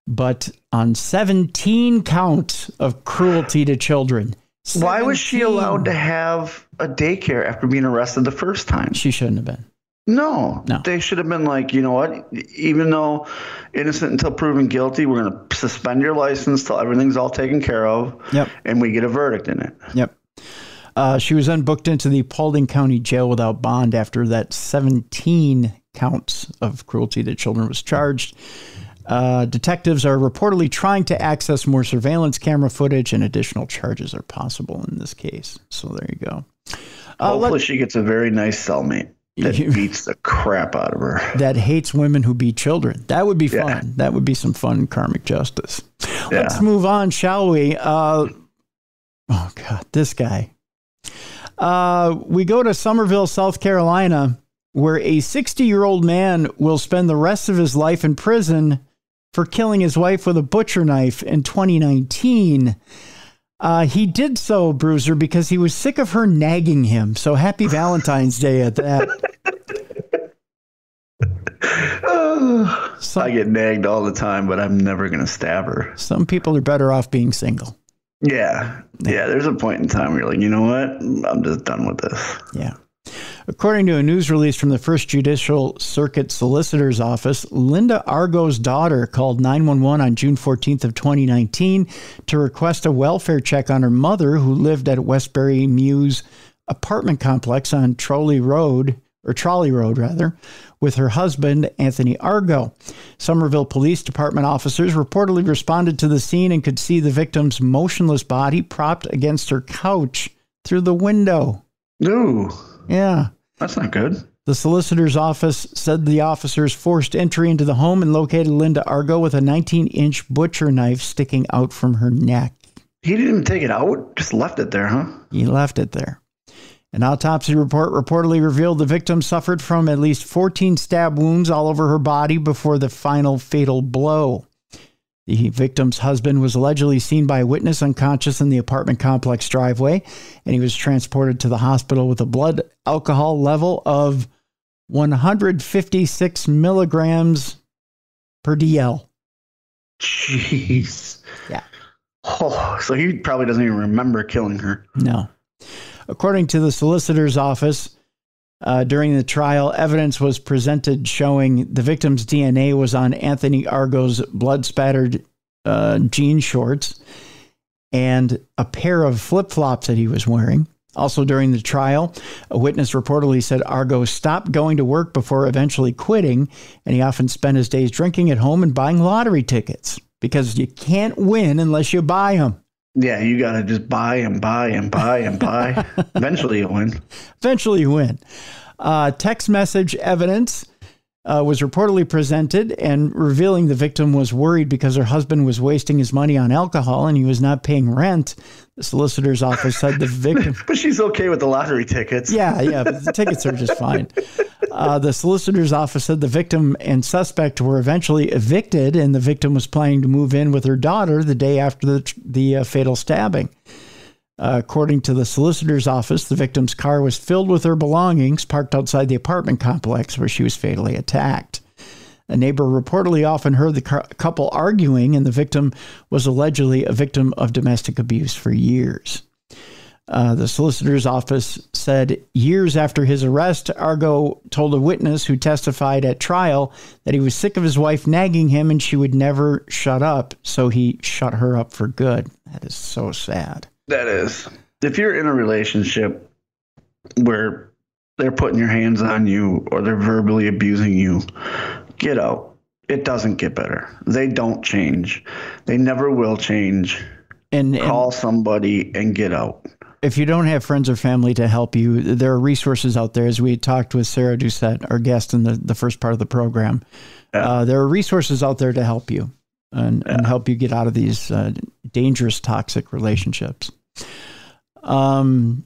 but on 17 counts of cruelty to children. 17. Why was she allowed to have a daycare after being arrested the first time? She shouldn't have been. No. They should have been like, you know what? Even though innocent until proven guilty, we're going to suspend your license till everything's all taken care of. Yep. And we get a verdict in it. Yep. She was then booked into the Paulding County Jail without bond after that 17 counts of cruelty to children was charged. Detectives are reportedly trying to access more surveillance camera footage, and additional charges are possible in this case. So there you go. Hopefully she gets a very nice cellmate that beats the crap out of her. That hates women who beat children. That would be fun. Yeah. That would be some fun karmic justice. Yeah. Let's move on, shall we? Oh, God, this guy. We go to Summerville, South Carolina, where a 60-year-old man will spend the rest of his life in prison for killing his wife with a butcher knife in 2019. He did so, Bruiser, because he was sick of her nagging him. So happy Valentine's Day at that. I get nagged all the time, but I'm never going to stab her. Some people are better off being single. Yeah. There's a point in time where you're like, you know what? I'm just done with this. Yeah. According to a news release from the First Judicial Circuit Solicitor's Office, Linda Argo's daughter called 911 on June 14th of 2019 to request a welfare check on her mother, who lived at Westbury Mews apartment complex on Trolley Road, with her husband, Anthony Argo. Somerville Police Department officers reportedly responded to the scene and could see the victim's motionless body propped against her couch through the window. Ooh. Yeah. That's not good. The solicitor's office said the officers forced entry into the home and located Linda Argo with a 19-inch butcher knife sticking out from her neck. He didn't even take it out? Just left it there, huh? He left it there. An autopsy report reportedly revealed the victim suffered from at least 14 stab wounds all over her body before the final fatal blow. The victim's husband was allegedly seen by a witness unconscious in the apartment complex driveway, and he was transported to the hospital with a blood alcohol level of 156 milligrams per DL. Jeez. Yeah. Oh, so he probably doesn't even remember killing her. No. According to the solicitor's office, during the trial, evidence was presented showing the victim's DNA was on Anthony Argo's blood-spattered jean shorts and a pair of flip-flops that he was wearing. Also during the trial, a witness reportedly said Argo stopped going to work before eventually quitting, and he often spent his days drinking at home and buying lottery tickets because you can't win unless you buy them. Yeah, you got to just buy and buy and buy and buy. Eventually you win. Eventually you win. Text message evidence was reportedly presented and revealing the victim was worried because her husband was wasting his money on alcohol and he was not paying rent. The solicitor's office said the victim... But she's okay with the lottery tickets. Yeah, but the tickets are just fine. The solicitor's office said the victim and suspect were eventually evicted, and the victim was planning to move in with her daughter the day after the fatal stabbing. According to the solicitor's office, the victim's car was filled with her belongings parked outside the apartment complex where she was fatally attacked. A neighbor reportedly often heard the couple arguing, and the victim was allegedly a victim of domestic abuse for years. The solicitor's office said years after his arrest, Argo told a witness who testified at trial that he was sick of his wife nagging him and she would never shut up, so he shut her up for good. That is so sad. That is. If you're in a relationship where they're putting your hands on you or they're verbally abusing you, get out. It doesn't get better. They don't change. They never will change. And call somebody and get out. If you don't have friends or family to help you, there are resources out there. As we talked with Sarah Doucette, our guest in the first part of the program, there are resources out there to help you and help you get out of these dangerous, toxic relationships. In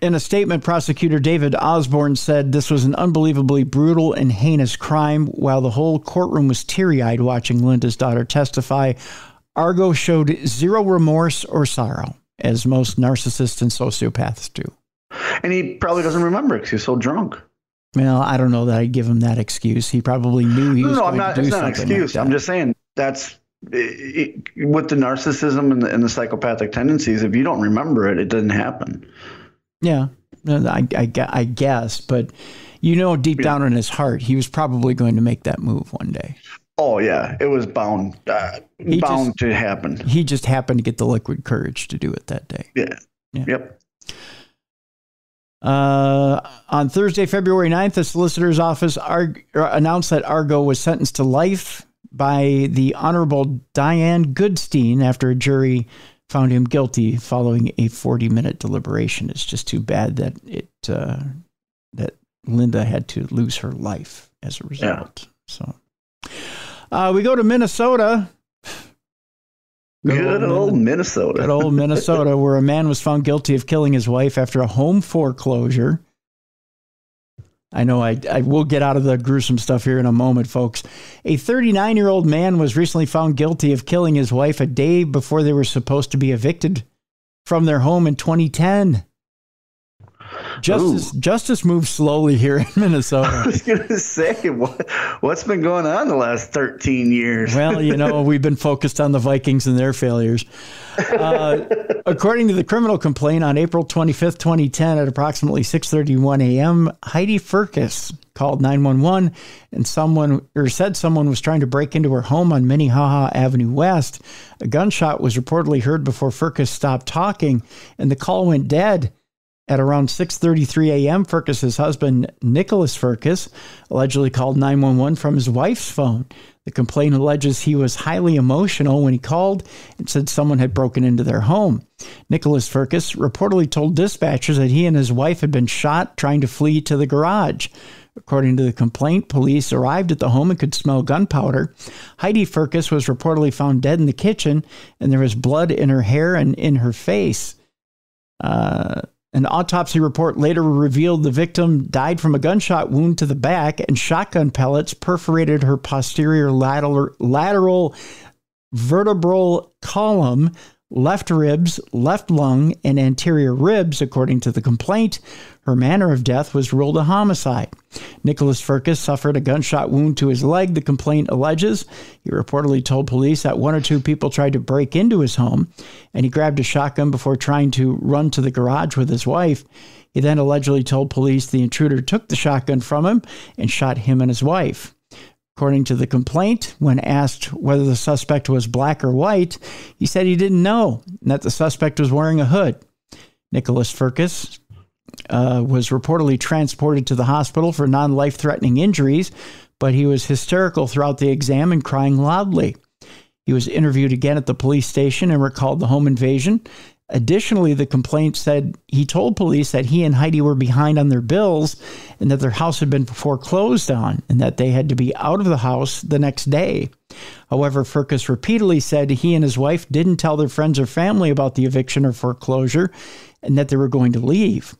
a statement, prosecutor David Osborne said this was an unbelievably brutal and heinous crime. While the whole courtroom was teary-eyed watching Linda's daughter testify, Argo showed zero remorse or sorrow, as most narcissists and sociopaths do. And he probably doesn't remember because he's so drunk. Well, I don't know that I'd give him that excuse. He probably knew he was going to do something. No, it's not an excuse. Like I'm just saying that's with the narcissism and the psychopathic tendencies. If you don't remember it, it doesn't happen. Yeah, I guess. But deep down in his heart, he was probably going to make that move one day. Oh, yeah. It was bound to happen. He just happened to get the liquid courage to do it that day. Yeah. Yep. On Thursday, February 9th, the solicitor's office announced that Argo was sentenced to life by the Honorable Diane Goodstein after a jury found him guilty following a 40-minute deliberation. It's just too bad that that Linda had to lose her life as a result. Yeah. So we go to Minnesota. Good old Minnesota. Good old Minnesota, where a man was found guilty of killing his wife after a home foreclosure. I know I will get out of the gruesome stuff here in a moment, folks. A 39-year-old man was recently found guilty of killing his wife a day before they were supposed to be evicted from their home in 2010. Justice moves slowly here in Minnesota. I was going to say, what's been going on the last 13 years? Well, we've been focused on the Vikings and their failures. According to the criminal complaint, on April 25th, 2010, at approximately 6:31 a.m., Heidi Furcus called 911 and said someone was trying to break into her home on Minnehaha Avenue West. A gunshot was reportedly heard before Furcus stopped talking, and the call went dead. At around 6:33 a.m., Furcus's husband, Nicholas Furcus, allegedly called 911 from his wife's phone. The complaint alleges he was highly emotional when he called and said someone had broken into their home. Nicholas Furcus reportedly told dispatchers that he and his wife had been shot trying to flee to the garage. According to the complaint, police arrived at the home and could smell gunpowder. Heidi Furcus was reportedly found dead in the kitchen, and there was blood in her hair and in her face. An autopsy report later revealed the victim died from a gunshot wound to the back, and shotgun pellets perforated her posterior lateral vertebral column, left ribs, left lung, and anterior ribs. According to the complaint, her manner of death was ruled a homicide. Nicholas Furcus suffered a gunshot wound to his leg, the complaint alleges. He reportedly told police that one or two people tried to break into his home, and he grabbed a shotgun before trying to run to the garage with his wife. He then allegedly told police the intruder took the shotgun from him and shot him and his wife. According to the complaint, when asked whether the suspect was black or white, he said he didn't know and that the suspect was wearing a hood. Nicholas Furcus was reportedly transported to the hospital for non-life-threatening injuries, but he was hysterical throughout the exam and crying loudly. He was interviewed again at the police station and recalled the home invasion. Additionally, the complaint said he told police that he and Heidi were behind on their bills and that their house had been foreclosed on and that they had to be out of the house the next day. However, Furcus repeatedly said he and his wife didn't tell their friends or family about the eviction or foreclosure and that they were going to leave.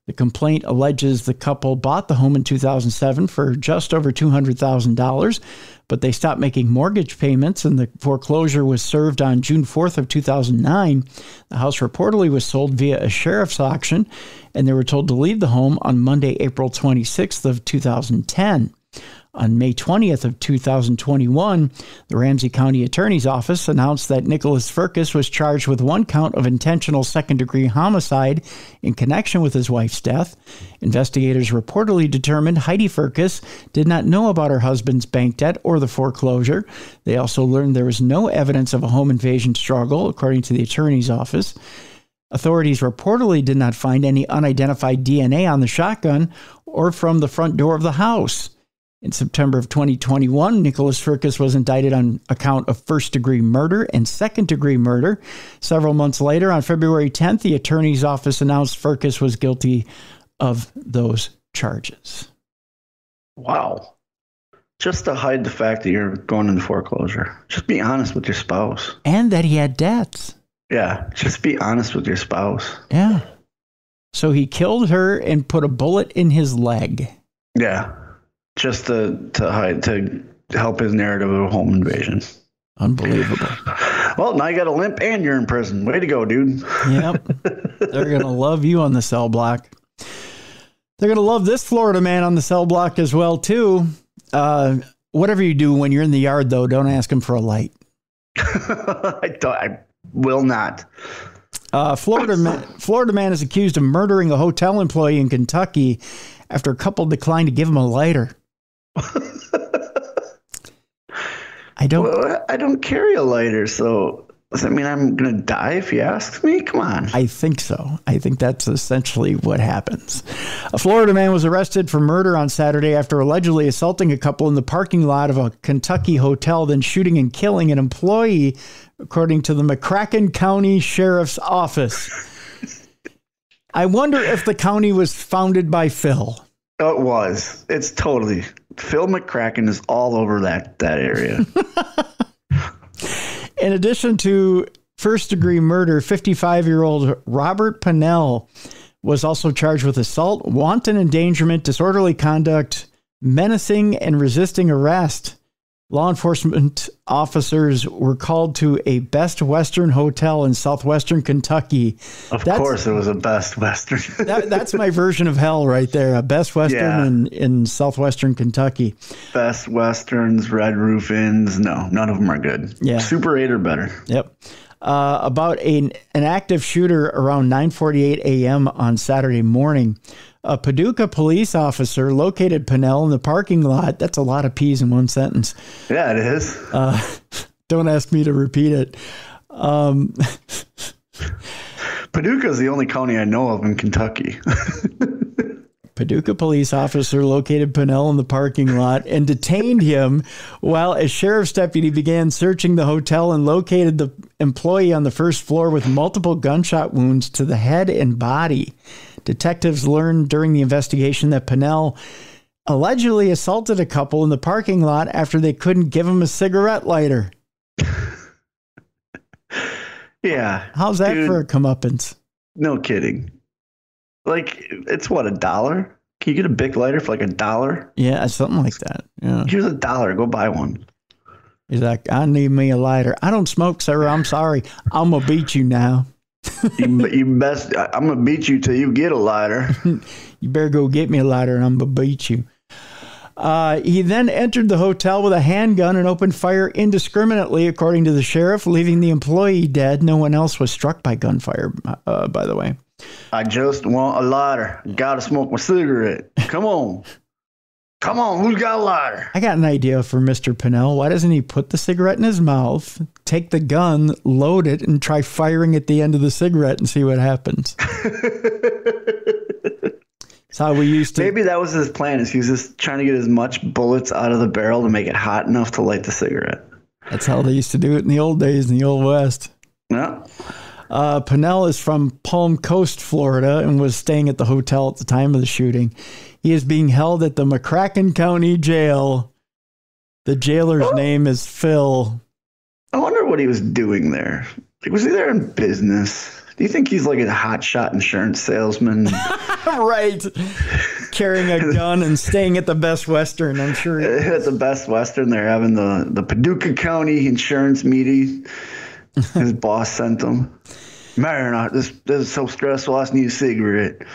The complaint alleges the couple bought the home in 2007 for just over $200,000, but they stopped making mortgage payments and the foreclosure was served on June 4th of 2009. The house reportedly was sold via a sheriff's auction, and they were told to leave the home on Monday, April 26th of 2010. On May 20th of 2021, the Ramsey County Attorney's Office announced that Nicholas Furcus was charged with one count of intentional second-degree homicide in connection with his wife's death. Investigators reportedly determined Heidi Furcus did not know about her husband's bank debt or the foreclosure. They also learned there was no evidence of a home invasion struggle, according to the Attorney's Office. Authorities reportedly did not find any unidentified DNA on the shotgun or from the front door of the house. In September of 2021, Nicholas Firkus was indicted on account of first-degree murder and second-degree murder. Several months later, on February 10th, the attorney's office announced Firkus was guilty of those charges. Wow. Just to hide the fact that you're going into foreclosure. Just be honest with your spouse. And that he had debts. Yeah, just be honest with your spouse. Yeah. So he killed her and put a bullet in his leg. Yeah. Just to hide, to help his narrative of a home invasion. Unbelievable. Well, now you got a limp and you're in prison. Way to go, dude. Yep. They're going to love you on the cell block. They're going to love this Florida man on the cell block as well, too. Whatever you do when you're in the yard, though, don't ask him for a light. I will not. Florida man is accused of murdering a hotel employee in Kentucky after a couple declined to give him a lighter. I don't carry a lighter, so does that mean I'm going to die if he asks me? Come on. I think so. I think that's essentially what happens. A Florida man was arrested for murder on Saturday after allegedly assaulting a couple in the parking lot of a Kentucky hotel, then shooting and killing an employee, according to the McCracken County Sheriff's Office. I wonder if the county was founded by Phil. Oh, it was. It's totally. Phil McCracken is all over that area. In addition to first-degree murder, 55-year-old Robert Pennell was also charged with assault, wanton endangerment, disorderly conduct, menacing, and resisting arrest. Law enforcement officers were called to a Best Western hotel in southwestern Kentucky. Of course it was a Best Western. That's my version of hell right there, a Best Western in southwestern Kentucky. Best Westerns, Red Roof Inns, no, none of them are good. Yeah. Super 8 or better. Yep. About an active shooter around 9:48 a.m. on Saturday morning. A Paducah police officer located Pennell in the parking lot. That's a lot of P's in one sentence. Yeah, it is. Don't ask me to repeat it. Paducah is the only county I know of in Kentucky. Paducah police officer located Pennell in the parking lot and detained him while a sheriff's deputy began searching the hotel and located the employee on the first floor with multiple gunshot wounds to the head and body. Detectives learned during the investigation that Pennell allegedly assaulted a couple in the parking lot after they couldn't give him a cigarette lighter. Yeah. How's that for a comeuppance? No kidding. Like, it's what, $1? Can you get a Bic lighter for like $1? Yeah, something like that. Yeah. Here's $1. Go buy one. He's like, I need me a lighter. I don't smoke, sir. I'm sorry. I'm going to beat you now. you best. I'm going to beat you till you get a lighter. You better go get me a lighter and I'm going to beat you. He then entered the hotel with a handgun and opened fire indiscriminately, according to the sheriff, leaving the employee dead. No one else was struck by gunfire, by the way. I just want a lighter. Gotta smoke my cigarette. Come on. Come on, who's got a lighter? I got an idea for Mr. Pennell. Why doesn't he put the cigarette in his mouth, take the gun, load it, and try firing at the end of the cigarette and see what happens? That's how we used to. Maybe that was his plan, is he was just trying to get as much bullets out of the barrel to make it hot enough to light the cigarette. That's how they used to do it in the old days, in the Old West. Yeah. Pennell is from Palm Coast, Florida, and was staying at the hotel at the time of the shooting. He is being held at the McCracken County Jail. The jailer's name is Phil. I wonder what he was doing there. Was he there in business? Do you think he's like a hotshot insurance salesman? Right. Carrying a gun and staying at the Best Western, I'm sure. At the Best Western, they're having the Paducah County insurance meeting. His boss sent him. Man, this is so stressful. I just need a cigarette.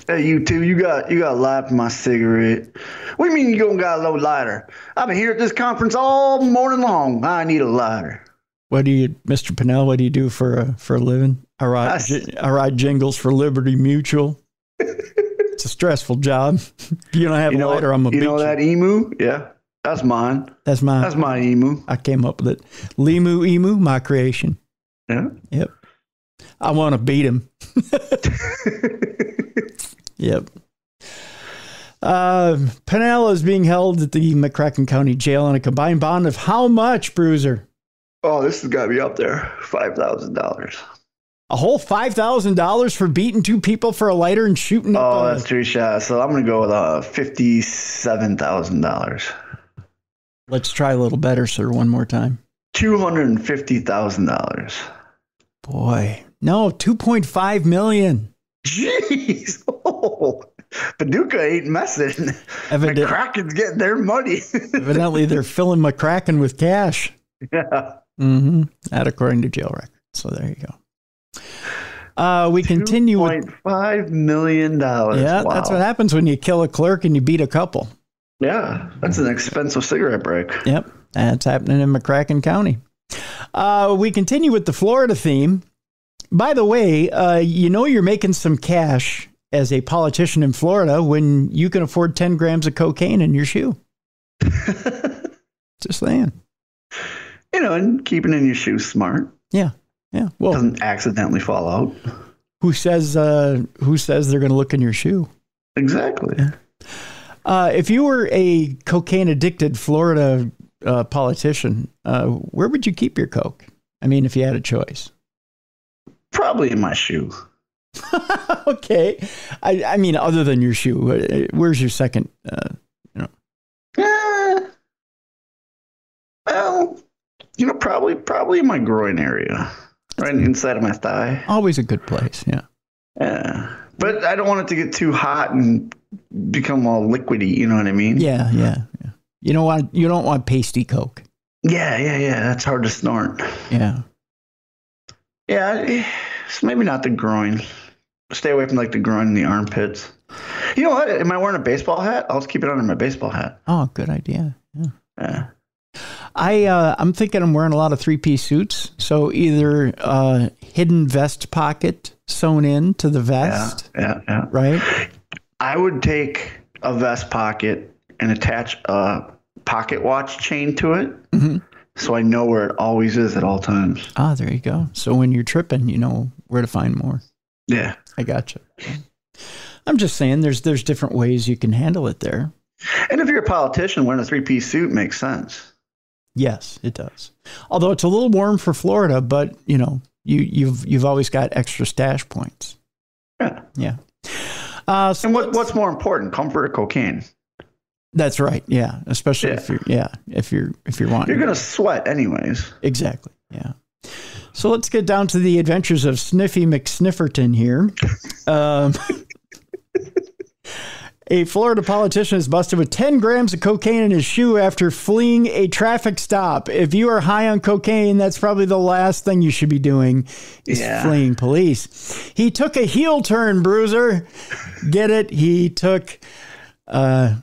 Hey, you two, you got a light for my cigarette. What do you mean you don't got a lighter? I've been here at this conference all morning long. I need a lighter. What do you, Mr. Pennell? What do you do for a living? I ride jingles for Liberty Mutual. It's a stressful job. If you don't have a lighter, I'm a. You know that emu? Yeah. That's mine. That's mine. That's my emu. I came up with it. Limu Emu, my creation. Yeah. Yep. I want to beat him. Yep. Pinella is being held at the McCracken County Jail on a combined bond of how much, Bruiser? Oh, this has got to be up there. $5,000. A whole $5,000 for beating two people for a lighter and shooting up. Oh, that's 3 shots. So I'm going to go with $57,000. Let's try a little better, sir, one more time. $250,000. Boy, no, $2.5 million. Jeez. Oh, Paducah ain't messing. McCracken's getting their money. Evidently, they're filling McCracken with cash. Yeah. Mm-hmm. That according to jail records. So there you go. We continue with $2.5 million. Yeah, wow. That's what happens when you kill a clerk and you beat a couple. Yeah, that's an expensive cigarette break. Yep, that's happening in McCracken County. We continue with the Florida theme. By the way, you're making some cash as a politician in Florida when you can afford 10 grams of cocaine in your shoe. Just saying. And keeping in your shoes smart. Yeah. Yeah. Well, doesn't accidentally fall out. Who says they're going to look in your shoe? Exactly. Yeah. If you were a cocaine addicted Florida politician, where would you keep your coke? I mean, if you had a choice. Probably in my shoe. Okay. I mean, other than your shoe, where's your second? Probably in my groin area, right inside of my thigh. Always a good place. Yeah. Yeah, but I don't want it to get too hot and become all liquidy. You know what I mean? Yeah. You don't want pasty coke. Yeah. That's hard to snort. Yeah. Yeah, so maybe not the groin. Stay away from like the groin and the armpits. You know what? Am I wearing a baseball hat? I'll just keep it under my baseball hat. Oh, good idea. Yeah. I'm thinking I'm wearing a lot of 3-piece suits. So either hidden vest pocket sewn in to the vest. Yeah. Right? I would take a vest pocket and attach a pocket watch chain to it. Mm-hmm. So I know where it always is at all times. Ah, there you go. So when you're tripping, you know where to find more. Yeah. I gotcha. I'm just saying there's different ways you can handle it there. And if you're a politician, wearing a 3-piece suit makes sense. Yes, it does. Although it's a little warm for Florida, but you've always got extra stash points. Yeah. So and what's more important, comfort or cocaine? That's right. Yeah, especially if you're wanting. You're gonna sweat anyways. Exactly. Yeah. So let's get down to the adventures of Sniffy McSnifferton here. A Florida politician is busted with 10 grams of cocaine in his shoe after fleeing a traffic stop. If you are high on cocaine, that's probably the last thing you should be doing is fleeing police. He took a heel turn, Bruiser. Get it? He took a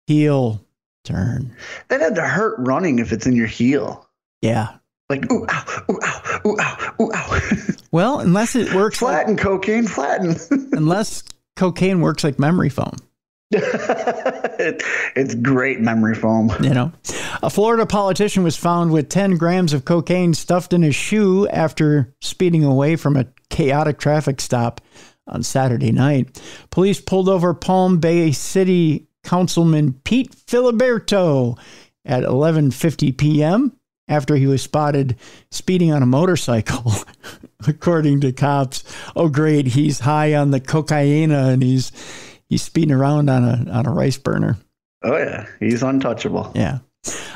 heel turn. That had to hurt running if it's in your heel. Yeah. Like, ooh, ow, ooh, ow, ooh, ow, ooh, ow. Well, unless it works flatten cocaine, flatten. Unless cocaine works like memory foam. It's great memory foam. A Florida politician was found with 10 grams of cocaine stuffed in his shoe after speeding away from a chaotic traffic stop on Saturday night. Police pulled over Palm Bay City Councilman Pete Filiberto at 11:50 p.m. after he was spotted speeding on a motorcycle. According to cops, oh great, he's high on the cocaine and he's speeding around on a rice burner. Oh yeah, he's untouchable. Yeah.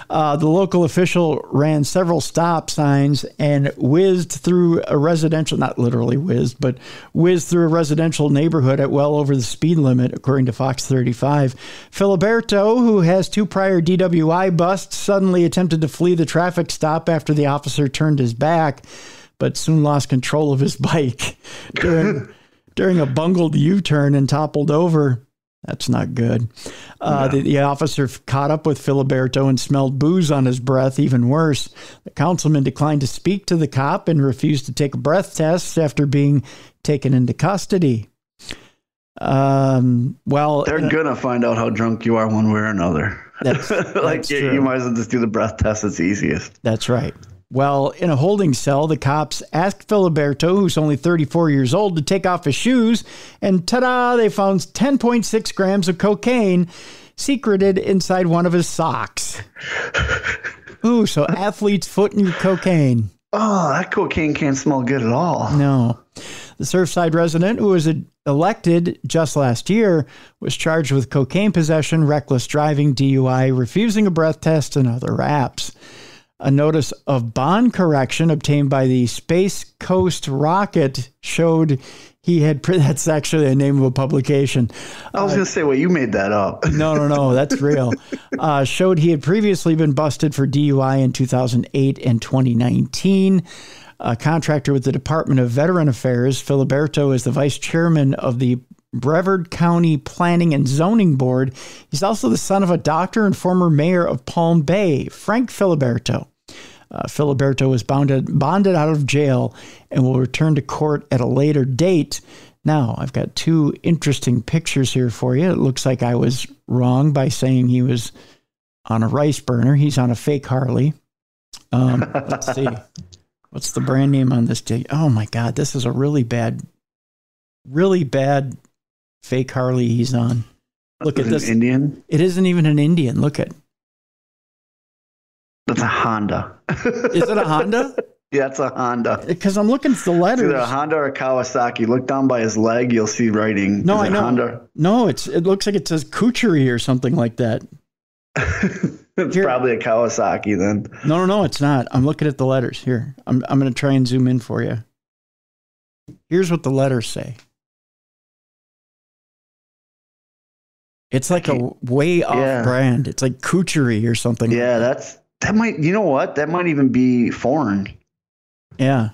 The local official ran several stop signs and whizzed through a residential, not literally whizzed, but whizzed through a residential neighborhood at well over the speed limit, according to Fox 35. Filiberto, who has 2 prior DWI busts, suddenly attempted to flee the traffic stop after the officer turned his back, but soon lost control of his bike during a bungled U-turn and toppled over. That's not good. The officer caught up with Filiberto and smelled booze on his breath. Even worse, the councilman declined to speak to the cop and refused to take a breath test after being taken into custody. They're going to find out how drunk you are one way or another. That's you might as well just do the breath test. It's easiest. That's right. Well, in a holding cell, the cops asked Filiberto, who's only 34 years old, to take off his shoes, and ta-da, they found 10.6 grams of cocaine secreted inside one of his socks. Ooh, so athlete's foot in your cocaine. Oh, that cocaine can't smell good at all. No. The Surfside resident, who was elected just last year, was charged with cocaine possession, reckless driving, DUI, refusing a breath test, and other raps. A notice of bond correction obtained by the Space Coast Rocket showed he had, that's actually the name of a publication. I was going to say, well, you made that up. No, that's real. Showed he had previously been busted for DUI in 2008 and 2019. A contractor with the Department of Veteran Affairs, Filiberto is the vice chairman of the Brevard County Planning and Zoning Board. He's also the son of a doctor and former mayor of Palm Bay, Frank Filiberto. Filiberto was bonded out of jail and will return to court at a later date. Now, I've got two interesting pictures here for you. It looks like I was wrong by saying he was on a rice burner. He's on a fake Harley. Let's see. What's the brand name on this? Oh, my God. This is a really bad fake Harley he's on. Look at this. Indian? It isn't even an Indian. Look at. That's a Honda. Is it a Honda? Yeah, it's a Honda. Because I'm looking at the letters. It's either a Honda or a Kawasaki. Look down by his leg, you'll see writing. No, I know. Honda? No, it looks like it says Kucheri or something like that. It's probably a Kawasaki then. No, it's not. I'm looking at the letters here. I'm going to try and zoom in for you. Here's what the letters say. It's like a way off brand. It's like Kucheri or something. Yeah, that might, you know what? That might even be foreign. Yeah.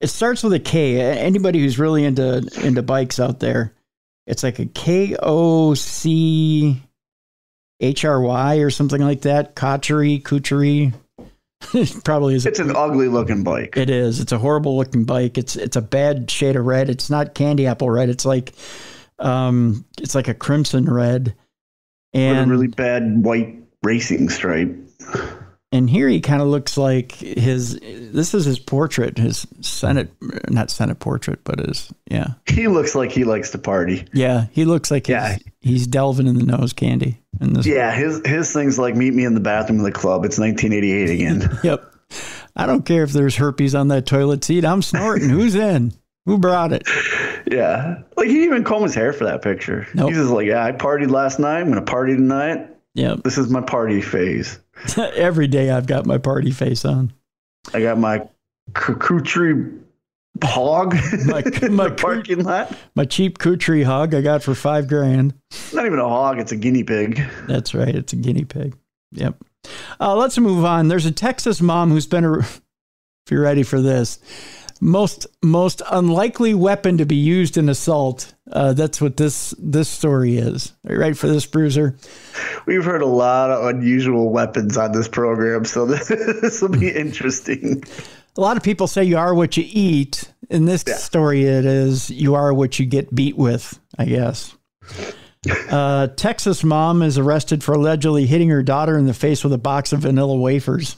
It starts with a K. Anybody who's really into bikes out there, it's like a Kochry or something like that. Kucheri. It probably is. It's an ugly looking bike. It is. It's a horrible looking bike. It's a bad shade of red. It's not candy apple red. It's like a crimson red. And with a really bad white racing stripe. And here he kind of looks like this is his portrait, his not Senate portrait, but he looks like he likes to party. Yeah. He looks like he's delving in the nose candy. His thing's like meet me in the bathroom of the club. It's 1988 again. Yep. I don't care if there's herpes on that toilet seat. I'm snorting. Who's in? Who brought it? Yeah. Like he didn't even comb his hair for that picture. Nope. He's just like, I partied last night. I'm going to party tonight. Yeah. This is my party phase. Every day I've got my party face on. I got my Kucheri hog my parking lot. My cheap Kucheri hog I got for $5,000. Not even a hog. It's a guinea pig. That's right. It's a guinea pig. Yep. Let's move on. There's a Texas mom who's been, if you're ready for this, most unlikely weapon to be used in assault. That's what this story is. Are you ready for this, Bruiser? We've heard a lot of unusual weapons on this program, so this will be interesting. A lot of people say you are what you eat. In this story, it is you are what you get beat with, I guess. Texas mom is arrested for allegedly hitting her daughter in the face with a box of vanilla wafers.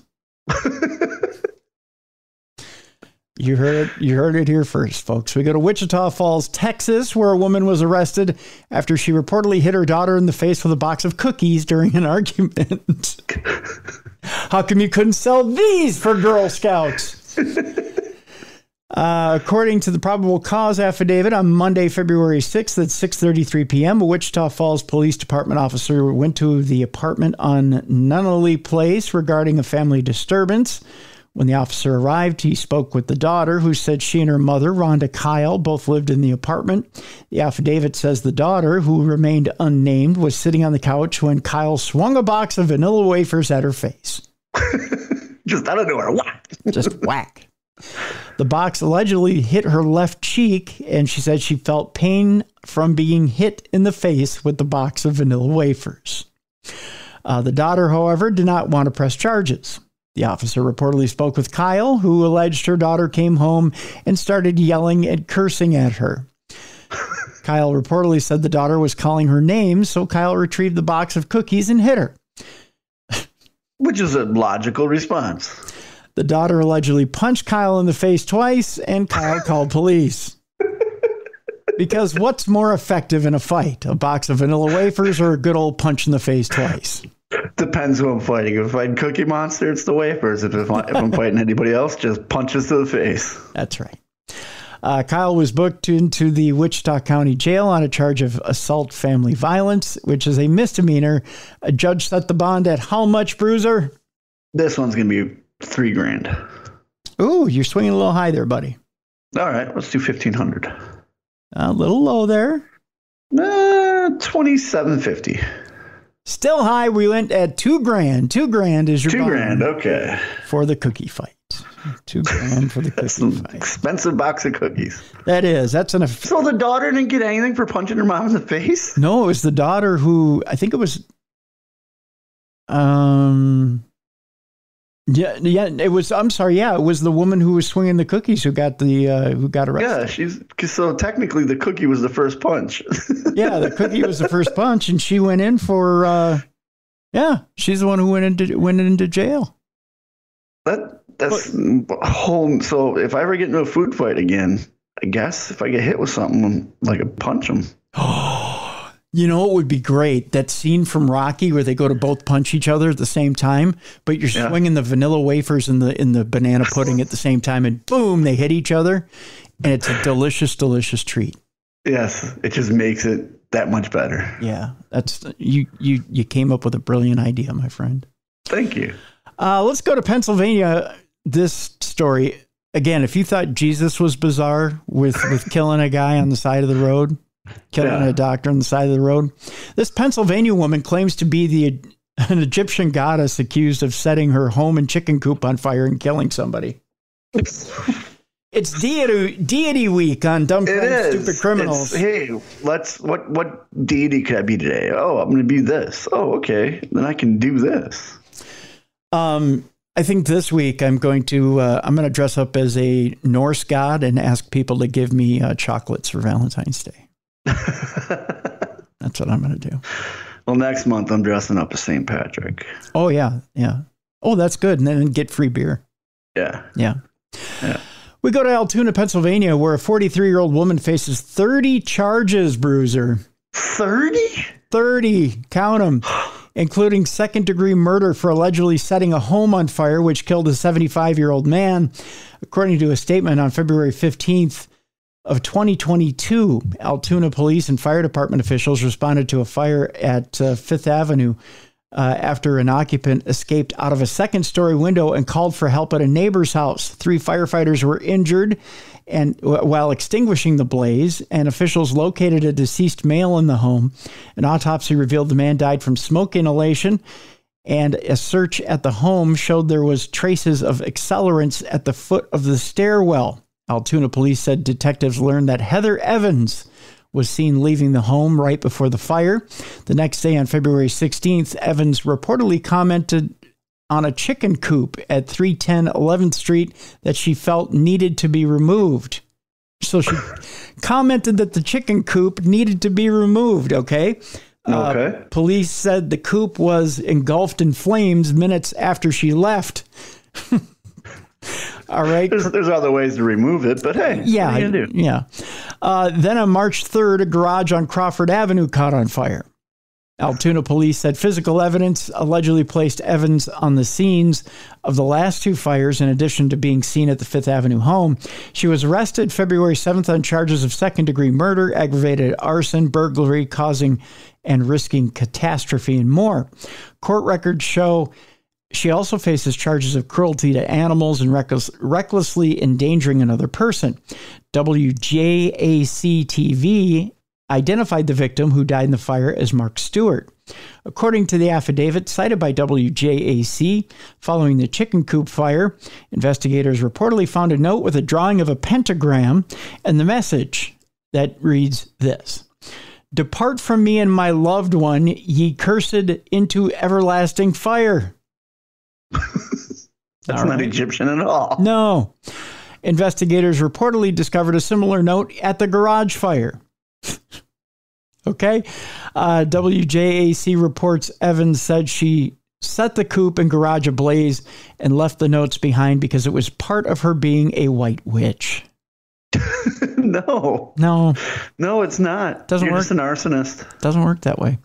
You heard it here first, folks. We go to Wichita Falls, Texas, where a woman was arrested after she reportedly hit her daughter in the face with a box of cookies during an argument. How come you couldn't sell these for Girl Scouts? According to the probable cause affidavit on Monday, February 6th at 6:33 p.m., a Wichita Falls Police Department officer went to the apartment on Nunnally Place regarding a family disturbance. When the officer arrived, he spoke with the daughter, who said she and her mother, Rhonda Kyle, both lived in the apartment. The affidavit says the daughter, who remained unnamed, was sitting on the couch when Kyle swung a box of vanilla wafers at her face. Just out of nowhere, whack. Just whack. The box allegedly hit her left cheek, and she said she felt pain from being hit in the face with the box of vanilla wafers. The daughter, however, did not want to press charges. The officer reportedly spoke with Kyle, who alleged her daughter came home and started yelling and cursing at her. Kyle reportedly said the daughter was calling her names, so Kyle retrieved the box of cookies and hit her. Which is a logical response. The daughter allegedly punched Kyle in the face twice, and Kyle called police. Because what's more effective in a fight? A box of vanilla wafers or a good old punch in the face twice? Depends who I'm fighting. If I'm fighting Cookie Monster, it's the wafers. If I'm fighting anybody else, just punches to the face. That's right. Kyle was booked into the Wichita County Jail on a charge of assault family violence, which is a misdemeanor. A judge set the bond at how much, Bruiser? This one's going to be $3,000. Ooh, you're swinging a little high there, buddy. All right, let's do $1,500. A little low there. $2,750. Still high. We went at $2,000. $2,000 is your $2,000. bond Okay. for the cookie fight. $2,000 for the That's cookie an fight. expensive box of cookies. That is. That's an. So the daughter didn't get anything for punching her mom in the face? No, it was the daughter who I think it was. Yeah, it was. I'm sorry. Yeah, it was the woman who was swinging the cookies who got arrested. Yeah, so technically the cookie was the first punch. Yeah, the cookie was the first punch, and she went in for. Yeah, she's the one who went into jail. That's whole. So if I ever get into a food fight again, I guess if I get hit with something, like I punch them. You know, it would be great. That scene from Rocky where they go to both punch each other at the same time, but you're swinging the vanilla wafers in the banana pudding at the same time, and boom, they hit each other, and it's a delicious, delicious treat. Yes, it just makes it that much better. Yeah, that's you came up with a brilliant idea, my friend. Thank you. Let's go to Pennsylvania. This story again. If you thought Jesus was bizarre with killing a guy on the side of the road. Killing a doctor on the side of the road. This Pennsylvania woman claims to be an Egyptian goddess accused of setting her home and chicken coop on fire and killing somebody. It's deity week on Dumb Crime, Stupid Criminals. What deity could I be today? Oh, I'm going to be this. Oh, okay. Then I can do this. I think this week I'm going to dress up as a Norse god and ask people to give me chocolates for Valentine's Day. That's what I'm going to do. Well, next month I'm dressing up as St. Patrick. Oh, yeah. Yeah. Oh, that's good. And then get free beer. Yeah. Yeah. Yeah. We go to Altoona, Pennsylvania, where a 43-year-old woman faces 30 charges, Bruiser. 30? 30. Count them. Including second-degree murder for allegedly setting a home on fire, which killed a 75-year-old man. According to a statement on February 15th, of 2022, Altoona police and fire department officials responded to a fire at Fifth Avenue after an occupant escaped out of a second-story window and called for help at a neighbor's house. 3 firefighters were injured and while extinguishing the blaze, and officials located a deceased male in the home. An autopsy revealed the man died from smoke inhalation, and a search at the home showed there was traces of accelerants at the foot of the stairwell. Altoona police said detectives learned that Heather Evans was seen leaving the home right before the fire. The next day, on February 16th, Evans reportedly commented on a chicken coop at 310 11th Street that she felt needed to be removed. So she commented that the chicken coop needed to be removed, okay? Okay. Police said the coop was engulfed in flames minutes after she left. All right. There's other ways to remove it, but hey, yeah, what are you gonna do? Yeah. Then on March 3rd, a garage on Crawford Avenue caught on fire. Altoona police said physical evidence allegedly placed Evans on the scenes of the last 2 fires, in addition to being seen at the Fifth Avenue home. She was arrested February 7th on charges of second-degree murder, aggravated arson, burglary, causing and risking catastrophe, and more. Court records show she also faces charges of cruelty to animals and recklessly endangering another person. WJAC-TV identified the victim who died in the fire as Mark Stewart. According to the affidavit cited by WJAC, following the chicken coop fire, investigators reportedly found a note with a drawing of a pentagram and the message that reads this: "Depart from me and my loved one, ye cursed, into everlasting fire." That's not Egyptian at all. No. Investigators reportedly discovered a similar note at the garage fire. Okay. WJAC reports Evans said she set the coupe and garage ablaze, and left the notes behind because it was part of her being a white witch. No, it's not. Doesn't You're work. just an arsonist. Doesn't work that way.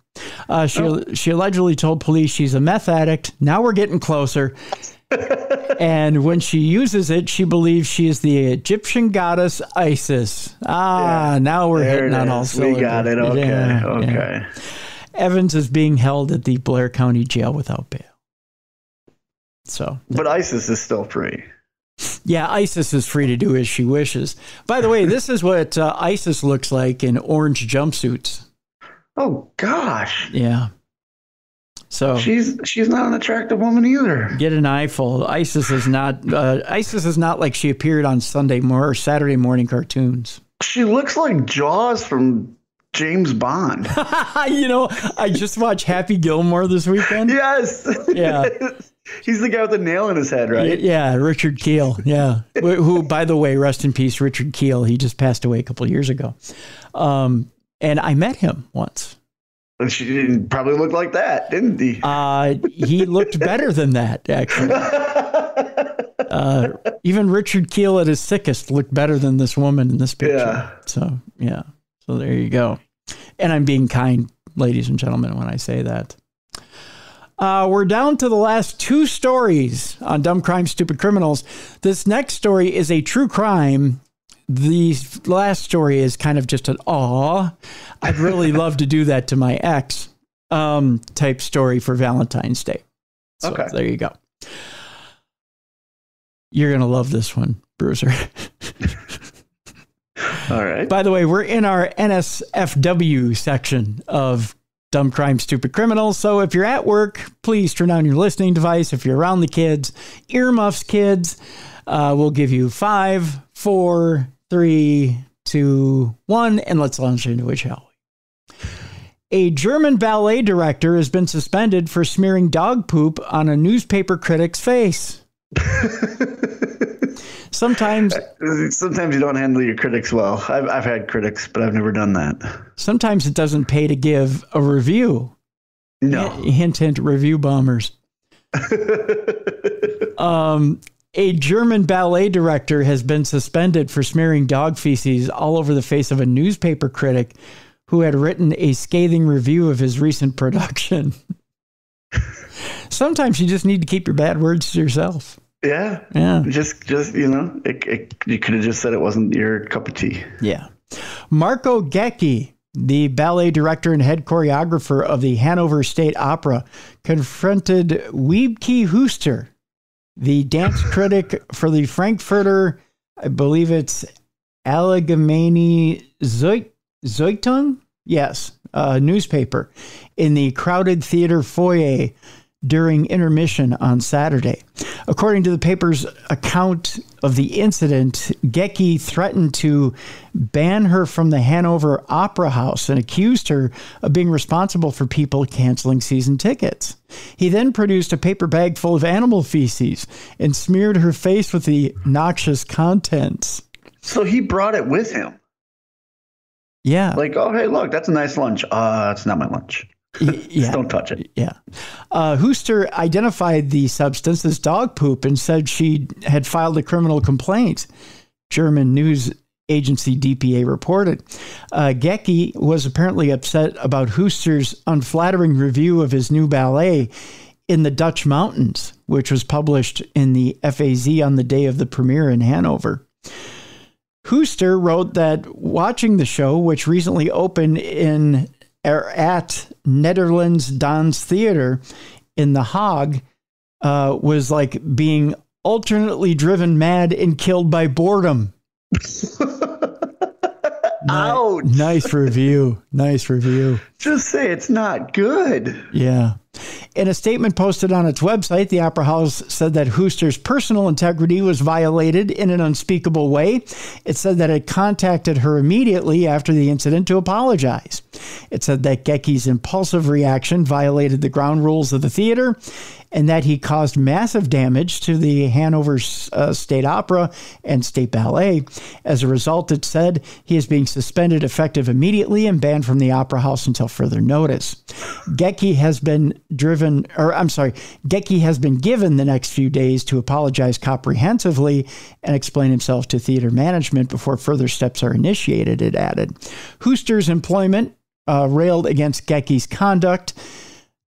She allegedly told police she's a meth addict. Now we're getting closer. And when she uses it, she believes she is the Egyptian goddess Isis. Now we're hitting on all cylinders. We got it. Okay. Yeah. Evans is being held at the Blair County Jail without bail. But ISIS is still free. Yeah, ISIS is free to do as she wishes. By the way, this is what ISIS looks like in orange jumpsuits. Oh gosh. Yeah. So she's not an attractive woman either. Get an eyeful. ISIS is not like she appeared on Saturday morning cartoons. She looks like Jaws from James Bond. I just watched Happy Gilmore this weekend. Yes. Yeah. He's the guy with the nail in his head, right? Yeah, Richard Keel. Yeah. Who, by the way, rest in peace, Richard Keel. He just passed away a couple of years ago. And I met him once. And she didn't probably look like that, didn't he? He looked better than that, actually. Even Richard Keel at his sickest looked better than this woman in this picture. Yeah. So there you go. And I'm being kind, ladies and gentlemen, when I say that. We're down to the last two stories on Dumb Crime, Stupid Criminals. This next story is a true crime. The last story is kind of just an aw. I'd really love to do that to my ex type story for Valentine's Day. So okay. There you go. You're going to love this one, Bruiser. All right. By the way, we're in our NSFW section of Dumb Crime, Stupid Criminals. So if you're at work, please turn on your listening device. If you're around the kids, earmuffs, kids, we'll give you 5, 4, 3, 2, 1, and let's launch into it, shall we? A German ballet director has been suspended for smearing dog poop on a newspaper critic's face. Sometimes you don't handle your critics well. I've had critics, but I've never done that. Sometimes it doesn't pay to give a review. No. Hint, hint, review bombers. A German ballet director has been suspended for smearing dog feces all over the face of a newspaper critic who had written a scathing review of his recent production. Sometimes you just need to keep your bad words to yourself. Yeah. Just you could have just said it wasn't your cup of tea. Yeah. Marco Gecki, the ballet director and head choreographer of the Hanover State Opera, confronted Wiebke Huster, the dance critic for the Frankfurter, I believe it's Allgemeine Zeitung? Yes, newspaper, in the crowded theater foyer during intermission on Saturday. According to the paper's account of the incident, Gecki threatened to ban her from the Hanover Opera House and accused her of being responsible for people canceling season tickets. He then produced a paper bag full of animal feces and smeared her face with the noxious contents. So he brought it with him? Yeah. Like, oh, hey, look, that's a nice lunch. It's not my lunch. Yeah. Don't touch it. Yeah. Huster identified the substance as dog poop and said she had filed a criminal complaint. German news agency DPA reported. Gecki was apparently upset about Huster's unflattering review of his new ballet In the Dutch Mountains, which was published in the FAZ on the day of the premiere in Hanover. Huster wrote that watching the show, which recently opened at Netherlands Dans Theater in The Hague, was like being alternately driven mad and killed by boredom. Ouch. Nice review. Nice review. Just say it's not good. Yeah. In a statement posted on its website, the Opera House said that Huster's personal integrity was violated in an unspeakable way. It said that it contacted her immediately after the incident to apologize. It said that Gecky's impulsive reaction violated the ground rules of the theater and that he caused massive damage to the Hanover State Opera and State Ballet. As a result, it said he is being suspended effective immediately and banned from the Opera House until further notice. Gecky has been given the next few days to apologize comprehensively and explain himself to theater management before further steps are initiated, it added. Hooster's employment railed against Gecky's conduct,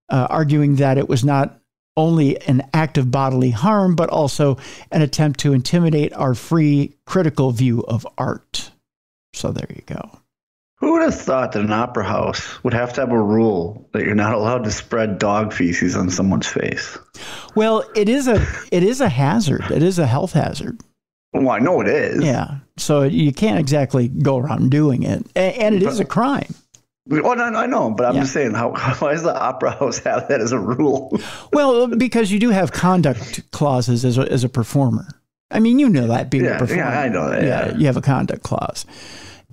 arguing that it was not only an act of bodily harm, but also an attempt to intimidate our free, critical view of art. So there you go. Who would have thought that an opera house would have to have a rule that you're not allowed to spread dog feces on someone's face? Well, it is a hazard. It is a health hazard. Well, I know it is. Yeah. So you can't exactly go around doing it. And it is a crime. Oh, no, I know, but I'm just saying, why does the opera house have that as a rule? Well, because you do have conduct clauses as a performer. I mean, you know that being a performer. Yeah, I know that. Yeah, you have a conduct clause.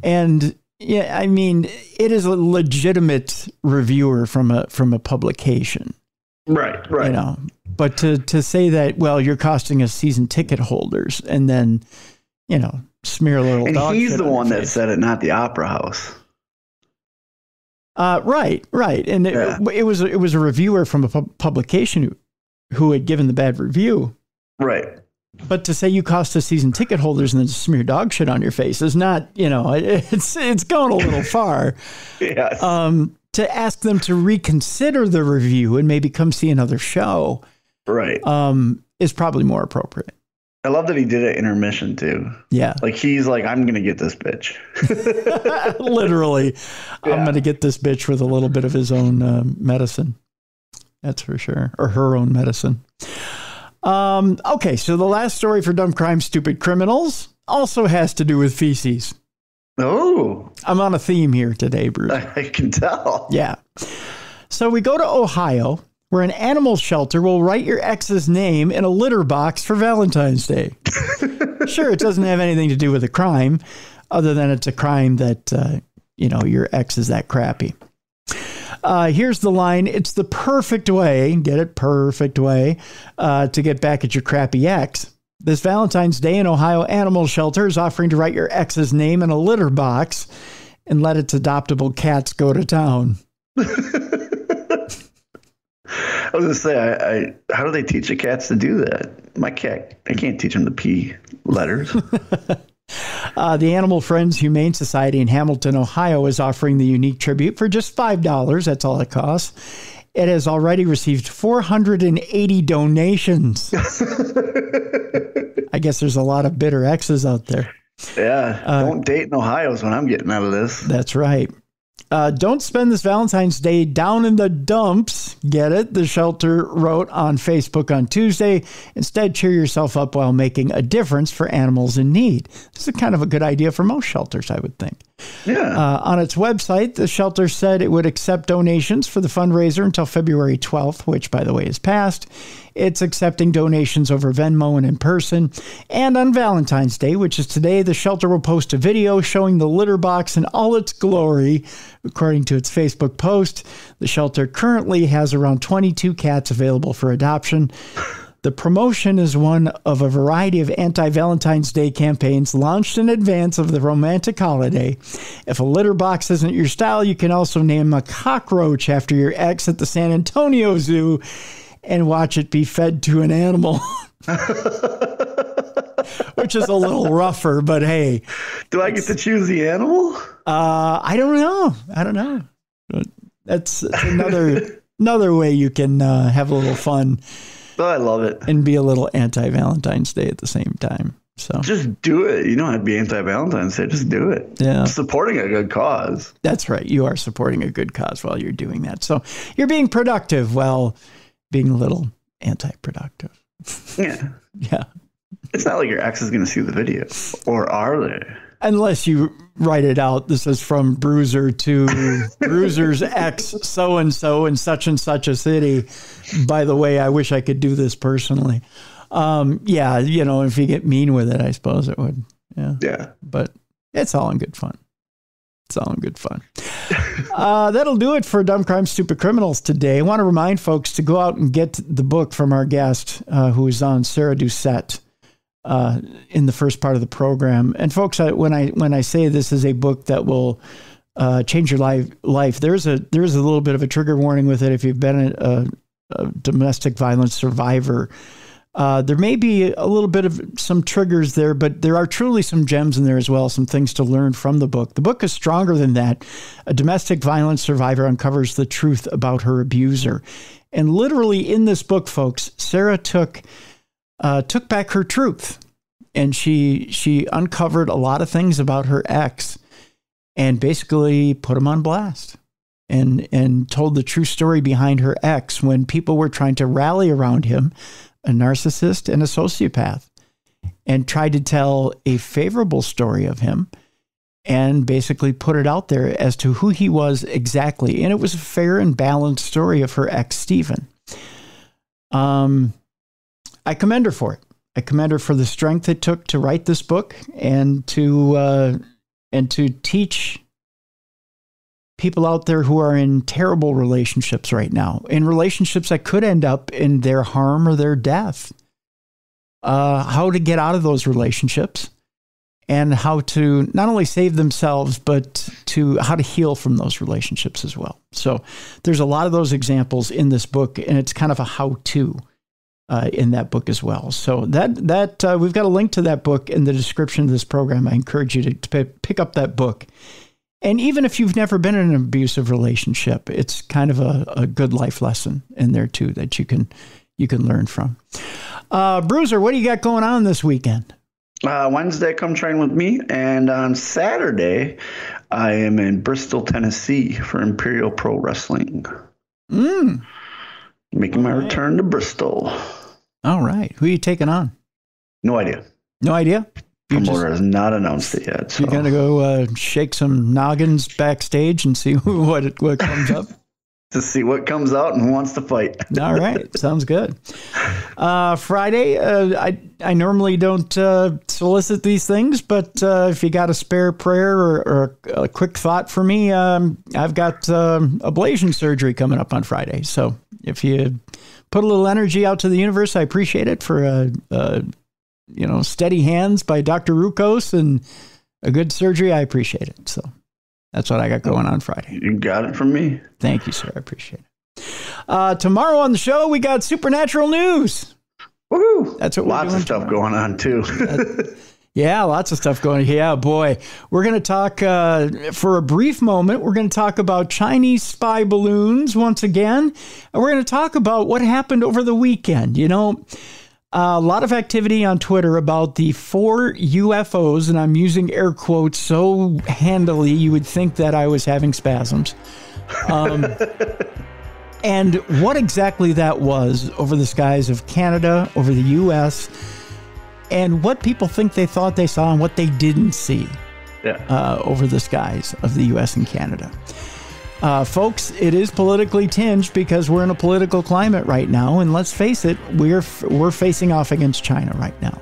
And yeah, I mean, it is a legitimate reviewer from a publication. Right. You know, but to say that, well, you're costing us season ticket holders and then, you know, smear a little dog shit. And he's the one that said it, not the opera house. Right. And it was a reviewer from a publication who had given the bad review. Right. But to say you cost us season ticket holders and then smear dog shit on your face is not, you know, it's going a little far. Yes. To ask them to reconsider the review and maybe come see another show. Right. Is probably more appropriate. I love that he did it intermission too. Yeah. Like he's like, I'm going to get this bitch. Literally. Yeah. I'm going to get this bitch with a little bit of his own medicine. That's for sure. Or her own medicine. Okay. So the last story for Dumb Crime, Stupid Criminals also has to do with feces. Oh. I'm on a theme here today, Bruce. I can tell. Yeah. So we go to Ohio, where an animal shelter will write your ex's name in a litter box for Valentine's Day. Sure, it doesn't have anything to do with a crime, other than it's a crime that, your ex is that crappy. Here's the line. It's the perfect way, get it, perfect way, to get back at your crappy ex. This Valentine's Day, an Ohio animal shelter is offering to write your ex's name in a litter box and let its adoptable cats go to town. I was going to say, how do they teach the cats to do that? My cat, I can't teach him to pee letters. The Animal Friends Humane Society in Hamilton, Ohio is offering the unique tribute for just $5. That's all it costs. It has already received 480 donations. I guess there's a lot of bitter exes out there. Yeah. Don't date in Ohio is what I'm getting out of this. That's right. Don't spend this Valentine's Day down in the dumps. Get it? The shelter wrote on Facebook on Tuesday. Instead, cheer yourself up while making a difference for animals in need. This is kind of a good idea for most shelters, I would think. Yeah. On its website, the shelter said it would accept donations for the fundraiser until February 12th, which, by the way, is passed. It's accepting donations over Venmo and in person. And on Valentine's Day, which is today, the shelter will post a video showing the litter box in all its glory. According to its Facebook post, the shelter currently has around 22 cats available for adoption. The promotion is one of a variety of anti-Valentine's Day campaigns launched in advance of the romantic holiday. If a litter box isn't your style, you can also name a cockroach after your ex at the San Antonio Zoo and watch it be fed to an animal. Which is a little rougher, but hey. Do I get to choose the animal? I don't know. That's another way you can have a little fun. Oh, I love it. And be a little anti-Valentine's Day at the same time. So just do it. You don't have to be anti-Valentine's Day. Just do it. Yeah. Supporting a good cause. That's right. You are supporting a good cause while you're doing that. So you're being productive while being a little anti-productive. Yeah. Yeah. It's not like your ex is going to see the video. Or are they? Unless you write it out. This is from Bruiser to Bruiser's ex so-and-so in such and such a city. By the way, I wish I could do this personally. Yeah, if you get mean with it, I suppose it would. Yeah. Yeah. But it's all in good fun. It's all in good fun. That'll do it for Dumb Crime, Stupid Criminals today. I want to remind folks to go out and get the book from our guest who is on, Sarah Doucette, in the first part of the program. And folks, when I say this is a book that will change your life, there's a little bit of a trigger warning with it if you've been a domestic violence survivor. There may be a little bit of some triggers there, but there are truly some gems in there as well, some things to learn from the book. The book is stronger than that. A domestic violence survivor uncovers the truth about her abuser. And literally in this book, folks, Sarah took back her truth, and she uncovered a lot of things about her ex and basically put him on blast and told the true story behind her ex when people were trying to rally around him, a narcissist and a sociopath, and tried to tell a favorable story of him and basically put it out there as to who he was exactly. And it was a fair and balanced story of her ex, Stephen. I commend her for it. I commend her for the strength it took to write this book and to teach people out there who are in terrible relationships right now, in relationships that could end up in their harm or their death, how to get out of those relationships and how to not only save themselves, but how to heal from those relationships as well. So there's a lot of those examples in this book, and it's kind of a how-to in that book as well. So that we've got a link to that book in the description of this program. I encourage you to pick up that book. And even if you've never been in an abusive relationship, it's kind of a good life lesson in there too that you can learn from. Bruiser, what do you got going on this weekend? Wednesday, come train with me, and on Saturday, I am in Bristol, Tennessee for Imperial Pro Wrestling. Making my return to Bristol. All right. Who are you taking on? No idea. No idea? Promoter has not announced it yet. So. You're going to go shake some noggins backstage and see what comes up? To see what comes out and who wants to fight. All right. Sounds good. Friday, I normally don't solicit these things, but if you got a spare prayer or a quick thought for me, I've got ablation surgery coming up on Friday. So if you put a little energy out to the universe, I appreciate it for steady hands by Dr. Rukos and a good surgery. I appreciate it. So that's what I got going on Friday. You got it from me. Thank you, sir. I appreciate it. Tomorrow on the show, we got supernatural news. Woohoo! That's what lots of stuff going on too. Yeah, lots of stuff going on. Yeah, boy. We're going to talk for a brief moment. We're going to talk about Chinese spy balloons once again. And we're going to talk about what happened over the weekend. You know, a lot of activity on Twitter about the 4 UFOs, and I'm using air quotes so handily you would think that I was having spasms. And what exactly that was over the skies of Canada, over the U.S., and what people think they thought they saw and what they didn't see over the skies of the U.S. and Canada. Folks, it is politically tinged because we're in a political climate right now, and let's face it, we're facing off against China right now.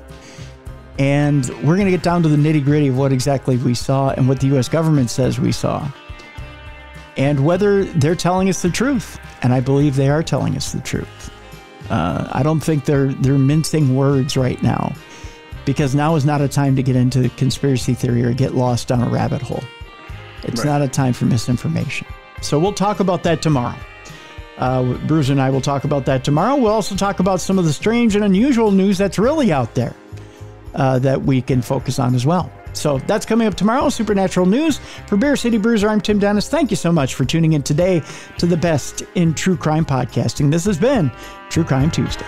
And we're going to get down to the nitty-gritty of what exactly we saw and what the U.S. government says we saw, and whether they're telling us the truth. And I believe they are telling us the truth. I don't think they're mincing words right now, because now is not a time to get into conspiracy theory or get lost down a rabbit hole. It's not a time for misinformation. So we'll talk about that tomorrow. Bruce and I will talk about that tomorrow. We'll also talk about some of the strange and unusual news that's really out there that we can focus on as well. So that's coming up tomorrow, Supernatural News. For Bear City Bruiser, I'm Tim Dennis. Thank you so much for tuning in today to the best in true crime podcasting. This has been True Crime Tuesday.